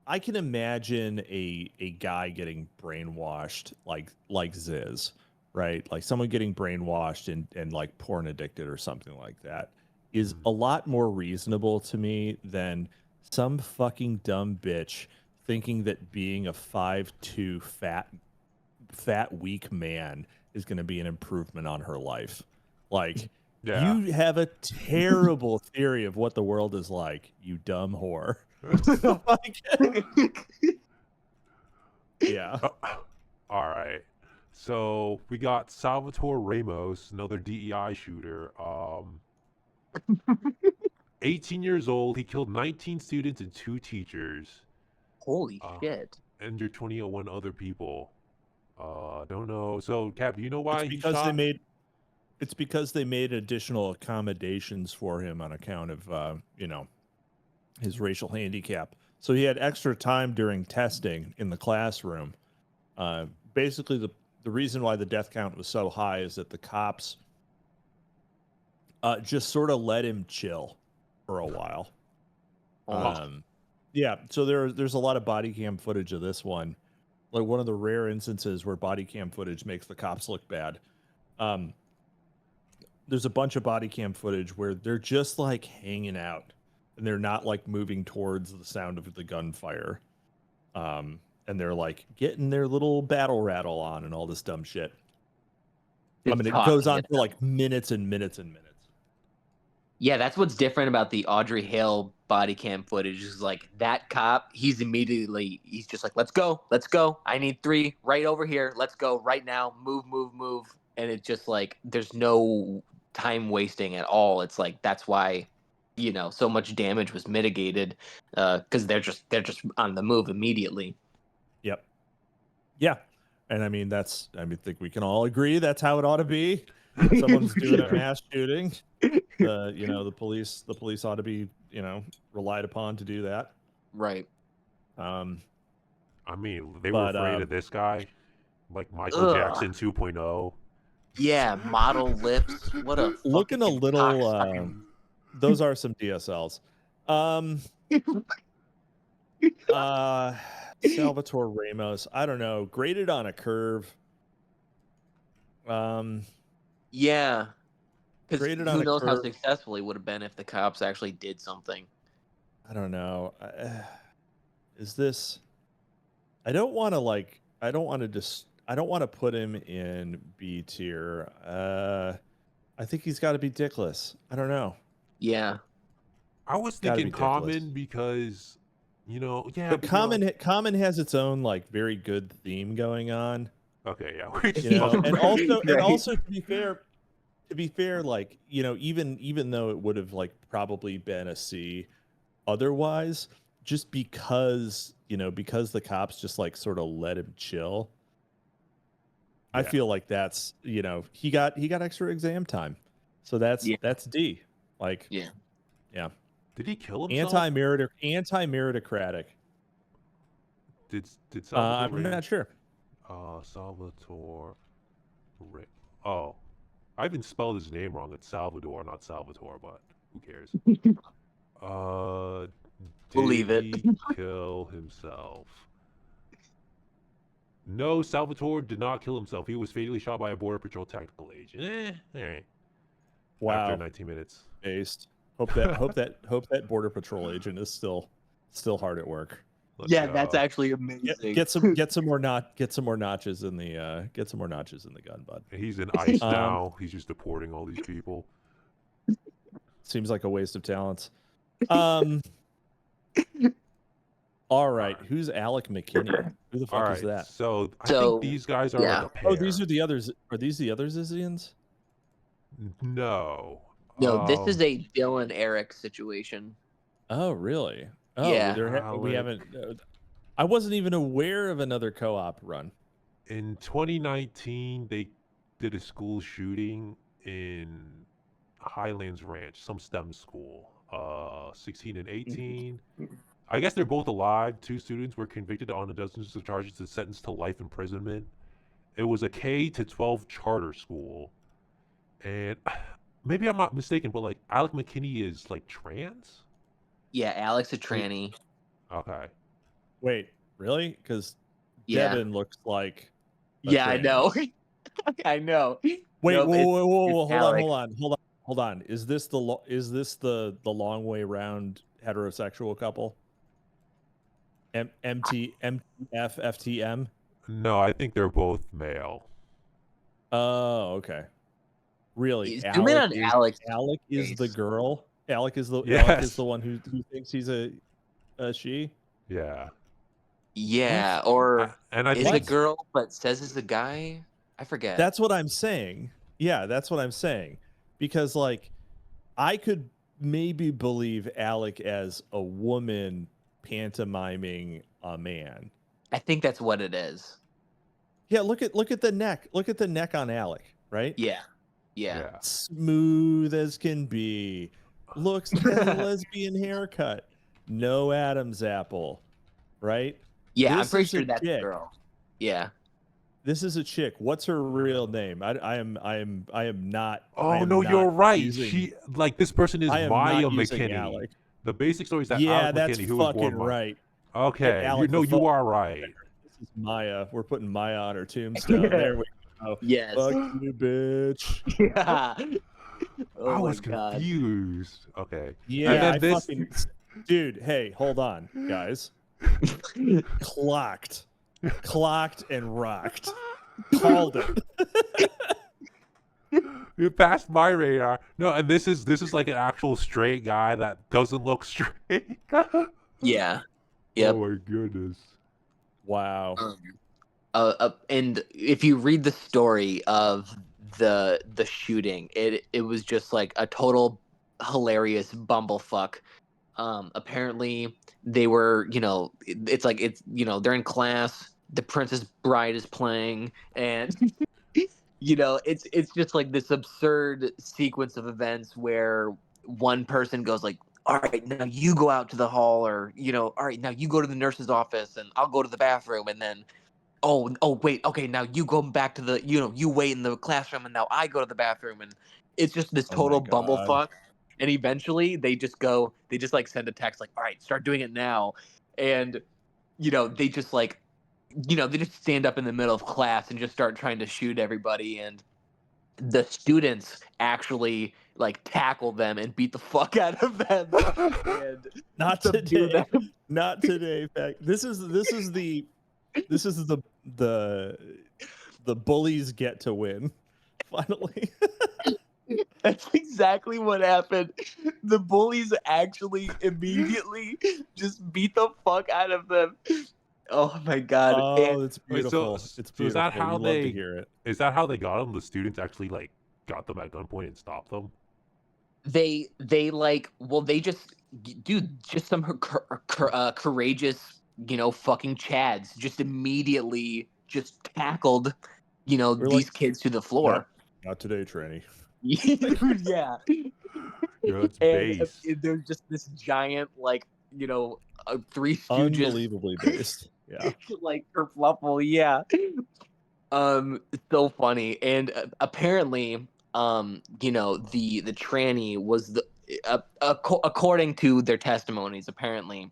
I can imagine a guy getting brainwashed like Ziz, right? Like someone getting brainwashed and like porn addicted or something like that is a lot more reasonable to me than some fucking dumb bitch thinking that being a 5'2" fat weak man is going to be an improvement on her life. Like, you have a terrible theory of what the world is like, you dumb whore. Yeah. All right. So we got Salvatore Ramos, another DEI shooter. 18 years old. He killed 19 students and 2 teachers. Holy shit. Injured 21 other people. Don't know. So, Cap, do you know why he shot? It's because they made additional accommodations for him on account of, his racial handicap. So he had extra time during testing in the classroom. Basically, the reason why the death count was so high is that the cops just sort of let him chill for a while. Yeah, so there's a lot of body cam footage of this one. Like one of the rare instances where body cam footage makes the cops look bad. there's a bunch of body cam footage where they're just like hanging out and they're not like moving towards the sound of the gunfire. And they're like getting their little battle rattle on and all this dumb shit. I mean, it goes on for like minutes and minutes and minutes. Yeah, that's what's different about the Audrey Hale body cam footage. Is like that cop, he's just like, let's go. I need 3 right over here. Let's go right now. Move. And it's just like, there's no time wasting at all. It's like, that's why, you know, so much damage was mitigated, because they're just on the move immediately. Yep. Yeah. And I mean, I think we can all agree that's how it ought to be. Someone's doing a mass shooting. You know, the police ought to be, you know, relied upon to do that. Right. I mean, they were afraid of this guy, like Michael Jackson 2.0. Yeah, model lips. What a looking a little. Those are some DSLs. Salvatore Ramos. I don't know. Graded on a curve. Yeah. Because who knows how curve. successful he would have been if the cops actually did something. I don't know. Is this? I don't want to put him in B tier. I think he's got to be dickless. I don't know. Yeah. I was thinking Common because, you know, yeah. But Common has its own like very good theme going on. Okay, yeah. You know, and also to be fair, like, you know, even though it would have like probably been a C otherwise, just because the cops just like sort of let him chill. Yeah. I feel like that's, you know, he got extra exam time. So that's D. Like, yeah. Did he kill himself? Anti-meritocratic. Did Salvatore I'm not sure. Salvatore. Oh, I even spelled his name wrong. It's Salvador, not Salvatore, but who cares? Believe it. Did he kill himself? No, Salvatore did not kill himself. He was fatally shot by a Border Patrol tactical agent. All right. Wow. After 19 minutes. Based. Hope that Border Patrol agent is still hard at work. Let's go. That's actually amazing. Get some more notches in the gun, bud. He's in ICE now. He's just deporting all these people. Seems like a waste of talents. All right, who's Alec McKinney? Who the fuck is that? So I think these guys are like a pair. Oh, these are the others. Are these the other Zizians? No. No, this is a Dylan Eric situation. Oh, really? Oh, yeah. We haven't. I wasn't even aware of another co-op run. In 2019, they did a school shooting in Highlands Ranch, some STEM school. 16 and 18. I guess they're both alive. 2 students were convicted on dozens of charges and sentenced to life imprisonment. It was a K-12 charter school. And maybe I'm not mistaken, but like Alec McKinney is like trans? Yeah, Alex a tranny. Okay. Wait, really? Because Devin looks like. Yeah, I know. I know. Wait, whoa! Hold on. Is this the long way round heterosexual couple? FTM? No, I think they're both male. Oh, okay. Really? Alex is the girl. Alec is the one who thinks he's a she. Yeah. Yeah, or and I is a girl but says is a guy. I forget. That's what I'm saying. Yeah, that's what I'm saying. Because like, I could maybe believe Alec as a woman pantomiming a man. I think that's what it is. Yeah, look at the neck. Look at the neck on Alec, right? Yeah. Smooth as can be. Looks like a lesbian haircut. No Adam's apple, right? Yeah, I'm pretty sure that's a girl. Yeah. This is a chick. What's her real name? I am not. Oh no, you're right. She this person is Maya McKinney. Alec. The basic story is that Alec that's McKinney, who was fucking born right. Okay, you are right. This is Maya. We're putting Maya on her tombstone. There we go. Yes. Fuck you, bitch. Yeah. Oh I my was god. confused. Okay. Yeah, And then I this. fucking dude. Hey, hold on, guys. Clocked and rocked. Called it. You passed my radar. No, and this is like an actual straight guy that doesn't look straight. Yeah. Yep. Oh my goodness. Wow. And if you read the story of the shooting, it was just like a total hilarious bumblefuck. Apparently they were, it's like they're in class, the Princess Bride is playing, and it's just like this absurd sequence of events where one person goes like, all right, now you go out to the hall, or all right, now you go to the nurse's office and I'll go to the bathroom, and then oh wait, okay, now you go back to the you wait in the classroom, and now I go to the bathroom, and it's just this Oh my total God. bumblefuck. And eventually they just like send a text like, all right, start doing it now. And they just like they just stand up in the middle of class and just start trying to shoot everybody, and the students actually like tackle them and beat the fuck out of them and Not subdue today. them. Not today. Fact. This is the bullies get to win. Finally. That's exactly what happened. The bullies actually immediately just beat the fuck out of them. Oh my god. Oh, it's Wait, beautiful. so It's so is that beautiful. how You love to they hear it. is that how they got them? The students actually like got them at gunpoint and stopped them. They like, well, they just, dude, just some courageous, fucking chads just immediately just tackled, We're like, these kids to the nope, floor. not today, tranny. Dude, yeah. Yeah, it's And base. there's just this giant, like, Three Stooges, Unbelievably based. Yeah. like kerfluffle, yeah. It's so funny. And apparently, the tranny was according to their testimonies, apparently,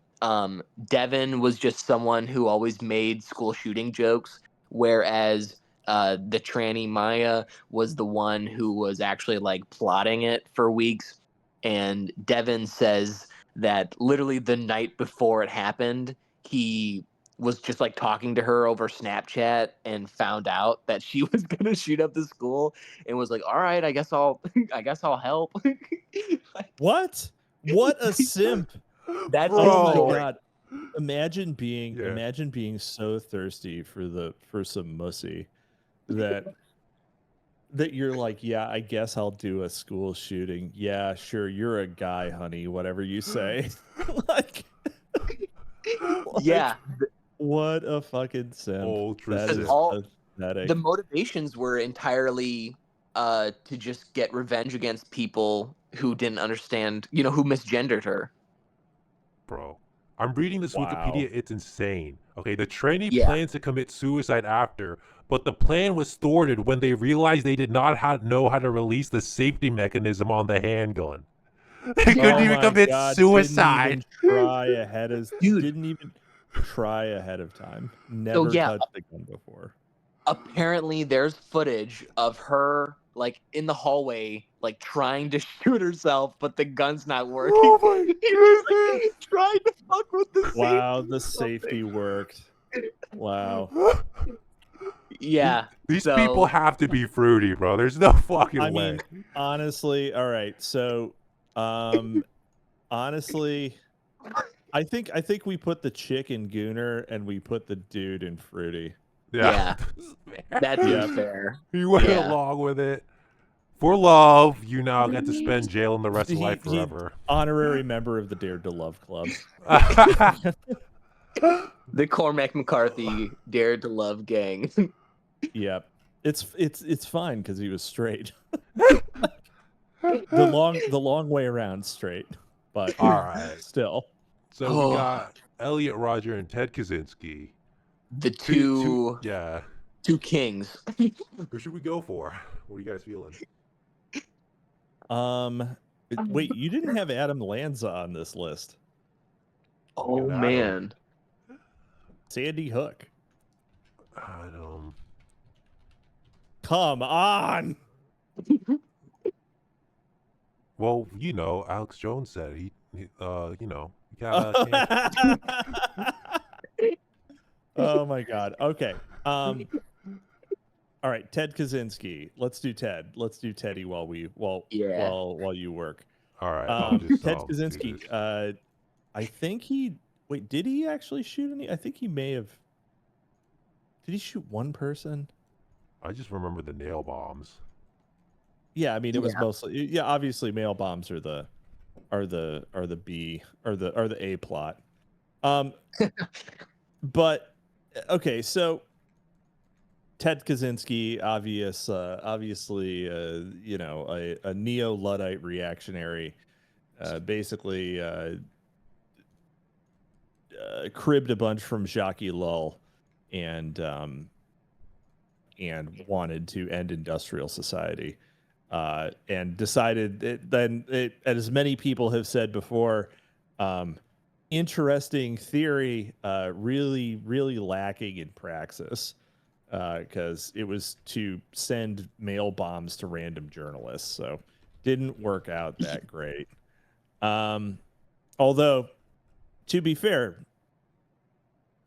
Devin was just someone who always made school shooting jokes, whereas the tranny Maya was the one who was actually like plotting it for weeks. And Devin says that literally the night before it happened, he was just like talking to her over Snapchat and found out that she was gonna shoot up the school, and was like, "All right, I guess I'll help." What? What a simp. That's Bro. his Oh my story. God. Imagine being Yeah. so thirsty for some mussy that you're like, yeah, I guess I'll do a school shooting. Yeah, sure, you're a guy, honey, whatever you say. like, Yeah, what a fucking simp. Ultra That because is all pathetic. the motivations were entirely to just get revenge against people who didn't understand, who misgendered her. Bro. I'm reading this Wow. Wikipedia. It's insane. Okay, the trainee Yeah. plans to commit suicide after, but the plan was thwarted when they realized they did not know how to release the safety mechanism on the handgun. They couldn't even commit suicide. Didn't even try ahead of time. Never yeah, touched the gun before. Apparently there's footage of her like in the hallway like trying to shoot herself, but the gun's not working. Oh my goodness. Like, trying to fuck with the safety. Wow, the safety worked. Wow. Yeah. These people have to be fruity, bro. There's no fucking way. mean, honestly, all right. So, honestly, I think we put the chick in Gooner and we put the dude in Fruity. Yeah. That seems fair. You went along with it. For love, you now get to spend jail in the rest of life He forever. honorary member of the Dare to Love Club. The Cormac McCarthy Dare to Love gang. Yep. It's fine because he was straight. the long way around straight, but all right. Still. So we got Elliot Rodger and Ted Kaczynski. The two kings. Who should we go for? What are you guys feeling? Wait, you didn't have Adam Lanza on this list. Oh man. Sandy Hook. Adam. Come on. Well, Alex Jones said he can't. Oh my God. Okay. All right, Ted Kaczynski. Let's do Ted. Let's do Teddy while Yeah. while you work. All right, I'll just Ted do Kaczynski. this. I think wait, did he actually shoot any? I think he may have. Did he shoot one person? I just remember the nail bombs. Yeah, I mean it was mostly obviously mail bombs are the B or the A plot. But okay, so Ted Kaczynski, obviously a neo-Luddite reactionary, basically cribbed a bunch from Jacques Ellul and wanted to end industrial society. And decided as many people have said before, interesting theory, really, really lacking in praxis, because it was to send mail bombs to random journalists. So didn't work out that great. Although, to be fair,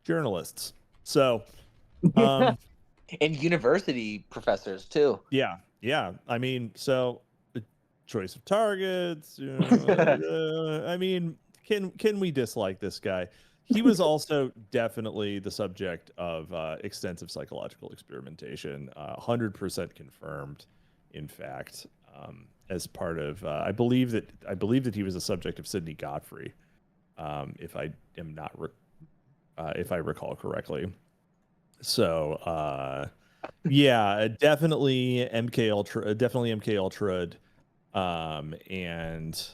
journalists. So, and university professors too. Yeah. I mean, so the choice of targets. I mean, can we dislike this guy? He was also definitely the subject of extensive psychological experimentation, 100% confirmed. In fact, as part of, I believe that he was a subject of Sidney Godfrey, if I am not, if I recall correctly. So, yeah, definitely MK Ultra, and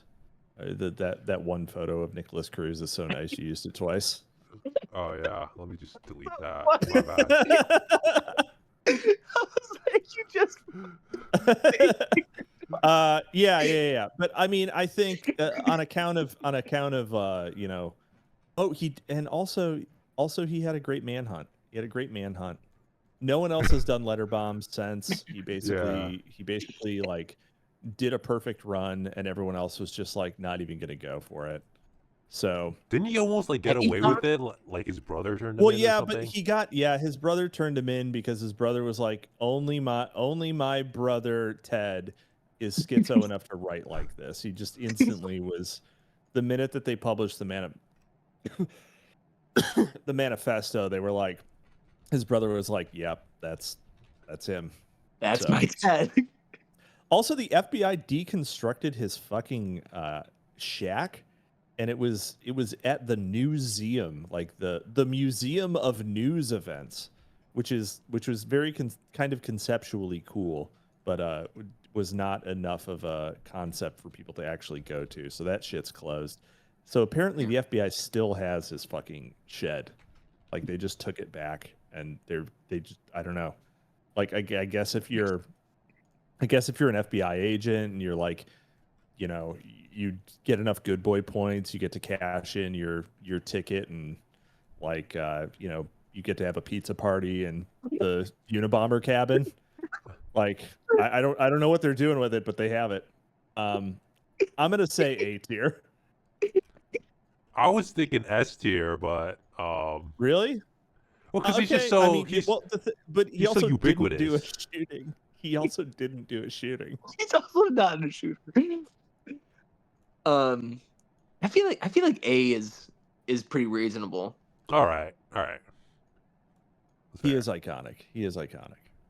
that one photo of Nicholas Cruz is so nice. You used it twice. Oh yeah, let me just delete that. My bad. You just. Yeah. But I mean, I think on account of also he had a great manhunt. No one else has done letter bombs since. He basically like did a perfect run, and everyone else was just like not even gonna go for it. So didn't he almost like get away with it? Like his brother turned him in. Well, yeah, but his brother turned him in because his brother was like, only my brother Ted is schizo enough to write like this. He just instantly was. The minute that they published the manifesto, they were like, his brother was like, yep, that's him. That's my Ted. Also, the FBI deconstructed his fucking shack, and it was at the Newseum, like the Museum of News Events, which was very kind of conceptually cool, but was not enough of a concept for people to actually go to. So that shit's closed. So apparently the FBI still has his fucking shed. Like they just took it back, and they just, I don't know. Like I guess if you're an FBI agent and you're like, you get enough good boy points, you get to cash in your ticket, and like you get to have a pizza party in the Unabomber cabin. Like I don't know what they're doing with it, but they have it. I'm gonna say A tier. I was thinking S tier, but really? Well, because he's just so but he also so ubiquitous. Didn't do a shooting. He also didn't do a shooting. He's also not a shooter. I feel like A is pretty reasonable. All right. He is iconic.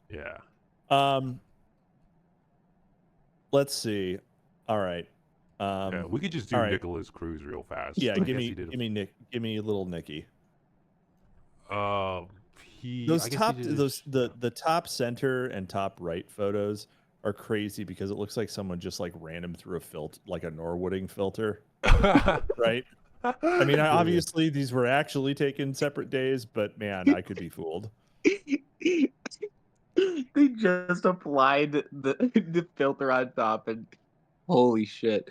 Yeah. Let's see. All right. Yeah, we could just do Nicholas Cruz real fast. Yeah, give me a little Nicky. The top center and top right photos are crazy because it looks like someone just like ran him through a filter, like a Norwooding filter. Right? I mean, obviously these were actually taken separate days, but man, I could be fooled. They just applied the filter on top, and holy shit.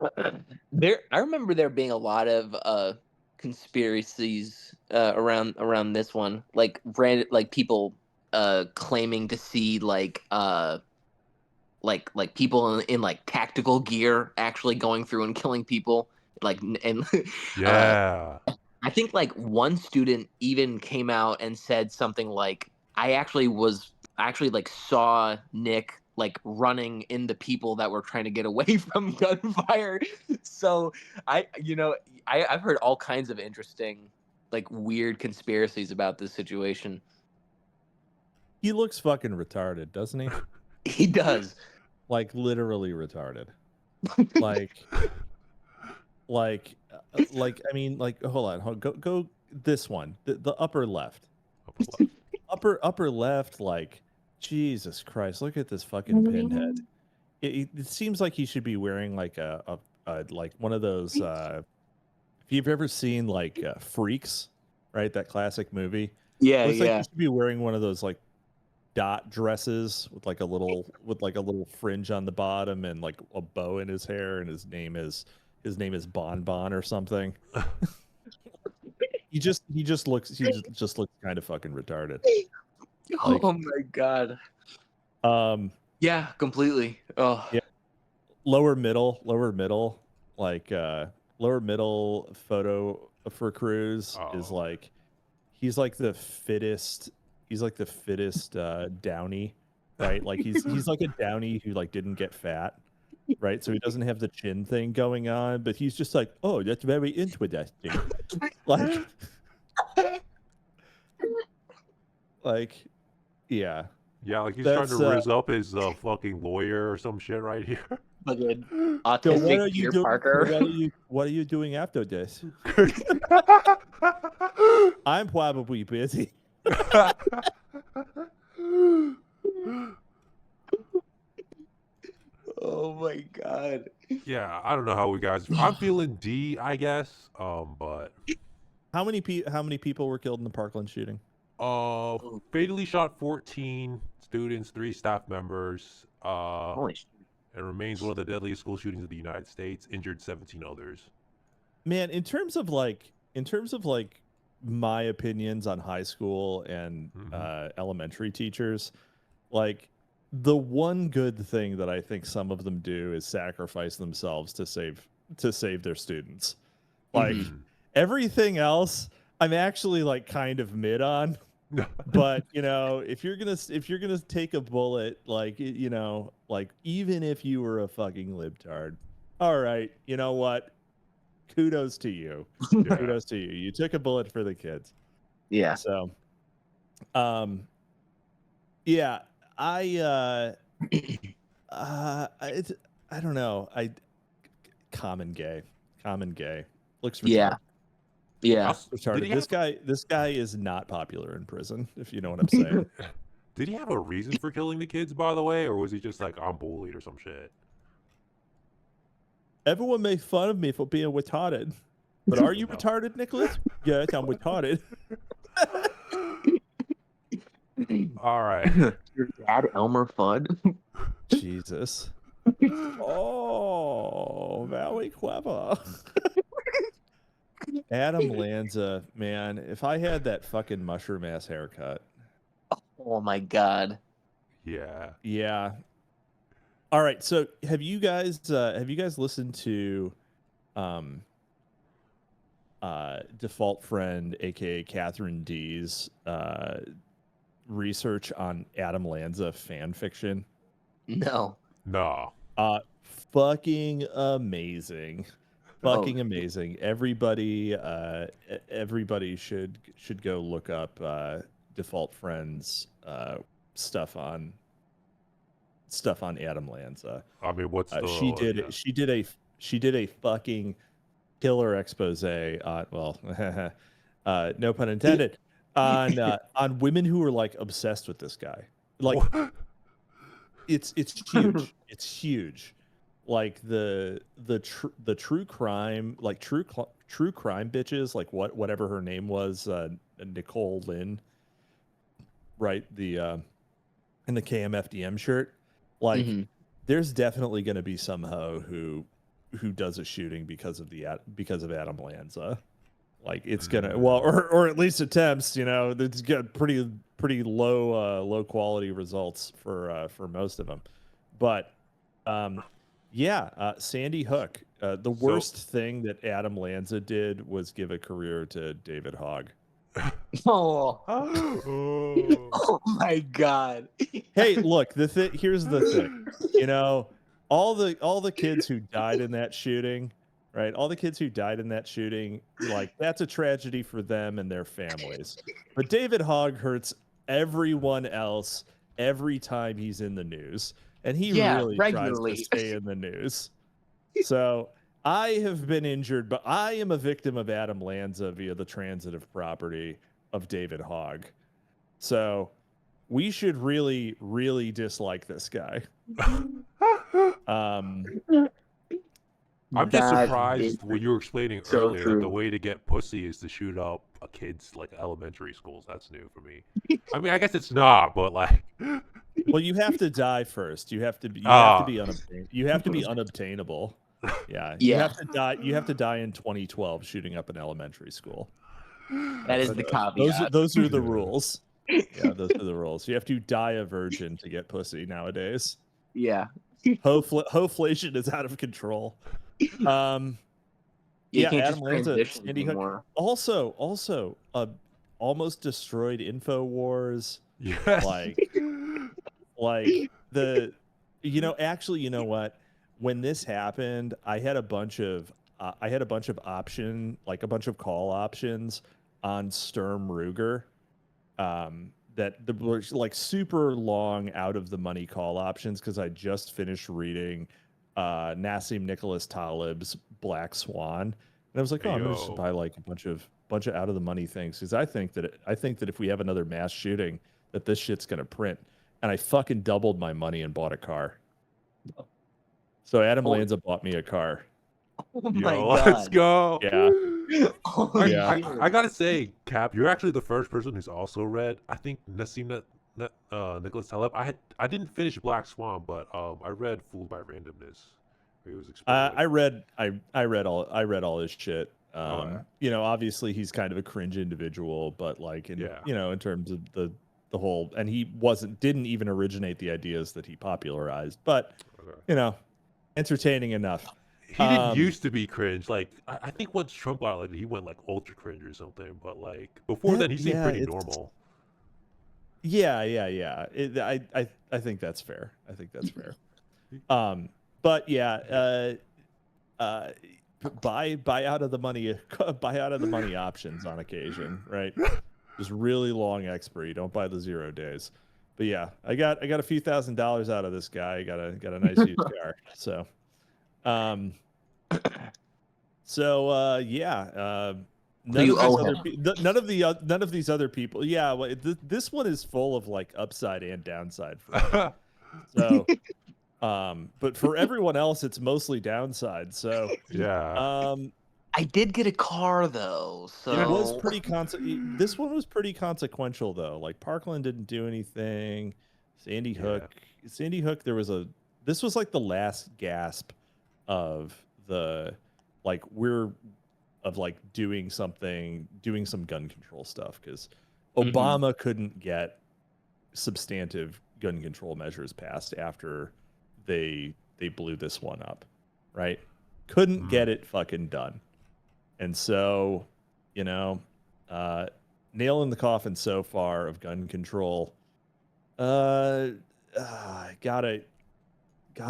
I remember there being a lot of conspiracies around this one, like people claiming to see like like people in like tactical gear actually going through and killing people. Like and Yeah. I think like one student even came out and said something like, I actually like saw Nick like running in the people that were trying to get away from gunfire. So I've heard all kinds of interesting, like weird conspiracies about this situation. He looks fucking retarded, doesn't he? He does. Like literally retarded. Like I mean, like hold on, go this one, the upper left. Upper left, like Jesus Christ, look at this fucking pinhead. It seems like he should be wearing like a like one of those if you've ever seen like Freaks, right? That classic movie. Yeah, Looks like yeah. he should be wearing one of those like dot dresses with like a little fringe on the bottom and like a bow in his hair, and his name is Bon Bon or something. he just looks kind of fucking retarded. Like, oh my god. Yeah, completely. Oh yeah. Lower middle, like lower middle photo for Cruz is like he's like the fittest Downey, right? Like he's like a Downey who like didn't get fat, right? So he doesn't have the chin thing going on, but he's just like, oh, that's very interesting. like yeah. Yeah, like he's trying to rizz up his fucking lawyer or some shit right here. Autistic Peter Parker. What are you doing after this? I'm probably busy. Oh my god. Yeah, I don't know how we guys. I'm feeling D, I guess. But how many people were killed in the Parkland shooting? Fatally shot 14 students, 3 staff members. Holy shit. It remains one of the deadliest school shootings in the United States. Injured 17 others. Man, in terms of like my opinions on high school and elementary teachers, like the one good thing that I think some of them do is sacrifice themselves to save their students. Like everything else, I'm actually like kind of mid on. But you know, if you're gonna take a bullet, like you know, like even if you were a fucking libtard, all right, you know what? Kudos to you. Yeah. Kudos to you. You took a bullet for the kids. Yeah. So, yeah, I don't know. Common gay looks retarded. Yeah. Retarded. This guy is not popular in prison, if you know what I'm saying. Did he have a reason for killing the kids, by the way, or was he just like, I'm bullied or some shit? Everyone makes fun of me for being retarded. But are you retarded, Nicholas? Yes, I'm retarded. All right. Your dad, Elmer Fudd? Jesus. Oh, very clever. Adam Lanza, man, if I had that fucking mushroom ass haircut. Oh my god. Yeah. Yeah. All right, so have you guys listened to Default Friend, aka Catherine D's research on Adam Lanza fan fiction? No. Fucking amazing. Fucking amazing. Everybody should go look up Default Friends stuff on Adam Lanza. I mean, what's the she did a fucking killer expose on, well, no pun intended, on women who are like obsessed with this guy. Like it's huge. It's huge. Like the true crime, like true crime bitches, like whatever her name was, Nicole Lynn, right? The in the KMFDM shirt. Like there's definitely going to be some hoe who does a shooting because of Adam Lanza. Like it's gonna, well, or at least attempts. You know, it's got pretty low quality results for most of them. But Sandy Hook. The worst thing that Adam Lanza did was give a career to David Hogg. Oh. Oh my God. Hey, look, here's the thing. You know, all the kids who died in that shooting, right? All the kids who died in that shooting, like, that's a tragedy for them and their families. But David Hogg hurts everyone else every time he's in the news. And he really regularly tries to stay in the news. So I have been injured, but I am a victim of Adam Lanza via the transitive property of David Hogg. So we should really, really dislike this guy. I'm just surprised when you were explaining earlier that the way to get pussy is to shoot up a kid's like elementary schools. That's new for me. I mean, I guess it's not, but like, well, you have to die first. You have to be unobtainable. Yeah. You have to die. You have to die in 2012 shooting up an elementary school. That is the caveat. Those are the rules. Yeah, those are the rules. You have to die a virgin to get pussy nowadays. Yeah. Hoflation is out of control. Adam Lanza, Sandy Hook. Also, almost destroyed InfoWars. Yes. Like actually, you know what? When this happened, I had a bunch of call options on Sturm Ruger. That were like super long out of the money call options because I just finished reading Nassim Nicholas Taleb's Black Swan, and I was like, I'm gonna just buy like a bunch of out of the money things because I think that if we have another mass shooting, that this shit's gonna print, and I fucking doubled my money and bought a car. So Adam Lanza bought me a car. Oh my God. Let's go. Yeah. I gotta say, Cap, you're actually the first person who's also read. I think Nassim Nicholas Taleb. I didn't finish Black Swan, but I read Fooled by Randomness. He was I read all his shit. Obviously he's kind of a cringe individual, but like in terms of the whole, and he didn't even originate the ideas that he popularized, but entertaining enough. He didn't used to be cringe. Like I think once Trump got elected, he went like ultra cringe or something. But like before then, he seemed pretty normal. Yeah. I think that's fair. But yeah, buy out of the money options on occasion, right? Just really long expiry. Don't buy the 0 days. But yeah, I got a few $1,000s out of this guy. Got a nice used car. So. None of these other people. Yeah, well, this one is full of like upside and downside for me. So, but for everyone else, it's mostly downside. So yeah. I did get a car though, so it was pretty This one was pretty consequential though. Like Parkland didn't do anything. Sandy Hook. This was like the last gasp of the doing some gun control stuff because Obama couldn't get substantive gun control measures passed after they blew this one up, right? Couldn't get it fucking done. And so, nail in the coffin so far of gun control. Gotta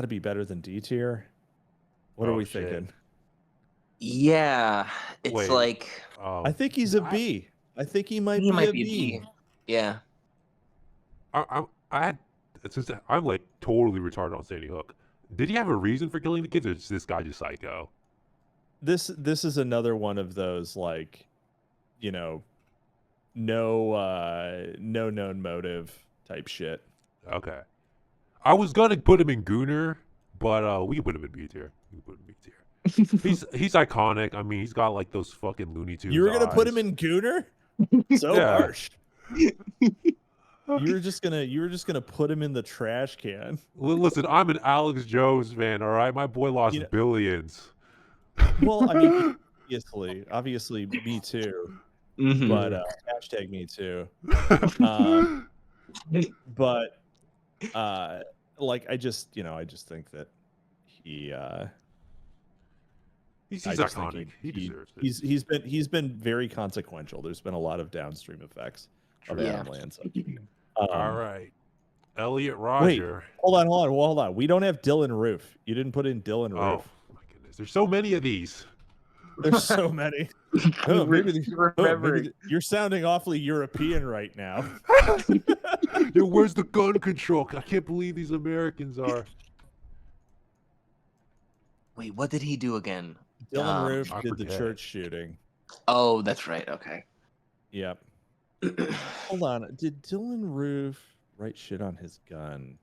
be better than D tier. What are we thinking? Yeah, it's I think he's a B. I think he might be a B. Yeah. I'm like totally retarded on Sandy Hook. Did he have a reason for killing the kids, or is this guy just psycho? This is another one of those like, no known motive type shit. Okay. I was gonna put him in Gooner, but we can put him in B tier. He's iconic. I mean, he's got like those fucking Looney Tunes. You were gonna put him in Gooner? So harsh. You were just gonna put him in the trash can. Listen, I'm an Alex Jones fan. All right, my boy lost billions. Well, I mean, obviously, me too. Mm-hmm. But hashtag me too. But like I just think that he He's I just think iconic. He deserves it. he's been very consequential. There's been a lot of downstream effects of Adam Lanza. All right, Elliot Wait, Roger. hold on. We don't have Dylan Roof. You didn't put in Dylan Roof. Oh my goodness, there's so many of these. There's so many. Maybe you're sounding awfully European right now. Yo, where's the gun control? I can't believe these Americans are. Wait, what did he do again? Dylan Roof I did the forget. church shooting. Oh, that's right. Okay. Yep. Hold on. Did Dylan Roof write shit on his gun?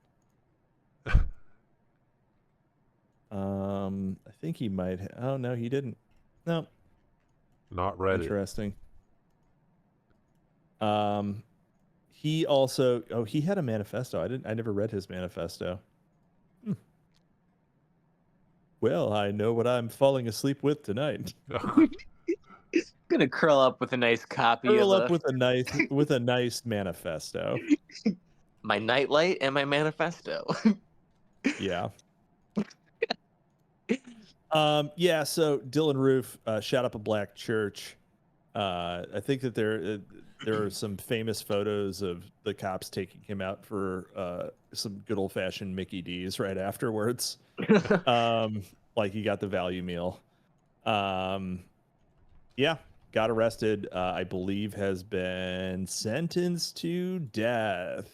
I think he might. Oh no, he didn't. No. Not Reddit. Interesting. He also. Oh, he had a manifesto. I never read his manifesto. Well, I know what I'm falling asleep with tonight. Gonna curl up with a nice copy with a nice manifesto. My nightlight and my manifesto. Yeah. Yeah, so Dylan Roof shot up a black church. I think that there are some famous photos of the cops taking him out for some good old-fashioned Mickey D's right afterwards. Like he got the value meal. Yeah, got arrested. I believe has been sentenced to death.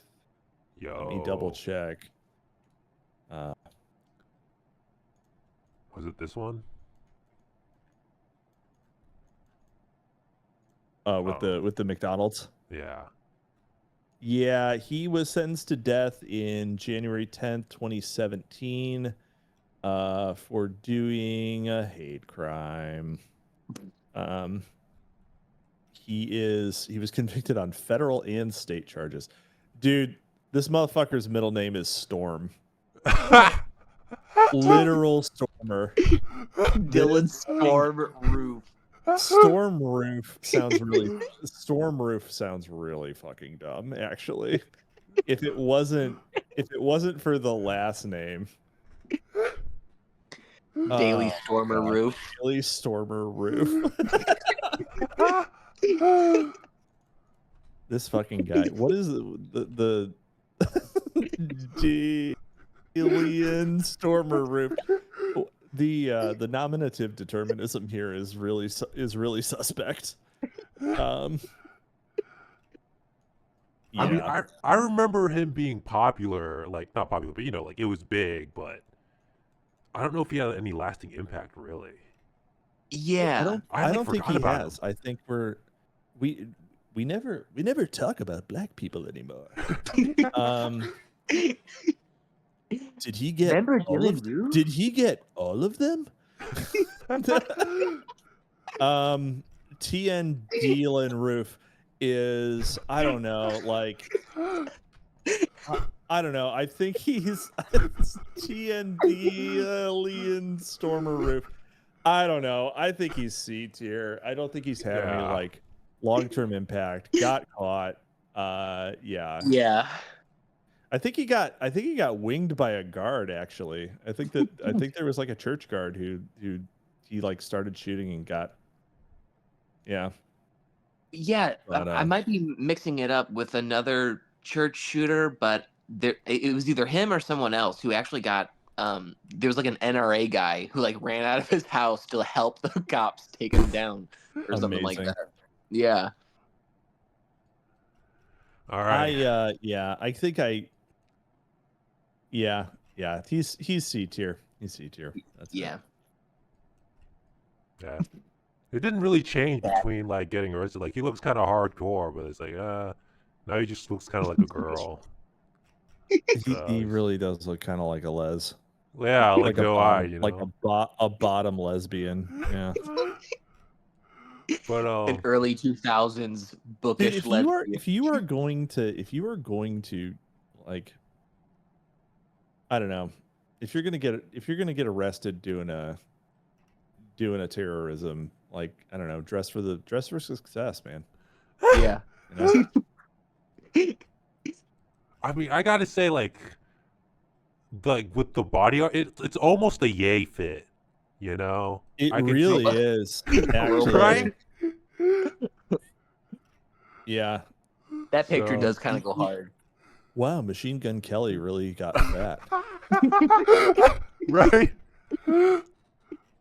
Yo. Let me double check. Was it this one? With the McDonald's. Yeah. Yeah, he was sentenced to death in January 10th, 2017, for doing a hate crime. He was convicted on federal and state charges. Dude, this motherfucker's middle name is Storm. Literal Stormer. Dylan Storm Roof. Storm Roof sounds really fucking dumb, actually. If it wasn't for the last name. Daily Stormer Roof. Daily Stormer Roof. This fucking guy. What is the Alien Stormer Roof? The nominative determinism here is really suspect. I mean, I remember him being popular, like not popular, but like it was big, but I don't know if he had any lasting impact, really. Yeah, I don't think he has. I think we never talk about black people anymore. Did he get all of them? Did he get all of them? TN Dylan Roof is, I don't know, like I don't know. I think he's TN Dylan Stormer Roof. I don't know. I think he's C tier. I don't think he's had any like long-term impact. Got caught. Yeah. Yeah. I think he got winged by a guard, actually. I think there was like a church guard who he like started shooting and got. Yeah. Yeah, but, I might be mixing it up with another church shooter, but it was either him or someone else who actually got there was like an NRA guy who like ran out of his house to help the cops take him down or something like that. Yeah. All right. I think yeah, he's C tier. He's C tier. Yeah. Yeah. It didn't really change between like getting arrested. Like he looks kind of hardcore, but it's like now he just looks kind of like a girl. He really does look kind of like a les. Yeah, like a bottom, like a bottom lesbian. Yeah. But an early 2000s bookish lesbian. If you are going to like, I don't know, if you're gonna get arrested doing a terrorism, like, I don't know, dress for success, man. Yeah. You know? I mean, I gotta say, like, like with the body art, it's almost a yay fit, you know. It I can really see, is. Actually, right? Yeah. That picture So- does kind of go hard. Wow, Machine Gun Kelly really got fat. Right?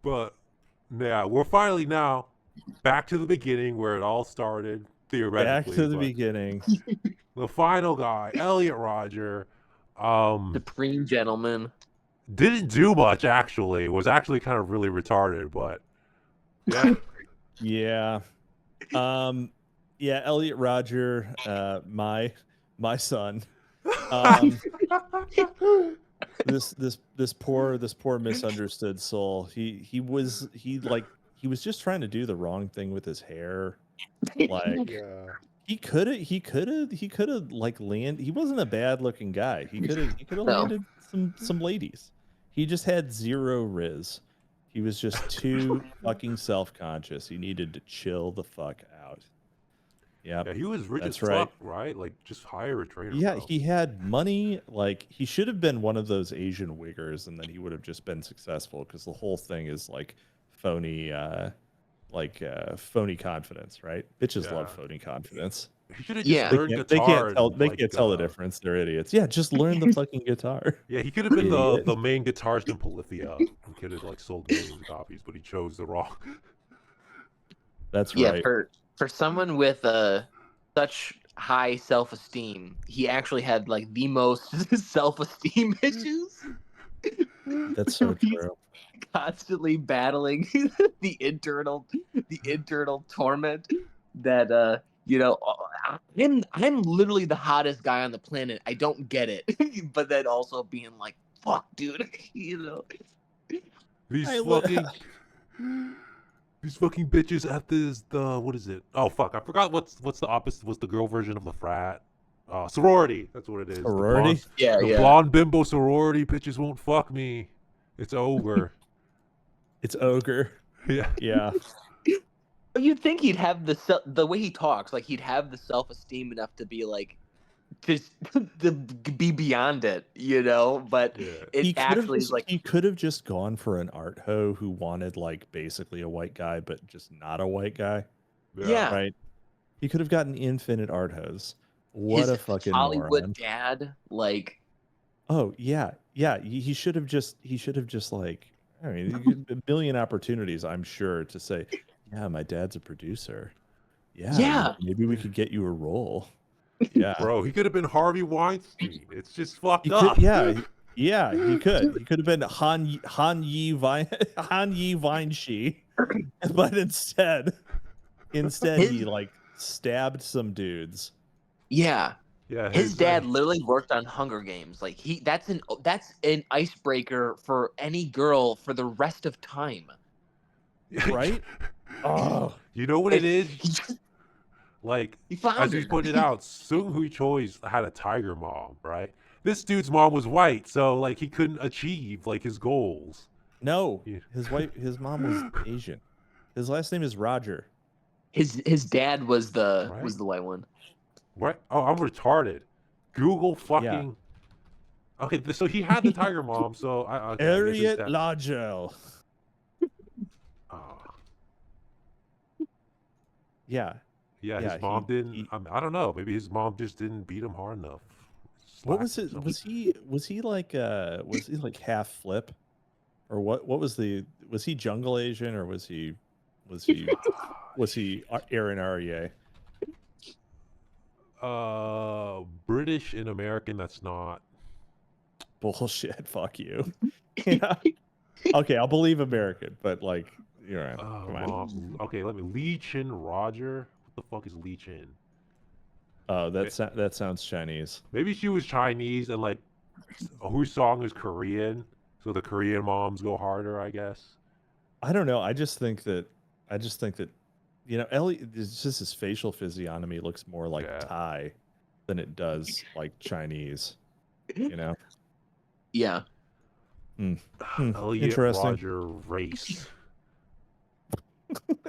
But yeah, we're finally now back to the beginning where it all started theoretically. Back to the but beginning. the final guy, Elliot Rodger, Supreme gentleman. didn't do much actually. Was actually kind of really retarded, but yeah. Yeah. Yeah, Elliot Rodger, my son. This poor misunderstood soul. He was just trying to do the wrong thing with his hair. Like Yeah. he could have like landed. He wasn't a bad looking guy. He could have No. landed some ladies. He just had zero riz. He was just too fucking self-conscious. He needed to chill the fuck out. Yep. Yeah, he was rich That's as right. fuck, right? Like, just hire a trainer. Yeah, bro. he had money. Like he should have been one of those Asian wiggers, and then he would have just been successful because the whole thing is like phony, phony confidence, right? Bitches love Yeah. phony confidence. He should have just Yeah. learned They guitar. can't tell. and, They like, can't tell the difference. They're idiots. Yeah, just learn the fucking guitar. Yeah, he could have been Idiot. the main guitarist in Polyphia. He could have like sold millions of copies, but he chose the wrong. That's Yeah, right. for someone with such high self-esteem, he actually had like the most self-esteem issues. That's so He's true. constantly battling the internal torment that I'm literally the hottest guy on the planet. I don't get it. But then also being like, fuck, dude, These I li- fucking bitches at the what is it? Oh fuck, I forgot what's the opposite. What's the girl version of the frat? Sorority. That's what it is. The Sorority? blonde- The blonde bimbo sorority bitches won't fuck me. It's over. It's ogre. Yeah. Yeah. You'd think he'd have the way he talks, like he'd have the self-esteem enough to be like, just to be beyond it, But Yeah. it actually is like, he could have just gone for an art hoe who wanted like basically a white guy, but just not a white guy. Yeah. Right. He could have gotten infinite art hoes. What his a fucking Hollywood moron. dad, like, Oh yeah. Yeah. He should have just like, I mean, a billion opportunities, I'm sure, to say, yeah, my dad's a producer. Yeah. Maybe we could get you a role. Yeah. Bro, he could have been Harvey Weinstein. It's just fucked He up. could, yeah, he could. He could have been Han Yi Weinshi, but instead he like stabbed some dudes. yeah. Yeah. His dad literally worked on Hunger Games. Like that's an icebreaker for any girl for the rest of time. Right? Oh, You know what it is? He just- Like, he found as her. you pointed out, Sung Hui Choi's had a tiger mom, right? This dude's mom was white, so like he couldn't achieve like his goals. no. Yeah. His mom was Asian. His last name is Roger. His dad was the Right. white one. What? Oh, I'm retarded. Google fucking. Okay, so he had the tiger mom, so I guess his Elliot dad- Lodgell. Oh. Yeah. Yeah, Yeah, his mom he- didn't. he- I don't know. Maybe his mom just didn't beat him hard enough. What was Slapped it? him. Was he like half flip? Or what was he jungle Asian, or was he Aaron Aryeh? British and American? That's not. Bullshit. Fuck you. Yeah. Okay, I'll believe American, but like, you're right. Come on. Mom. Okay, let me. Lee Chin Roger. What the fuck is Lee Chin? Oh, that sounds Chinese. Maybe she was Chinese and like whose song is Korean, so the Korean moms go harder, I guess. I don't know. I just think that Ellie, it's just his facial physiognomy looks more like Yeah. Thai than it does like Chinese. Yeah. Elliot Interesting. Roger race.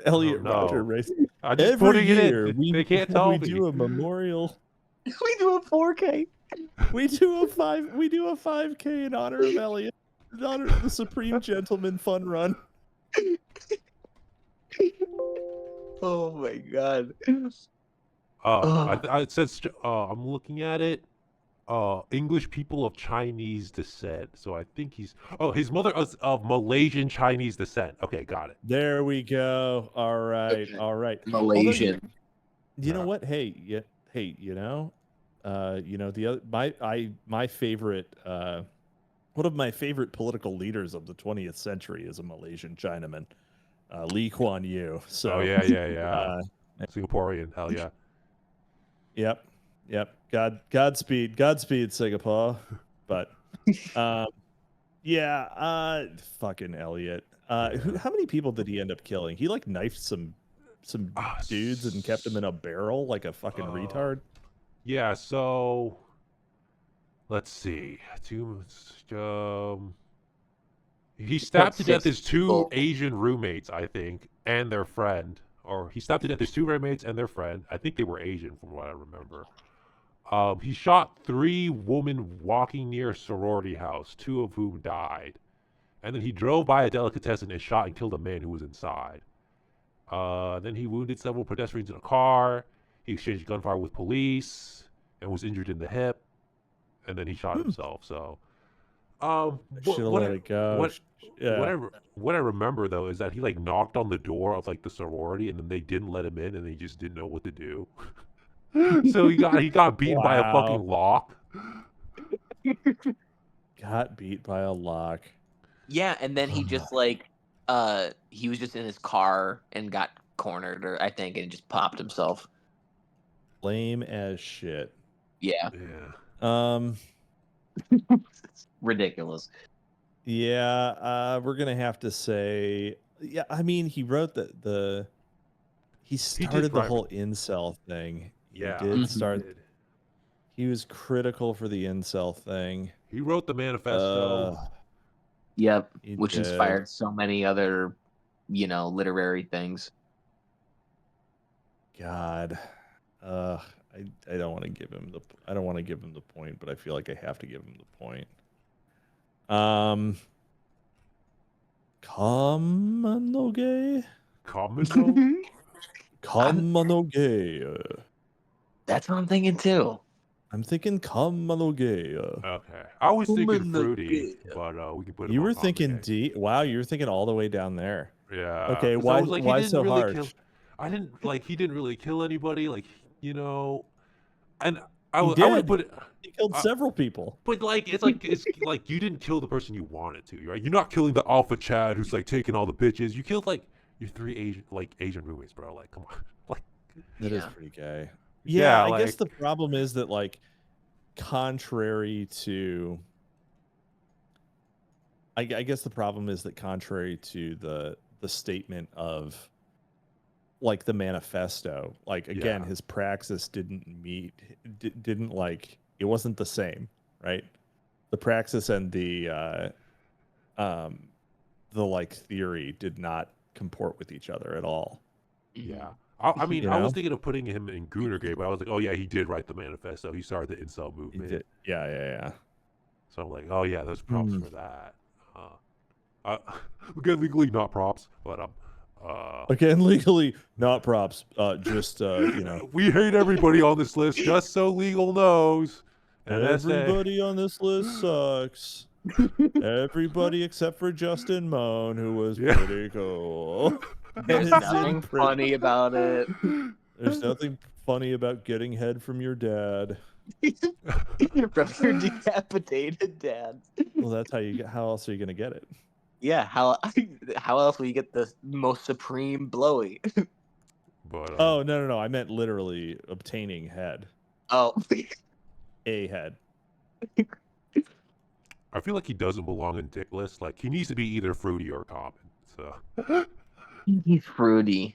Elliot no. Roger race. I'm just Every putting it year in. we They can't tell we me. do a memorial. We do a 4K. We do a 5K in honor of Elliot. In honor of the Supreme Gentleman Fun Run. Oh my god. It says I'm looking at it. English people of Chinese descent. So I think his mother is of Malaysian Chinese descent. Okay, got it. There we go. All right, all right. Malaysian. You know what? Hey, you know, the other my favorite one of my favorite political leaders of the 20th century is a Malaysian Chinaman, Lee Kuan Yew. So yeah. Singaporean, hell yeah. Yep. Godspeed, Singapore. But, fucking Elliot. How many people did he end up killing? He like knifed some dudes and kept them in a barrel like a fucking retard. Yeah. So let's see. He stabbed to death his two Asian roommates, I think, and their friend. Or he stabbed to death his two roommates and their friend. I think they were Asian, from what I remember. He shot 3 women walking near a sorority house, 2 of whom died. And then he drove by a delicatessen and shot and killed a man who was inside. Then he wounded several pedestrians in a car. He exchanged gunfire with police and was injured in the hip. And then he shot himself. So, should have let it go. What I remember though is that he like knocked on the door of like the sorority, and then they didn't let him in, and he just didn't know what to do. So he got beaten by a fucking lock. Got beat by a lock. Yeah, and then he just like he was just in his car and got cornered, or I think, and just popped himself. Lame as shit. Yeah. Ridiculous. Yeah, we're gonna have to say, yeah. I mean, he wrote he started the whole incel thing. Yeah, he did start. He was critical for the incel thing. He wrote the manifesto. Yep, which inspired so many other, literary things. God, I don't want to give him the point, but I feel like I have to give him the point. Kamanoge? Kamanoge. That's what I'm thinking too. I'm thinking Kamanoge. Okay. I was thinking fruity, but we can put it. You were thinking D. Wow, you were thinking all the way down there. Yeah. Okay, why so harsh? He didn't really kill anybody, and I He would put it. He killed several people. But it's like you didn't kill the person you wanted to, right? You're not killing the alpha Chad who's like taking all the bitches. You killed like your 3 Asian roommates, bro. Like, come on. Like that is pretty gay. Yeah, I guess the problem is that contrary to the statement of the manifesto, his praxis didn't it wasn't the same, right? The praxis and the theory did not comport with each other at all. Yeah. I mean, I was thinking of putting him in Goonergate, but I was like, oh yeah, he did write the manifesto. He started the incel movement. Yeah. So I'm like, oh yeah, there's props for that. Again, legally not props, but again, legally not props. we hate everybody on this list, just so legal knows. And everybody on this list sucks. Everybody except for Justin Moan, who was pretty cool. There's nothing funny about it. There's nothing funny about getting head from your dad. From your decapitated dad. Well, that's how else are you gonna get it? Yeah, how else will you get the most supreme blowy? But oh no, I meant literally obtaining head. Oh, a head. I feel like he doesn't belong in dick list. Like he needs to be either fruity or common. So he's fruity.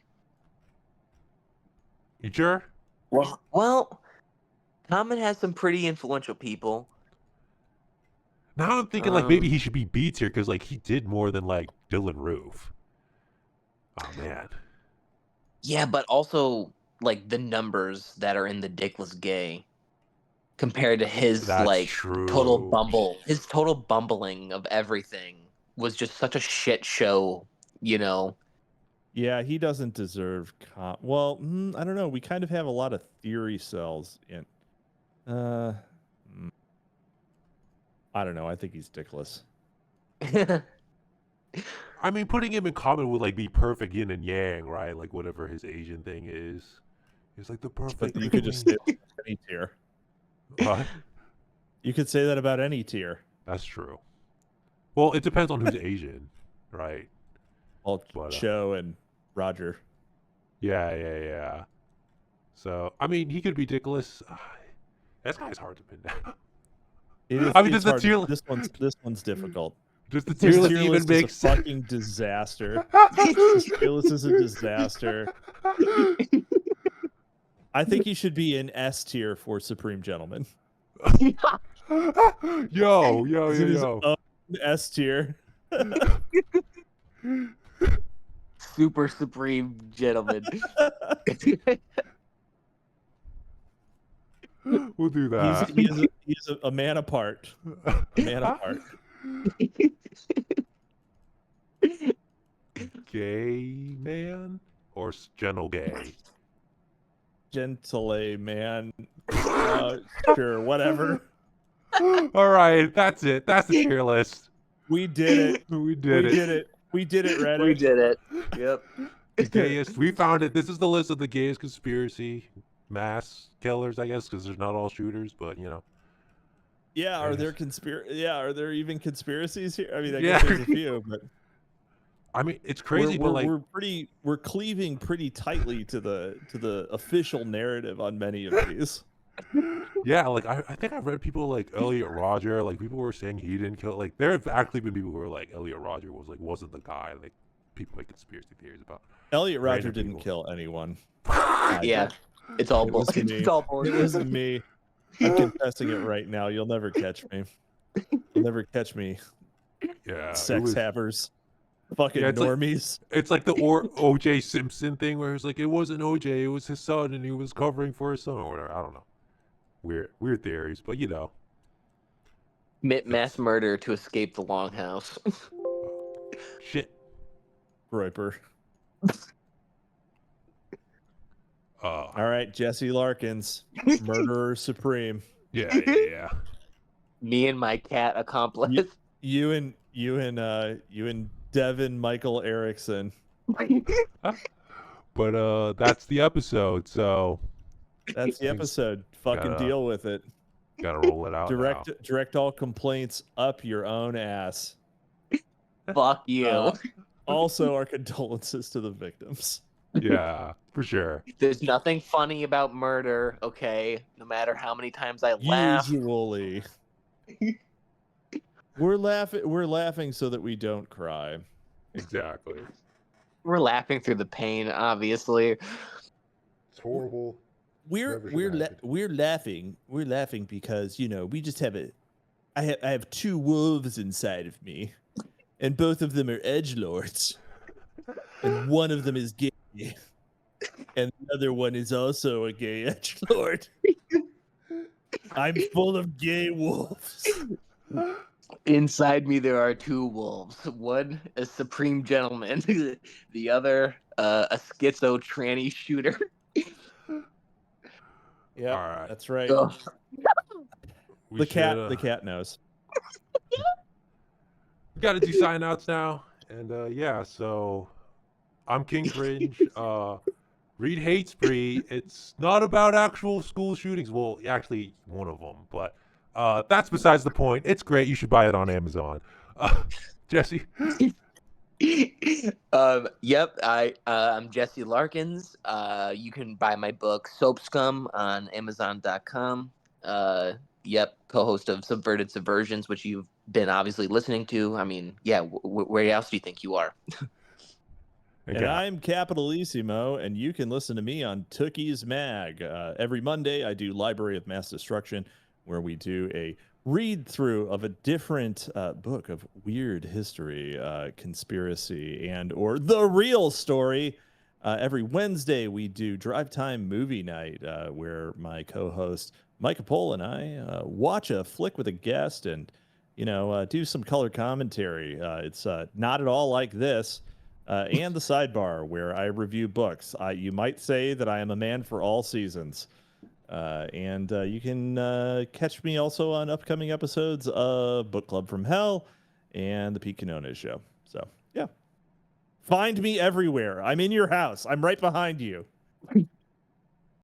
You sure? Well, Common has some pretty influential people. Now I'm thinking maybe he should be B tier because he did more than Dylan Roof. Oh man. Yeah, but also the numbers that are in the dickless gay. compared to his That's like true. his total bumbling of everything was just such a shit show, you know. Yeah, he doesn't deserve. Well, I don't know. We kind of have a lot of theory cells in. I don't know. I think he's dickless. I mean, putting him in common would like be perfect yin and yang, right? Like whatever his Asian thing is. He's like the perfect. But you could just say any tier. What? You could say that about any tier. That's true. Well, it depends on who's Asian, right? Well, Cho and Roger. Yeah. So, I mean, he could be dickless. That guy's hard to pin down. I mean, does the tier this one's difficult. Does the tier list even make sense? A fucking disaster. Tier list is a disaster. I think he should be in S tier for Supreme Gentleman. Yo. S tier. Super Supreme Gentleman. We'll do that. He's a man apart. A man apart. Gay man or gentle gay? Gentle man. Sure, whatever. All right, that's it. That's the tier list. We did it. We did it. We did it, Reddit. We did it. Yep. The gayest. We found it. This is the list of the gayest conspiracy mass killers, I guess, because they're not all shooters, but you know. Yeah, are there even conspiracies here? I mean, I guess there's a few, but I mean, it's crazy, but like we're cleaving pretty tightly to the official narrative on many of these. Yeah, like I think I've read people like Elliot Rodger, like people were saying he didn't kill. Like there have actually been people who were like Elliot Rodger wasn't the guy. Like people make conspiracy theories about. Elliot Rodger didn't kill anyone. Yeah, it's all bullshit. It's all bullshit. It wasn't me. I'm confessing it right now. You'll never catch me. You'll never catch me. Yeah, sex havers. Fucking normies. It's like the OJ Simpson thing where it's like it wasn't OJ, it was his son, and he was covering for his son or whatever. I don't know. Weird theories, but you know. Mass murder to escape the longhouse. Shit. Roiper. All right, Jesse Larkins, murderer supreme. Yeah. Me and my cat accomplice. You and Devin Michael Erickson. But that's the episode, so that's the episode. Fucking deal with it. Gotta roll it out. Direct all complaints up your own ass. Fuck you. Also, our condolences to the victims. Yeah, for sure. There's nothing funny about murder, okay? No matter how many times I laugh. Usually. We're laughing so that we don't cry. Exactly. We're laughing through the pain, obviously. It's horrible. We're laughing. We're laughing because, you know, we just have I have two wolves inside of me, and both of them are edgelords. And one of them is gay. And the other one is also a gay edgelord. I'm full of gay wolves. Inside me there are two wolves. One a supreme gentleman, the other a schizo tranny shooter. Yeah, right. That's right. Ugh. The cat knows. We gotta do sign outs now. And so I'm King Cringe. Read Hate Spree. It's not about actual school shootings. Well, actually one of them, but that's besides the point. It's great. You should buy it on Amazon. Jesse. Yep. I'm Jesse Larkins. You can buy my book Soap Scum on Amazon.com. Yep. Co-host of Subverted Subversions, which you've been obviously listening to. I mean, yeah. Where else do you think you are? And I'm Capitalisimo, and you can listen to me on Tookie's Mag. Every Monday, I do Library of Mass Destruction, where we do a read-through of a different book of weird history, conspiracy, and or the real story. Every Wednesday, we do Drive Time Movie Night, where my co-host Micah Pohl and I watch a flick with a guest and, do some color commentary. It's not at all like this. And the sidebar, where I review books. You might say that I am a man for all seasons. And you can catch me also on upcoming episodes of Book Club from Hell and the Pete Canone Show. So, yeah. Find me everywhere. I'm in your house. I'm right behind you.